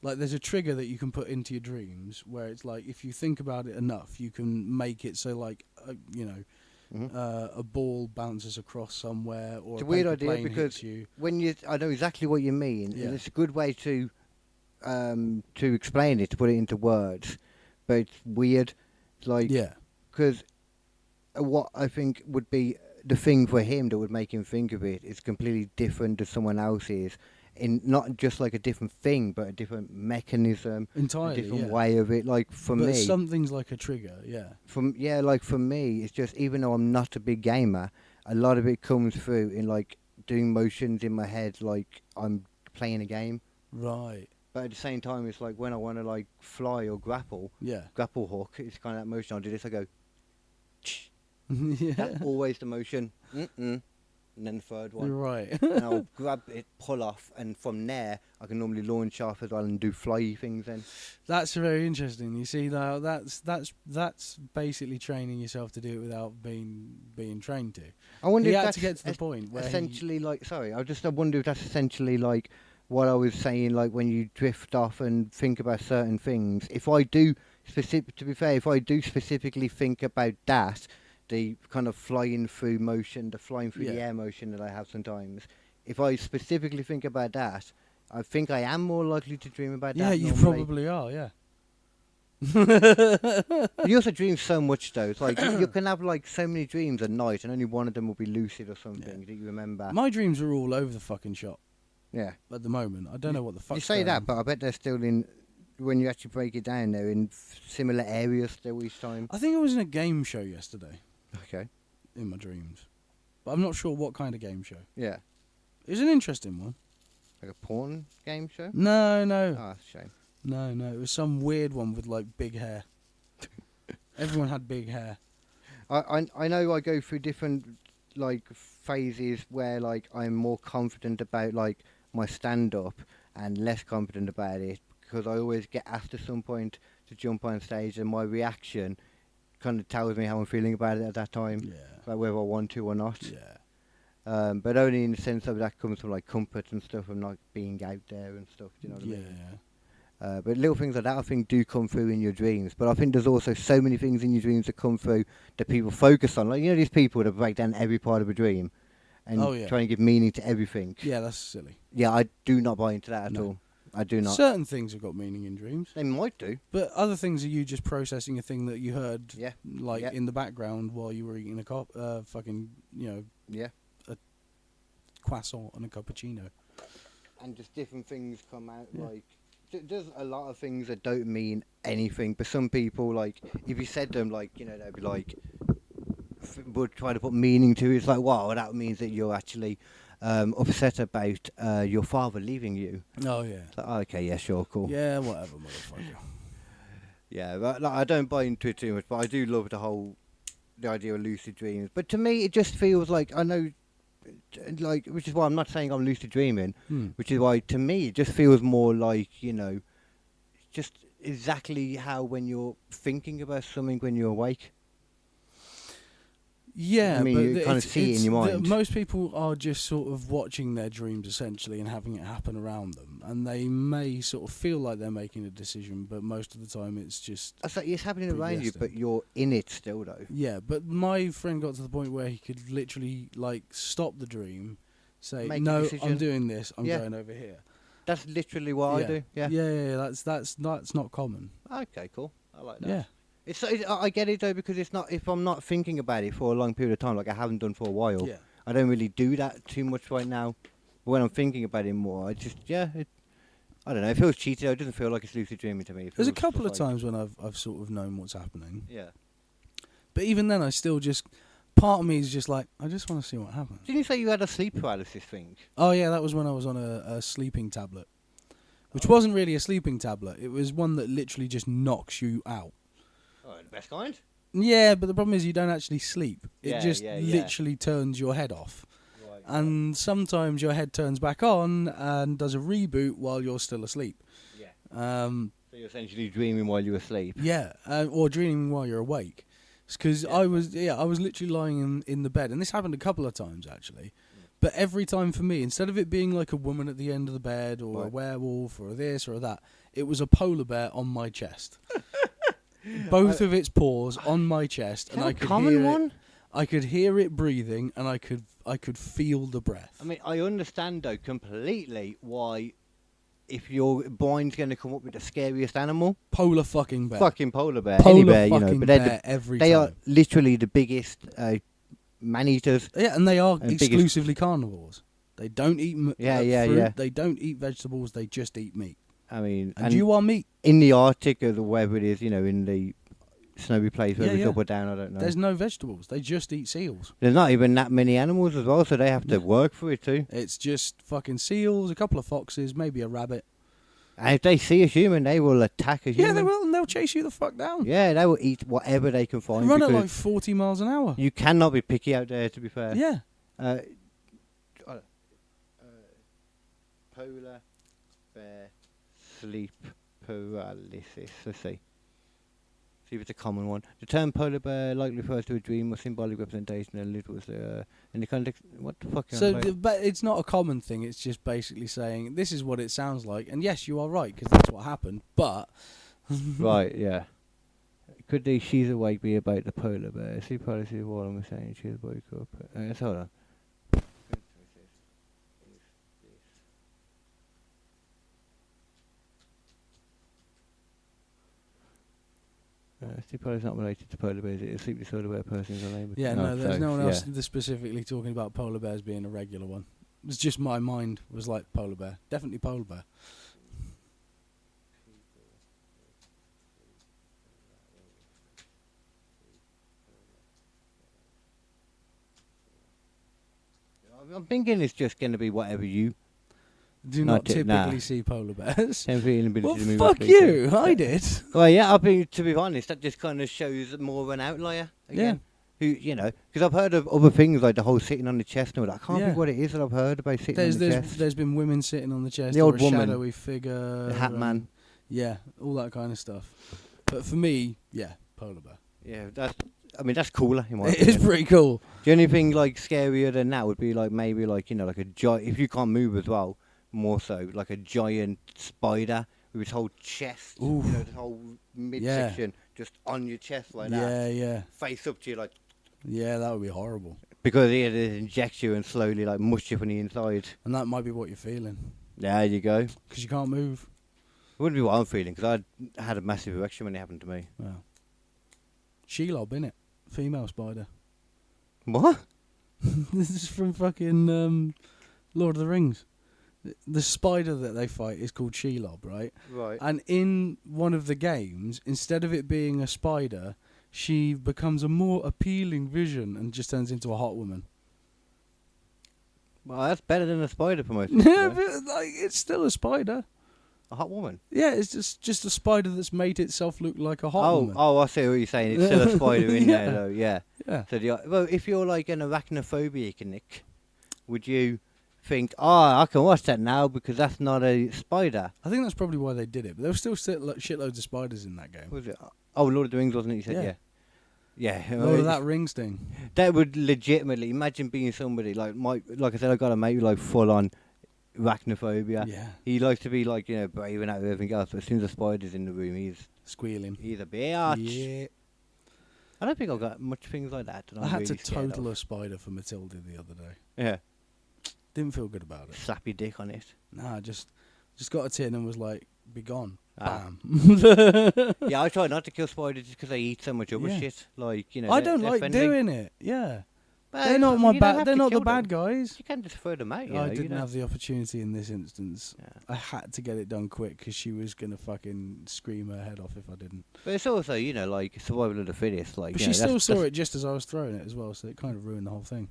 Like, there's a trigger that you can put into your dreams where it's like, if you think about it enough, you can make it so, like, a ball bounces across somewhere, or It's a a weird paper idea plane because hits you. I know exactly what you mean, Yeah. and it's a good way to explain it, to put it into words, but it's weird, like, Yeah. because what I think would be the thing for him that would make him think of it is completely different to someone else's, in not just like a different thing, but a different mechanism, Entirely, a different yeah. way of it. Like for But me, something's like a trigger, yeah. like for me, it's just, even though I'm not a big gamer, a lot of it comes through in like doing motions in my head, like I'm playing a game. Right. But at the same time, it's like when I want to like fly or grapple Yeah. hook, it's kind of that motion. I'll do this. I go. Yeah. That's always the motion. And then the third one. Right. And I'll grab it, pull off, and from there I can normally launch off as well and do fly things. Then That's very interesting. You see, now that's basically training yourself to do it without being trained to. I wonder He if had that's to get to the point where essentially like. Sorry, I wonder if that's essentially like what I was saying. Like when you drift off and think about certain things. If I do to be fair, if I do specifically think about that, the kind of flying through motion, the flying through the Yeah. air motion that I have sometimes. If I specifically think about that, I think I am more likely to dream about yeah, that. you normally. probably are. Yeah. You also dream so much though. It's like you can have like so many dreams at night, and only one of them will be lucid or something that you remember. My dreams are all over the fucking shop Yeah. at the moment. I don't know what the fuck. You say that, but I bet they're still in. When you actually break it down, they're in similar areas still each time. I think I was in a game show yesterday Okay. in my dreams, but I'm not sure what kind of game show. Yeah. It was an interesting one. Like a porn game show. No, Oh, that's a shame. no. It was some weird one with like big hair. Everyone had big hair. I know I go through different like phases where like I'm more confident about like my stand up and less confident about it, because I always get asked at some point to jump on stage, and my reaction kind of tells me how I'm feeling about it at that time, Yeah. like whether I want to or not. Yeah. But only in the sense of that comes from like comfort and stuff, and like being out there and stuff. Do you know what I Yeah. mean? But little things like that, I think, do come through in your dreams. But I think there's also so many things in your dreams that come through that people focus on. Like, you know, these people that break down every part of a dream and Oh, yeah. try and give meaning to everything. Yeah, that's silly. Yeah, I do not buy into that at No. all. I do not. Certain things have got meaning in dreams, They might do. but other things are you just processing a thing that you heard, Yeah. like Yeah. in the background while you were eating a fucking, Yeah. croissant and a cappuccino. And just different things come out, like... There's a lot of things that don't mean anything, but some people, like, if you said them, like, you know, they'd be like... would try to put meaning to it. It's like, wow, that means that you're actually upset about your father leaving you. Oh yeah. It's like, oh, okay, yeah, sure, cool. Yeah, whatever, motherfucker. Yeah, but like, I don't buy into it too much, but I do love the idea of lucid dreams. But to me, it just feels like, I know, like, which is why I'm not saying I'm lucid dreaming, which is why, to me, it just feels more like, you know, just exactly how when you're thinking about something when you're awake. Yeah, I mean, but you kind of it's- see it in your it's- mind. Most people are just sort of watching their dreams essentially and having it happen around them, and they may sort of feel like they're making a decision, but most of the time it's just It's like it's happening around you, predestined. but you're in it still, though. yeah. But my friend got to the point where he could literally like stop the dream, say, Make a "No, decision. I'm doing this. I'm Yeah. going over here." That's literally what I do. Yeah. Yeah. That's not common. Okay, cool. I like that. Yeah. I get it though, because it's not, if I'm not thinking about it for a long period of time, like I haven't done for a while. Yeah. I don't really do that too much right now. But when I'm thinking about it more, I just I don't know. It feels cheated. It doesn't feel like it's lucid dreaming to me. It There's a feels couple of just like- times when I've sort of known what's happening, Yeah. but even then I still just part of me is just like I just want to see what happens. Didn't you say you had a sleep paralysis thing? Oh yeah, that was when I was on a sleeping tablet, which wasn't really a sleeping tablet. It was one that literally just knocks you out. Oh, the best kind. Yeah, but the problem is you don't actually sleep. It Yeah, just yeah. literally turns your head off. Right. And sometimes your head turns back on and does a reboot while you're still asleep. Yeah. So you're essentially dreaming while you're asleep. Yeah, or dreaming while you're awake. Because I was literally lying in the bed, and this happened a couple of times actually. But every time for me, instead of it being like a woman at the end of the bed or a werewolf or this or that, it was a polar bear on my chest. Both of its paws on my chest, and I could hear it. I could hear it breathing, and I could feel the breath. I mean, I understand though completely why, if your mind's going to come up with the scariest animal, Polar fucking bear. fucking polar bear, Polar any bear, fucking But bear every they time. are literally the biggest man-eaters. Yeah, and they are and exclusively carnivores. They don't eat fruit. Yeah. They don't eat vegetables. They just eat meat. I mean, And you are meat. in the Arctic or wherever it is, in the snowy place, whether it's up or down, I don't know. There's no vegetables. They just eat seals. There's not even that many animals as well, so they have to work for it too. It's just fucking seals, a couple of foxes, maybe a rabbit. And if they see a human, they will attack a human. Yeah, they will, and they'll chase you the fuck down. Yeah, they will eat whatever they can find. Run at because like 40 miles an hour. you cannot be picky out there, to be fair. Yeah. Polar bear sleep paralysis. Let's see. See if it's a common one. The term polar bear likely refers to a dream or symbolic representation of little in the context. What the fuck? But it's not a common thing. It's just basically saying this is what it sounds like. And yes, you are right because that's what happened. But right, yeah. Could the she's awake be about the polar bear? See policy of what I'm saying. She's woke up. Let's hold on. Sleep polar is not related to polar bears. It is sleep disorder where a person is unable. yeah, no, there's no one else that's specifically talking about polar bears being a regular one. It's just my mind was like polar bear, definitely polar bear. I'm thinking it's just going to be whatever you. Do not typically see polar bears. Well, fuck you! I did. Well, yeah, I think to be honest, that just kind of shows more of an outlier again. Who, because I've heard of other things like the whole sitting on the chest and all that. I can't think what it is that I've heard about sitting on the chest. There's been women sitting on the chest. The old or a woman, shadowy figure, the hat man. Yeah, all that kind of stuff. But for me, polar bear. Yeah, that's cooler in my It opinion. is pretty cool. The only thing like scarier than that would be like maybe like like a giant. If you can't move as well, more so like a giant spider with its whole chest, the whole midsection just on your chest like that. Yeah. Face up to you like. Yeah, that would be horrible. Because it injects you and slowly like mush you from the inside. And that might be what you're feeling. There you go. Because you can't move. It wouldn't be what I'm feeling because I had a massive erection when it happened to me. Well, Shelob, innit? Female spider. What? This is from fucking Lord of the Rings. The spider that they fight is called Shelob, right? Right. And in one of the games, instead of it being a spider, she becomes a more appealing vision and just turns into a hot woman. Well, that's better than a spider for most Yeah, people. but like it's still a spider. A hot woman? Yeah, it's just a spider that's made itself look like a hot woman. Oh, I see what you're saying. It's still a spider in there, though. Yeah. Yeah. So well, if you're like an arachnophobic, Nick, would you think, I can watch that now because that's not a spider? I think that's probably why they did it. But there were still shitloads of spiders in that game. Was it? Oh, Lord of the Rings, wasn't it? You said, yeah. Lord of that Rings thing. That would legitimately imagine being somebody like like I said, I got a mate with like full on arachnophobia. Yeah. He likes to be like braving out with everything else, but as soon as the spider's in the room, he's Squealing. a bitch. Yeah. I don't think I've got much things like that. I had to total a spider for Matilda the other day. Yeah. Didn't feel good about it. Slap your dick on it. Nah, just got a tin and was like, be gone. Bam. Yeah, I try not to kill spiders just because they eat so much other shit. Like I don't they're like friendly. doing it. Yeah. Well, They're not my you don't bad. have They're to not the kill bad them. guys. You can just throw them out. I didn't have the opportunity in this instance. Yeah. I had to get it done quick because she was gonna fucking scream her head off if I didn't. But it's also like survival of the fittest. Like, But she still saw it just as I was throwing it as well, so it kind of ruined the whole thing.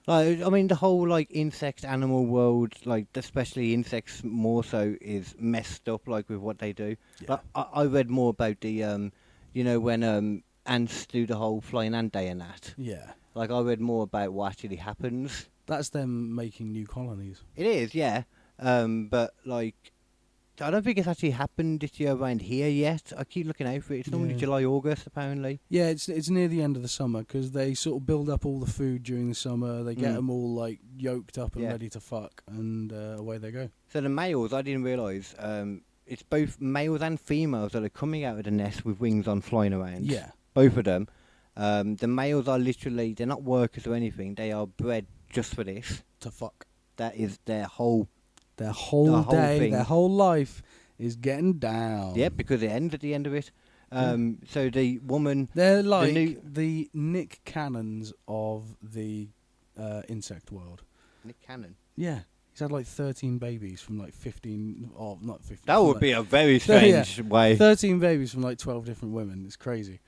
Like, I mean, the whole like insect animal world, like especially insects more so, is messed up. Like with what they do. Yeah. Like, I read more about the when ants do the whole flying ant day and that. Yeah. Like I read more about what actually happens. That's them making new colonies. It is, yeah. But like, I don't think it's actually happened this year around here yet. I keep looking out for it. It's normally Yeah. July, August, apparently. Yeah, it's near the end of the summer because they sort of build up all the food during the summer. They get them all like yoked up and Yeah. ready to fuck, and away they go. So the males, I didn't realise, it's both males and females that are coming out of the nest with wings on flying around. Yeah. Both of them. The males are literally, they're not workers or anything. They are bred just for this. To fuck. That is their whole... Their whole whole day, thing. their whole life is getting down. Yeah, because it ends at the end of it. So the woman... They're like new- the Nick Cannons of the insect world. Nick Cannon. Yeah. He's had like 13 babies from like 15... Oh, not 15. That from, would like, be a very Yeah. strange way. 13 babies from like 12 different women. It's crazy.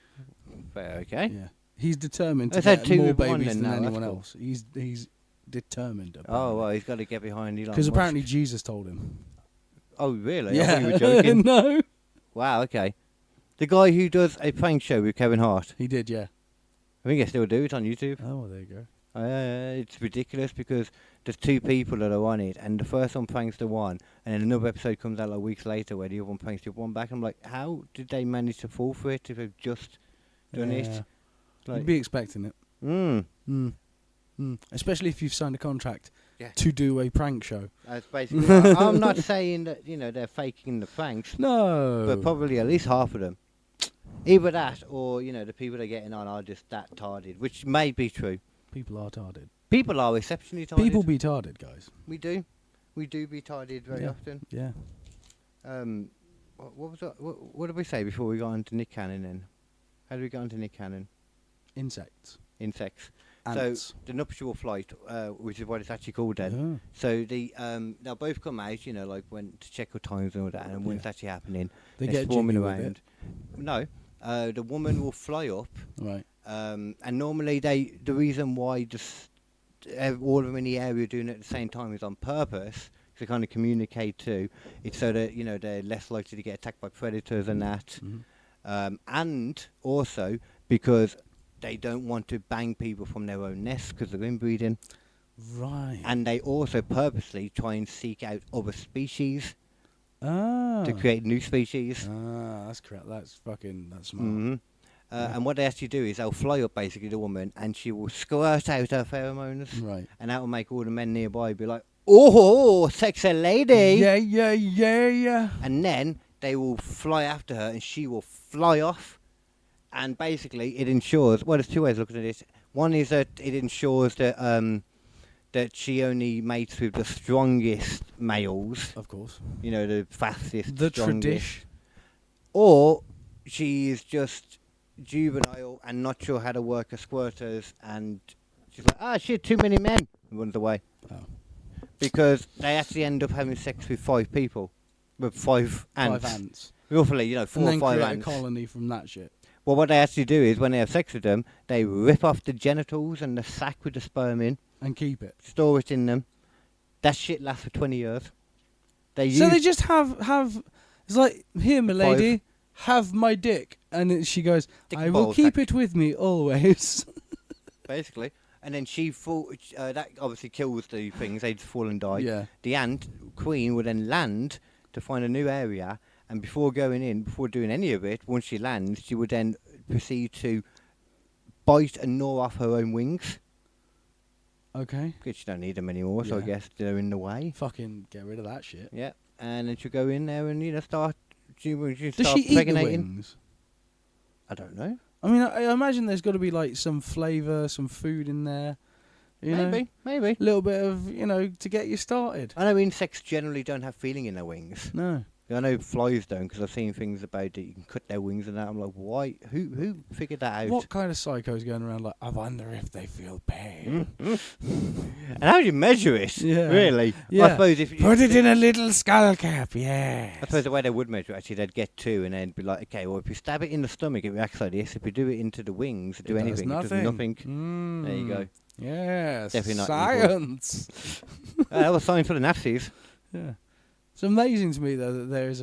But okay. Yeah. He's determined to Let's have get two more with one babies then than now, that's anyone cool. else. He's determined. Oh, well, he's got to get behind Elon Because Musk. apparently Jesus told him. Oh, really? I Yeah. thought you were joking. No. Wow, okay. The guy who does a prank show with Kevin Hart. He did, yeah. I think I still do it on YouTube. Oh, well, there you go. It's ridiculous because there's two people that are on it, and the first one pranks the one, and then another episode comes out like weeks later where the other one pranks the other one back. I'm like, how did they manage to fall for it if they've just done it? Yeah. Like, You'd be expecting it. Especially if you've signed a contract to do a prank show. That's basically. I'm not saying that they're faking the pranks, No. but probably at least half of them. Either that, or the people they're getting on are just that tarded, which may be true. People are tarded. People are exceptionally tarded. People be tarded, guys. We do be tarded very Yeah. often. Yeah. What was that? What did we say before we got on to Nick Cannon then? How did we get on to Nick Cannon? Insects. Insects. Ants. So the nuptial flight, which is what it's actually called then. Yeah. So they'll both come out, like when to check your times and all that, and when it's actually happening, They they're get swarming jiggy with around. No, the woman will fly up, Right. and normally the reason why just all of them in the area doing it at the same time is on purpose to kind of communicate too. It's so that they're less likely to get attacked by predators and that, and also because they don't want to bang people from their own nests because they're inbreeding. Right. And they also purposely try and seek out other species to create new species. That's correct. That's smart. Mhm. And what they actually do is they'll fly up basically the woman, and she will squirt out her pheromones, Right. and that will make all the men nearby be like, "Oh, sexy lady!" Yeah. And then they will fly after her, and she will fly off. And basically, it ensures. Well, there's two ways of looking at it. One is that it ensures that that she only mates with the strongest males. Of course. The fastest, The strongest. tradition. Or she is just juvenile and not sure how to work her squirters, and she's like, shit, too many men, and runs away. Oh. Because they actually end up having sex with 5 people, with 5 ants. 5 ants. Roughly, 4 And or then 5 create ants. a colony from that shit. Well, what they actually do is when they have sex with them, they rip off the genitals and the sac with the sperm in, And keep it. store it in them. That shit lasts for 20 years. So they just have. It's like, here, my lady, have my dick, and she goes, Dick I and will ball keep sack. it with me always. basically. And then that obviously kills the things. They just fall and die. Yeah. The ant queen would then land to find a new area, and before doing any of it, once she lands, she would then proceed to bite and gnaw off her own wings. Okay. Because she don't need them anymore, so I Yeah. guess they're in the way. Fucking get rid of that shit. Yeah. And then she'll go in there and start. She Does start she eat the impregnating. wings? I don't know. I mean, I imagine there's got to be like some flavour, some food in there. Maybe. A little bit of, to get you started. I know insects generally don't have feeling in their wings. No. I know flies don't, because I've seen things about that you can cut their wings and that. I'm like, why? Who figured that out? What kind of psycho's going around like, I wonder if they feel pain? And how do you measure it? Yeah. Really? Yeah. I suppose if you Put it in a little skull cap, yeah. I suppose the way they would measure it, actually, they'd get 2 and then be like, okay, well, if you stab it in the stomach, it reacts like this. If you do it into the wings, it does nothing. There you go. Yes. Definitely not science. That was science for the Nazis. Yeah. It's amazing to me though that there is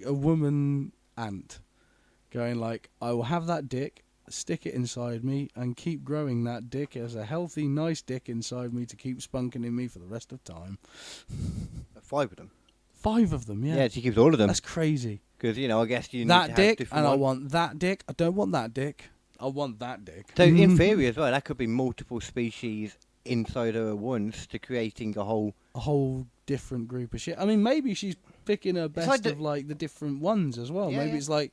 a woman ant going like, I will have that dick, stick it inside me, and keep growing that dick as a healthy, nice dick inside me to keep spunking in me for the rest of time. 5 of them. 5 of them, yeah. Yeah, she keeps all of them. That's crazy. Because, you know, I guess you need That to have dick, different and I ones. want that dick. I don't want that dick. I want that dick. So in theory as well, that could be multiple species inside her once to creating a whole different group of shit. I mean, maybe she's picking her best like of like the different ones as well. Yeah, Maybe yeah. it's like,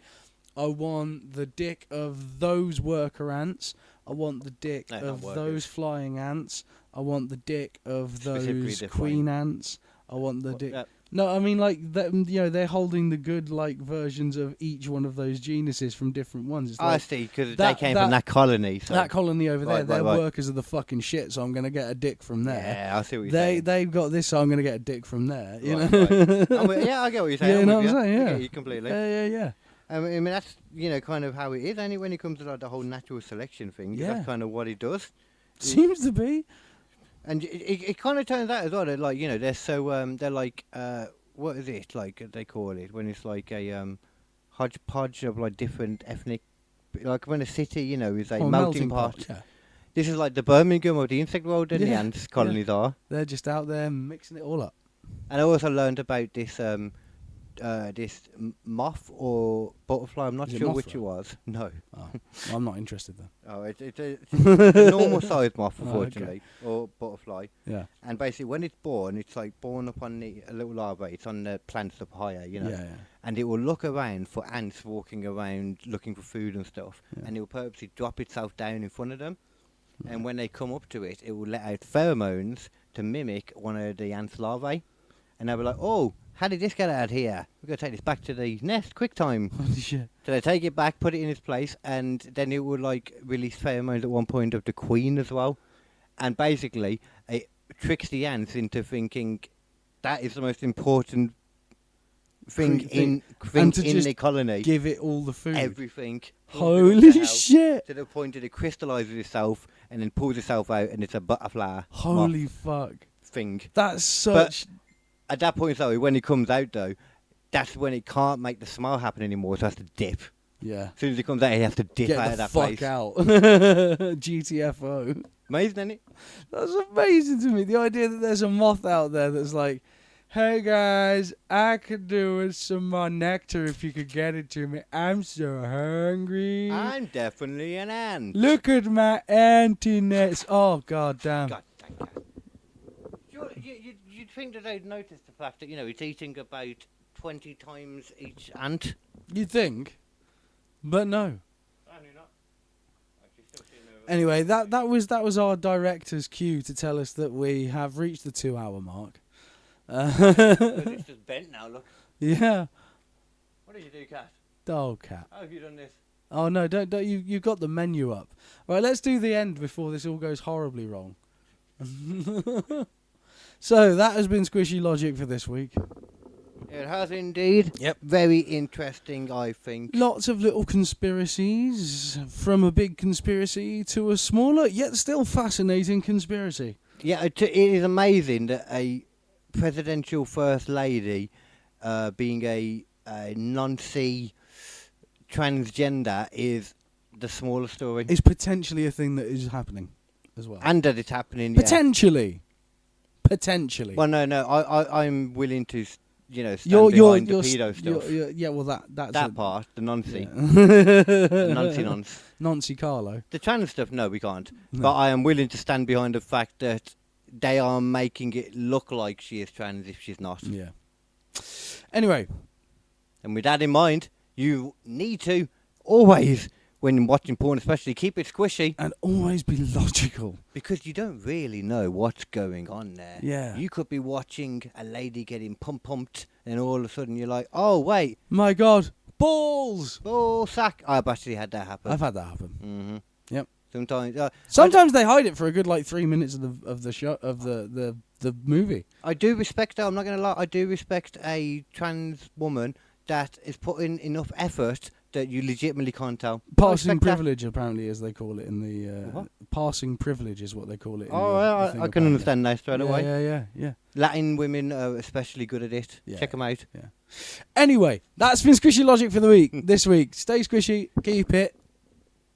I want the dick of those worker ants. I want the dick No, not of workers. those flying ants. I want the dick of Specifically those the queen flying. ants. I want the dick. Yeah. No, I mean like that. You know, they're holding the good like versions of each one of those genuses from different ones. It's I like, see, because they that- came that- from that colony. So. that colony over there, Right, they're right. workers of the fucking shit. So I'm gonna get a dick from there. Yeah, I see what you're saying. They've got this, so I'm gonna get a dick from there. You Right, know? right. Yeah, I get what you're saying. Yeah, you I'm know with what I'm saying, I yeah. get you completely. Yeah. I mean, that's, you know, kind of how it is. Only when it comes to like the whole natural selection thing, Yeah. that's kind of what it does. Seems to be. And it kind of turns out as well that, like, you know, they're so they're like what is it like they call it when it's like a hodgepodge of like different ethnic, like when a city, you know, is a melting pot. Yeah. This is like the Birmingham of the insect world, and the Yeah, ants colonies are. They're just out there mixing it all up. And I also learned about this moth or butterfly. I'm not Is it sure moth which it rat? was. No. Oh, I'm not interested then. Oh, it's a normal sized moth, Oh, okay. unfortunately, or butterfly. Yeah. And basically, when it's born, it's like born up on a little larva. It's on the plants up higher, you know. Yeah. And it will look around for ants walking around looking for food and stuff. Yeah. And it will purposely drop itself down in front of them. And when they come up to it, it will let out pheromones to mimic one of the ants' larvae. And they'll be like, oh, how did this get out here? We've got to take this back to the nest, quick time. Holy shit. So they take it back, put it in its place, and then it will like release pheromones at one point of the queen as well. And basically, it tricks the ants into thinking that is the most important thing in And to just the colony. Give it all the food. Everything. Holy shit. To the point that it crystallizes itself and then pulls itself out, and it's a butterfly Holy moth fuck. thing. That's such. At that point, though, when it comes out, though, that's when it can't make the smile happen anymore. So it has to dip. Yeah. As soon as it comes out, it has to dip Get out the of that fuck place. out. GTFO. Amazing, isn't it? That's amazing to me. The idea that there's a moth out there that's like, hey guys, I could do with some more nectar if you could get it to me. I'm so hungry. I'm definitely an ant. Look at my anti-nets. Oh, god damn. God dang it. You'd think that they'd notice the fact that, you know, it's eating about 20 times each ant. You think? But no. Apparently not. Anyway, that was our director's cue to tell us that we have reached the 2-hour mark. It's just bent now, look. Yeah. What did you do, Kat? Oh, cat. How have you done this? Oh no, don't you got the menu up. Right, let's do the end before this all goes horribly wrong. So that has been Squishy Logic for this week. It has indeed. Yep. Very interesting, I think. Lots of little conspiracies, from a big conspiracy to a smaller yet still fascinating conspiracy. Yeah, it is amazing that a presidential first lady, being a Nonce transgender, is the smaller story. It's potentially a thing that is happening as well. And that it's happening, yeah. Potentially. Well, no, I'm willing to, you know, stand You're behind the pedo stuff. yeah, well that's That part, the Nonce. Yeah. The Nonce. Nancy Carlo. The trans stuff, no, we can't. No. But I am willing to stand behind the fact that they are making it look like she is trans if she's not. Yeah. Anyway, And with that in mind, you need to always, when watching porn especially, keep it squishy. and always be logical. Because you don't really know what's going on there. Yeah. You could be watching a lady getting pumped, and all of a sudden you're like, oh, wait, My God, balls! ball sack. I've actually had that happen. I've had that happen. Mm-hmm. Yep. Sometimes. Sometimes they hide it for a good 3 minutes of the show of the movie. I do respect her, I'm not going to lie, I do respect a trans woman that is putting enough effort that you legitimately can't tell. I Passing respect that. privilege, apparently, as they call it in the What? passing privilege is what they call it. In Oh, the thing, I can apparently. understand that straight away. Yeah. Latin women are especially good at it. Yeah. Check them out. Anyway, that's been Squishy Logic for the week. This week, stay squishy, keep it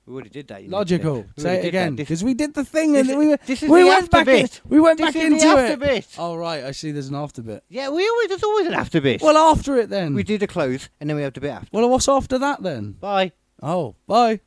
We already did that. Logical. We Say already it did again, that. because we did the thing and This is we the went after back. bit. We went This back is into the after it. bit. Oh right, I see. There's an after bit. Yeah, there's always an after bit. Well, after it then. we do the close and then we have the bit after. Well, what's after that then? Bye. Oh, bye.